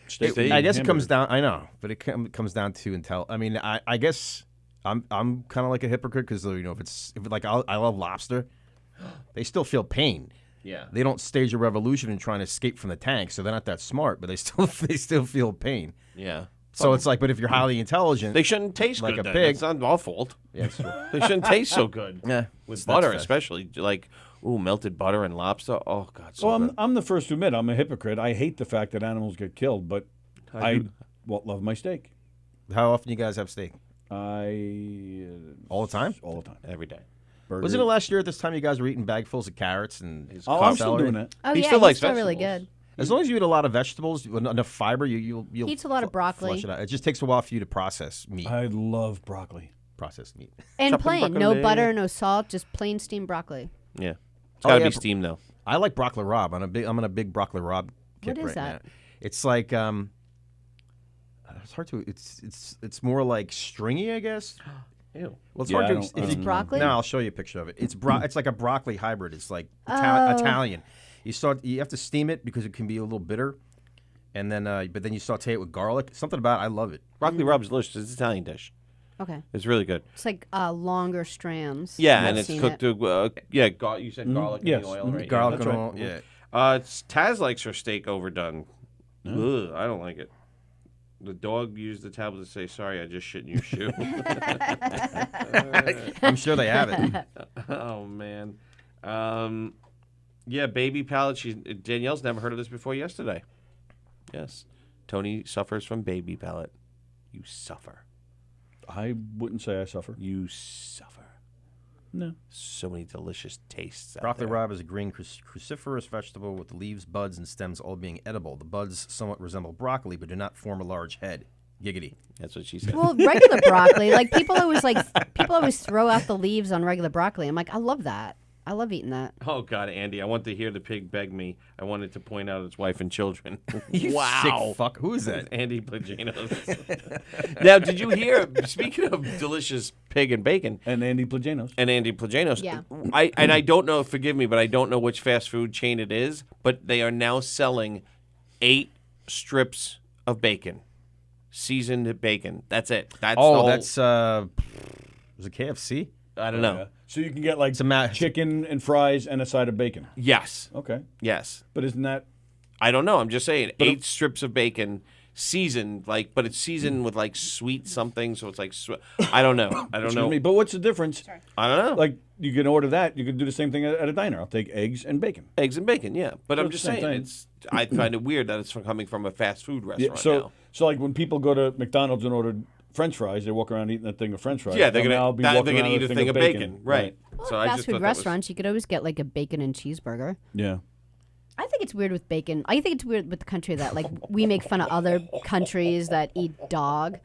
steak. I guess it hamburger. comes down. I know, but it comes down to I mean, I guess I'm kind of like a hypocrite because I love lobster, they still feel pain. Yeah. They don't stage a revolution in trying to escape from the tank, so they're not that smart, but they still feel pain. Yeah. So it's like, but if you're highly intelligent, They shouldn't taste like good. a then. pig. It's not our fault. Yeah, it's true. They shouldn't taste so good. Yeah, With that's butter, fair. especially. Like, melted butter and lobster. Oh, God, so Well, good. I'm the first to admit I'm a hypocrite. I hate the fact that animals get killed, but I do- love my steak. How often you guys have steak? All the time? All the time. Every day. Burger. Wasn't it last year at this time you guys were eating bagfuls of carrots and Oh, I'm still celery? doing that. Oh, He yeah, still he's likes still really vegetables. good. As long as you eat a lot of vegetables, enough fiber, you'll He eats a lot of broccoli. flush it out. It just takes a while for you to process meat. I love broccoli. Processed meat. And Chopping plain, no broccoli. butter, no salt, just plain steamed broccoli. Yeah. It's Oh, got to yeah, be steamed, though. I like broccoli rabe. I'm on a big broccoli rabe kick What is right that? now. It's like it's hard to. It's more like stringy, I guess. Ew. Well, it's Yeah, hard I to. don't- if I you, don't Broccoli? No, I'll show you a picture of it. It's it's like a broccoli hybrid. It's like Oh. Italian. You have to steam it because it can be a little bitter, and then but then you saute it with garlic. Something about it, I love it. Broccoli rub's delicious. It's an Italian dish. Okay. It's really good. It's like longer strands. Yeah, I've and it's seen cooked. it. You said garlic Yes. in the oil, Mhm. right? Garlic Yeah, and that's all. right. Yeah. Taz likes her steak overdone. Ugh, I don't like it. The dog used the tablet to say, "Sorry, I just shit in your shoe." I'm sure they have it. Oh man. Yeah, baby palate. Danielle's never heard of this before yesterday. Yes. Tony suffers from baby palate. You suffer. I wouldn't say I suffer. You suffer. No. So many delicious tastes. Broccoli rabe is a green cruciferous vegetable with leaves, buds, and stems all being edible. The buds somewhat resemble broccoli, but do not form a large head. Giggity. That's what she said. Well, regular broccoli, like people always throw out the leaves on regular broccoli. I'm like, I love that. I love eating that. Oh God, Andy! I want to hear the pig beg me. I wanted to point out its wife and children. You wow, sick fuck. Who is that? Andy Plagianos. Now, did you hear? Speaking of delicious pig and bacon, And Andy Plagianos. Yeah. I don't know. Forgive me, but I don't know which fast food chain it is. But they are now selling 8 strips of bacon, seasoned bacon. That's it. That's the whole, that's was it KFC? I don't know. Yeah. So you can get like a chicken and fries and a side of bacon. Yes. Okay. Yes. But isn't that I don't know. I'm just saying 8 strips of bacon seasoned, but it's seasoned with like sweet something, so it's like I don't know. I don't Excuse know. me, but what's the difference? I don't know. Like you can order that. You can do the same thing at a diner. I'll take eggs and bacon. Eggs and bacon, yeah. But So I'm it's just the same saying, thing. I find it weird that it's coming from a fast food Yeah, restaurant now. so like when people go to McDonald's and order French fries. They walk around eating that thing of French fries. Yeah, they're And gonna I'll be they're walking gonna around eat with a thing of bacon, right? So I Fast just food thought that was- restaurants, you could always get like a bacon and cheeseburger. Yeah. I think it's weird with bacon. I think it's weird with the country that like we make fun of other countries that eat dog,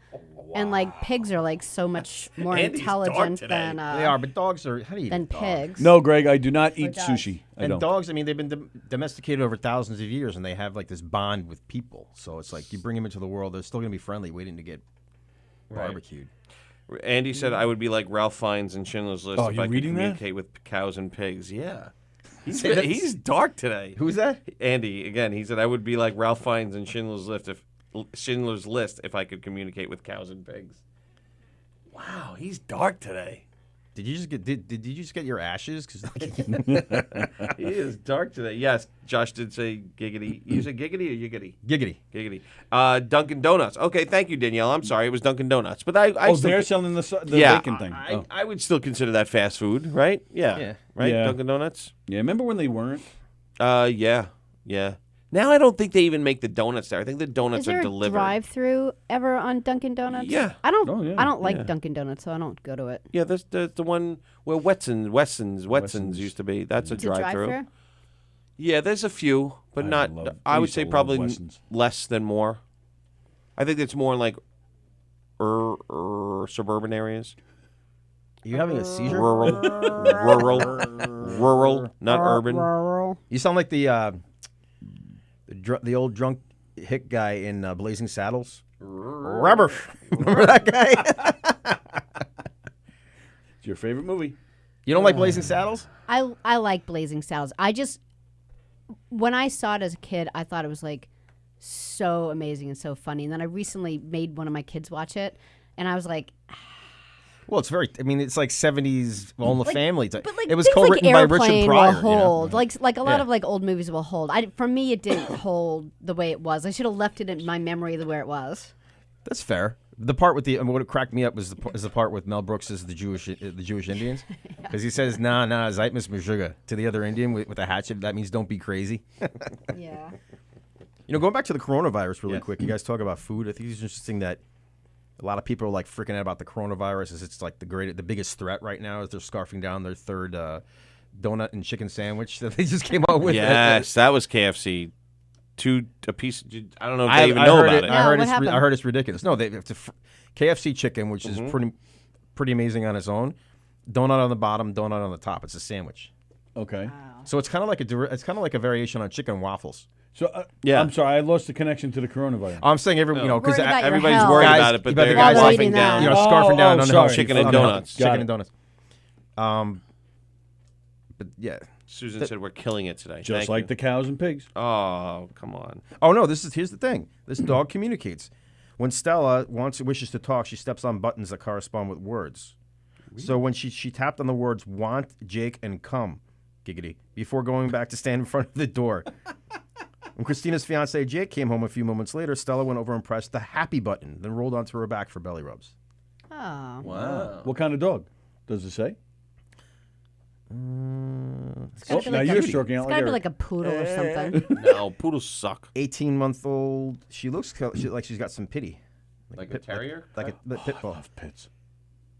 and like pigs are like so much more Andy's dark intelligent today. than They are, but dogs are. How do you eat than a dog? pigs. No, Greg, I do not eat does. sushi. I And don't. dogs, I mean, they've been domesticated over thousands of years, and they have like this bond with people. So it's like you bring them into the world, they're still going to be friendly, waiting to get barbecued. Andy said I would be like Ralph Fiennes in Schindler's List Oh, if you're I could reading that? communicate with cows and pigs. Yeah. Say that- He's dark today. Who's that? Andy, again, he said I would be like Ralph Fiennes in Schindler's List if I could communicate with cows and pigs. Wow, he's dark today. Did you just get did you just get your ashes? Because He is dark today. Yes, Josh did say giggity. You said giggity or yiggity? giggity. Giggity. Dunkin' Donuts. Okay, thank you, Danielle. I'm sorry, it was Dunkin' Donuts. But I Oh, still they're selling the yeah, bacon thing. Oh. I would still consider that fast food, right? Yeah. Yeah. Right? Yeah. Dunkin' Donuts? Yeah, remember when they weren't? Yeah. Now I don't think they even make the donuts there. I think the donuts Is there are a delivered. drive-through ever on Dunkin' Donuts? Yeah. I don't. Oh, yeah. I don't like Yeah. Dunkin' Donuts, so I don't go to it. Yeah, there's the one where Wetson's used to be. That's a It's a drive-through. drive-through. Yeah, there's a few, but I not. love- I I would used say to love probably Wessons. less than more. I think it's more in like suburban areas. Are you having a seizure? Rural, not urban. Rural. You sound like the old drunk hick guy in Blazing Saddles. Remember that guy? It's your favorite movie. You don't like Blazing Saddles? I like Blazing Saddles. When I saw it as a kid, I thought it was like so amazing and so funny. And then I recently made one of my kids watch it, and I was like, Well, it's very. I mean, it's like 70s All in the Family. Type. but like it was things co-written like by Richard Airplane Pryor. will hold. You know? Like a lot Yeah. of like old movies will hold. For me, it didn't hold the way it was. I should have left it in my memory the way it was. That's fair. The part with what cracked me up was the part with Mel Brooks as the Jewish Indians, because he says nah zeit mis sugar to the other Indian with a hatchet. That means don't be crazy. Yeah. You know, going back to the coronavirus really Yes. quick. You guys talk about food. I think it's interesting that a lot of people are like freaking out about the coronavirus, as it's like the biggest threat right now, as they're scarfing down their third donut and chicken sandwich that they just came out with. Yes, that was KFC. A piece. I don't know if they I even know heard about it. No, I heard what it's happened? I heard it's ridiculous. No, they have to KFC chicken, which is pretty amazing on its own. Donut on the bottom, donut on the top. It's a sandwich. Okay. So it's kind of like a variation on chicken waffles. So Yeah. I'm sorry, I lost the connection to the coronavirus. I'm saying because Worried about your Everybody's health. worried Guys- about it, but about the they're guys scarfing eating down. that. scarfing down sorry. Chicken and Okay. donuts. Got chicken it. and donuts. But yeah. Susan said we're killing it today. Just Thank like you. the cows and pigs. Oh, come on. Oh no, here's the thing. This dog communicates. When Stella wishes to talk, she steps on buttons that correspond with words. So when she tapped on the words "want," "Jake," and "come," giggity, before going back to stand in front of the door. When Christina's fiance Jake came home a few moments later, Stella went over and pressed the happy button, then rolled onto her back for belly rubs. Oh. Wow. What kind of dog? Does it say? It's Oh, gotta be now like you're a, stroking out it's gotta be like like a poodle or something. No, poodles suck. 18-month-old. She looks like she's got some pity. Like a terrier? Like a pit bull. I love pits.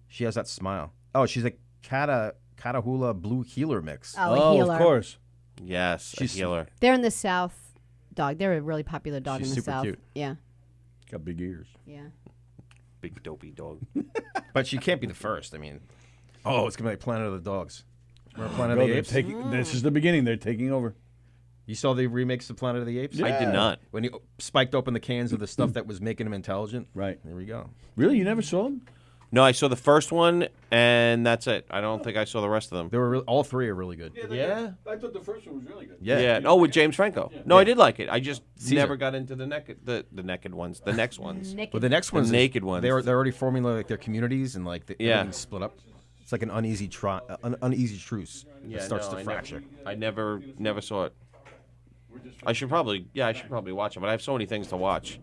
She has that smile. Oh, she's a Catahoula Blue Heeler mix. Oh, a healer. of course. Yes, She's- a healer. They're in the South. Dog. They're a really popular dog She's in the super South. cute. Yeah. Got big ears. Yeah. Big dopey dog. But she can't be the first. I mean, it's gonna be like Planet of the Dogs. Remember Planet Bro, of the they're Apes? this is the beginning. They're taking over. You saw the remakes of Planet of the Apes? I did not. When he spiked open the cans of the stuff that was making him intelligent. Right. There we go. Really? You never saw them? No, I saw the first one, and that's it. I don't think I saw the rest of them. They were all three are really good. Yeah. I thought the first one was really good. Yeah. Oh, with James Franco. No, I did like it. I just never got into the naked ones. The next ones. But the next one's naked ones. They're already forming like their communities and like Yeah. everything's split up. It's like an uneasy truce that starts to I fracture. never saw it. I should probably watch it, but I have so many things to watch.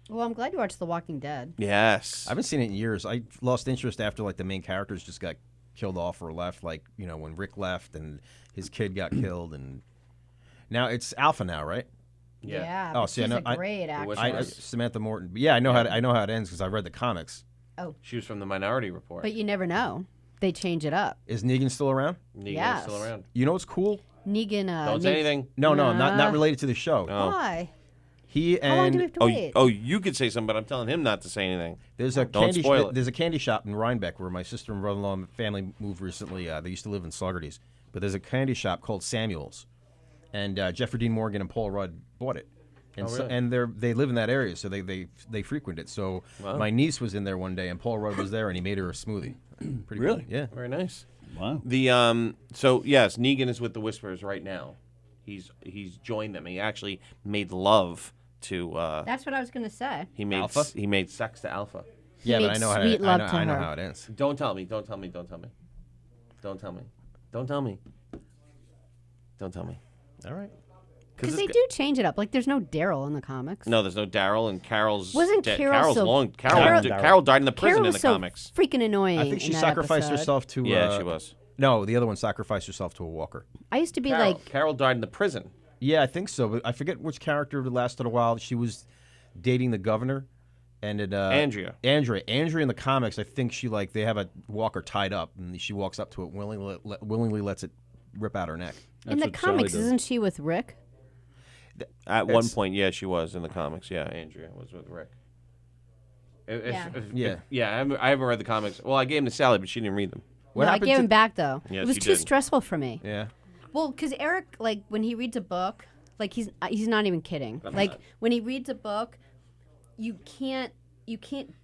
Well, I'm glad you watched The Walking Dead. Yes. I haven't seen it in years. I lost interest after like the main characters just got killed off or left. Like when Rick left and his kid got killed, and now it's Alpha now, right? Yeah. Yeah. Oh, but see, I she's know- a great actress. Right. Samantha Morton. Yeah, I know how it ends because I read the comics. Oh. She was from the Minority Report. But you never know. They change it up. Is Negan still around? Negan Yes. is still around. You know what's cool? Negan. Don't say anything. No, not related to the show. Why? He How long do we have to wait? You could say something, but I'm telling him not to say anything. There's a Don't candy spoil it. There's a candy shop in Rhinebeck where my sister and brother-in-law and family moved recently. They used to live in Saugerties, but there's a candy shop called Samuel's, and Jeffrey Dean Morgan and Paul Rudd bought it, and they live in that area, so they frequent it. So my niece was in there one day, and Paul Rudd was there, and he made her a smoothie. Pretty Really? cool. Yeah. Very nice. Wow. So yes, Negan is with the Whisperers right now. He's joined them. He actually made love to. That's what I was gonna say. He made Alpha? He made sex to Alpha. He Yeah, but made I know sweet love to I know her. how it ends. Don't tell me. Don't tell me. Don't tell me. Don't tell me. Don't tell me. Don't tell me. All right. Because they do change it up. Like, there's no Daryl in the comics. No, there's no Daryl, and Carol's Wasn't dead. Carol Carol's so- long. Carol- Carol died in the prison Carol in was the so comics. freaking annoying. I think she in that sacrificed episode. herself to. Yeah, she was. No, the other one sacrificed herself to a walker. I used to be Carol, like, Carol died in the prison. Yeah, I think so, but I forget which character lasted a while. She was dating the governor, and it, Andrea. Andrea in the comics, I think they have a walker tied up, and she walks up to it willingly lets it rip out her neck. in the what Sallie comics, does. isn't she with Rick? At one point, yeah, she was in the comics. Yeah, Andrea was with Rick. I haven't read the comics. Well, I gave them to Sallie, but she didn't read them. No, I gave him back, though. Yes, it was you too did. stressful for me. Yeah. Well, because Eric, like, when he reads a book, like, he's not even kidding. Like, when he reads a book, you can't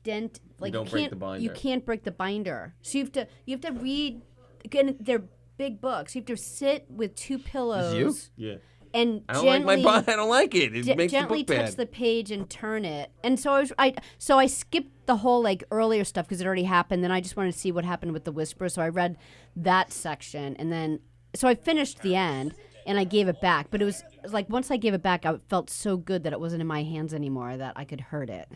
dent, like, don't break the binder. You can't break the binder. So you have to read, again, they're big books. You have to sit with two pillows. Yeah. And I don't gently, like my bind. I don't like it. It makes the gently book bad. touch the page and turn it. And so I skipped the whole like earlier stuff because it already happened. Then I just wanted to see what happened with the Whisperer. So I read that section, and then so I finished the end and I gave it back. But it was like once I gave it back, I felt so good that it wasn't in my hands anymore that I could hurt it.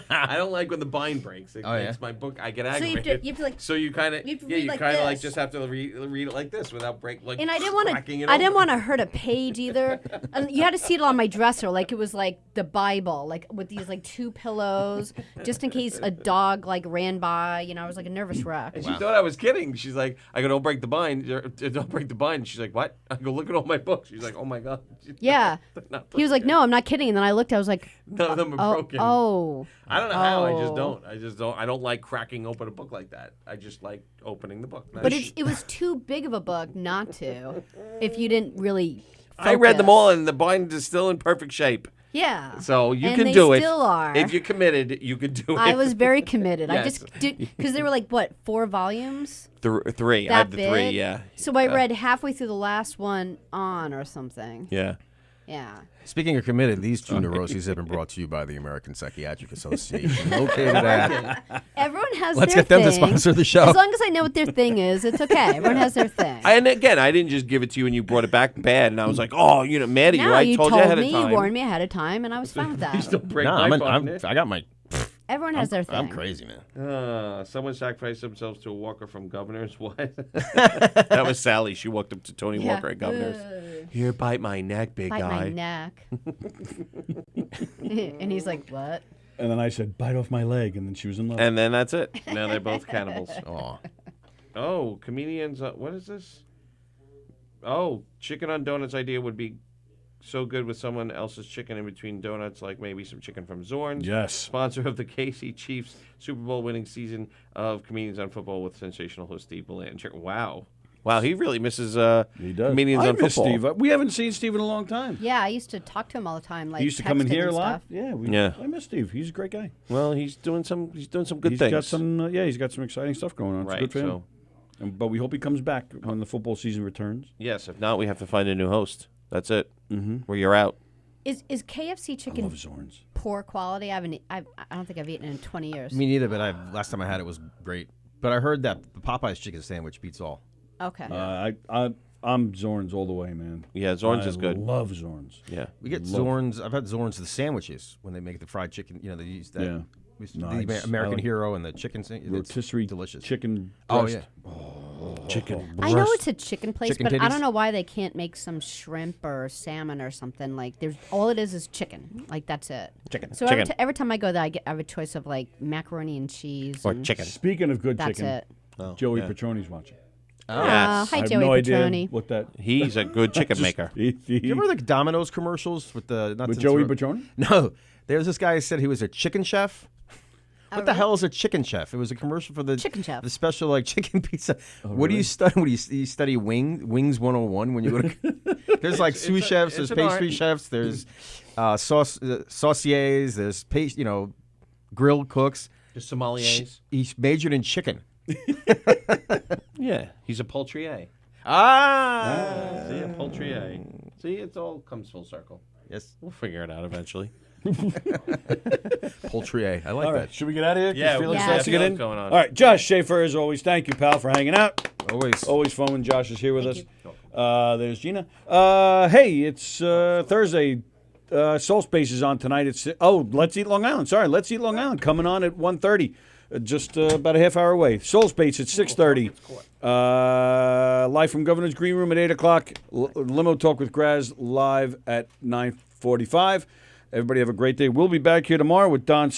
I don't like when the bind breaks. It makes my book. I get So aggravated. you have to like. So you kind of you have to yeah, read you like kind of like this. just have to read it like this without like. And I didn't want cracking to. it I didn't open. want to hurt a page either. And you had to see it on my dresser, like it was like the Bible, like with these like two pillows, just in case a dog like ran by. You know, I was like a nervous wreck. And she thought I was kidding. She's like, I go, don't break the bind. Don't break the bind. She's like, what? I go, look at all my books. She's like, oh my god. Yeah. He was like, no, I'm not kidding. And then I looked, I was like, None of them are broken. Oh. I don't know how. I Oh. just don't. I don't like cracking open a book like that. I just like opening the book. But it was too big of a book not to, if you didn't really. I read them focus. all, and the bind is still in perfect shape. Yeah. So you And can they do it. still are. If you're committed, you could do it. I was very committed. I Yes. just did because they were like what 4 volumes. Three. I That have the big. 3. Yeah. So I read halfway through the last one on or something. Yeah. Yeah. Speaking of committed, these two neuroses have been brought to you by the American Psychiatric Association, located at. Everyone has Let's their get them to thing. sponsor the show. As long as I know what their thing is, it's okay. Everyone has their thing. And again, I didn't just give it to you and you brought it back bad, and I was like, oh, mad at you. No, I you told you ahead of me, time. you warned me ahead of time, and I was fine with that. You still break No, my bind. I got my. Everyone has their thing. I'm crazy, man. Someone sacrificed themselves to a walker from Governor's. What? That was Sallie. She walked up to Tony Yeah. Walker at Governor's. Here, bite my neck, big Bite guy. my neck. And he's like, what? And then I said, bite off my leg, and then she was in love. And then that's it. Now they're both cannibals. Oh, Comedians. What is this? Oh, chicken on donuts idea would be so good with someone else's chicken in between donuts, like maybe some chicken from Zorn's. Yes. Sponsor of the KC Chiefs Super Bowl winning season of Comedians on Football with sensational host Steve Belanger. Wow. Wow, he really misses He does. Comedians I on miss Football. Steve. We haven't seen Steve in a long time. Yeah, I used to talk to him all the time. Like He used to come in texting here a and lot. stuff. Yeah, I miss Steve. He's a great guy. Well, he's doing some good He's things. got some. He's got some exciting stuff going on. It's Right, good for him. so- But we hope he comes back when the football season returns. Yes, if not, we have to find a new host. That's it. Mm-hmm. Where you're out. Is KFC I chicken love Zorn's. poor quality? I don't think I've eaten it in 20 years. me neither. But last time I had it was great. But I heard that the Popeye's chicken sandwich beats all. Okay. I'm Zorn's all the way, man. Yeah, Zorn's is good. I love Zorn's. Yeah. We get Zorn's. I've had Zorn's the sandwiches when they make the fried chicken. They use that. Yeah. The Nice. American I like Hero and the chicken sandwich. Rotisserie delicious. chicken Oh breast. yeah. Oh, Chicken. I know it's a chicken place, Chicken but I titties? don't know why they can't make some shrimp or salmon or something. Like, there's all it is chicken. Like, that's it. Chicken. So Chicken. every time I go there, I have a choice of like macaroni and cheese Or and chicken. Speaking of good That's chicken, it. Joey yeah. Petroni's watching. Yes. Hi, I have Joey no Petroni. idea what that. He's a good chicken maker. Do you remember the Domino's commercials with the not With to Joey interrupt- Petroni? No, there's this guy who said he was a chicken chef. What the hell is a chicken chef? It was a commercial for the Chicken chef. the special like chicken pizza. What do you study? What do you study? Wings 101 when you go to. There's like sous chefs. There's it's an pastry art. chefs. There's sauciers. There's grilled cooks. The sommeliers. He's majored in chicken. Yeah, he's a poultrier. Ah. See, a poultrier. See, it all comes full circle. Yes. We'll figure it out eventually. Poultrier. I like All that. right, should we get out of here? Yeah, Felix yeah. starts to get in. Going on. All right, Josh Schaefer, as always, thank you, pal, for hanging out. Always. Fun when Josh is here with Thank us. There's Gina. Hey, it's Thursday. Soul Space is on tonight. Let's Eat Long Island. Sorry, Let's Eat Long Island coming on at 1:30. Just about a half hour away. Soul Space at 6:30. Live from Governor's Green Room at 8 o'clock. Limo Talk with Graz live at 9:45. Everybody have a great day. We'll be back here tomorrow with Don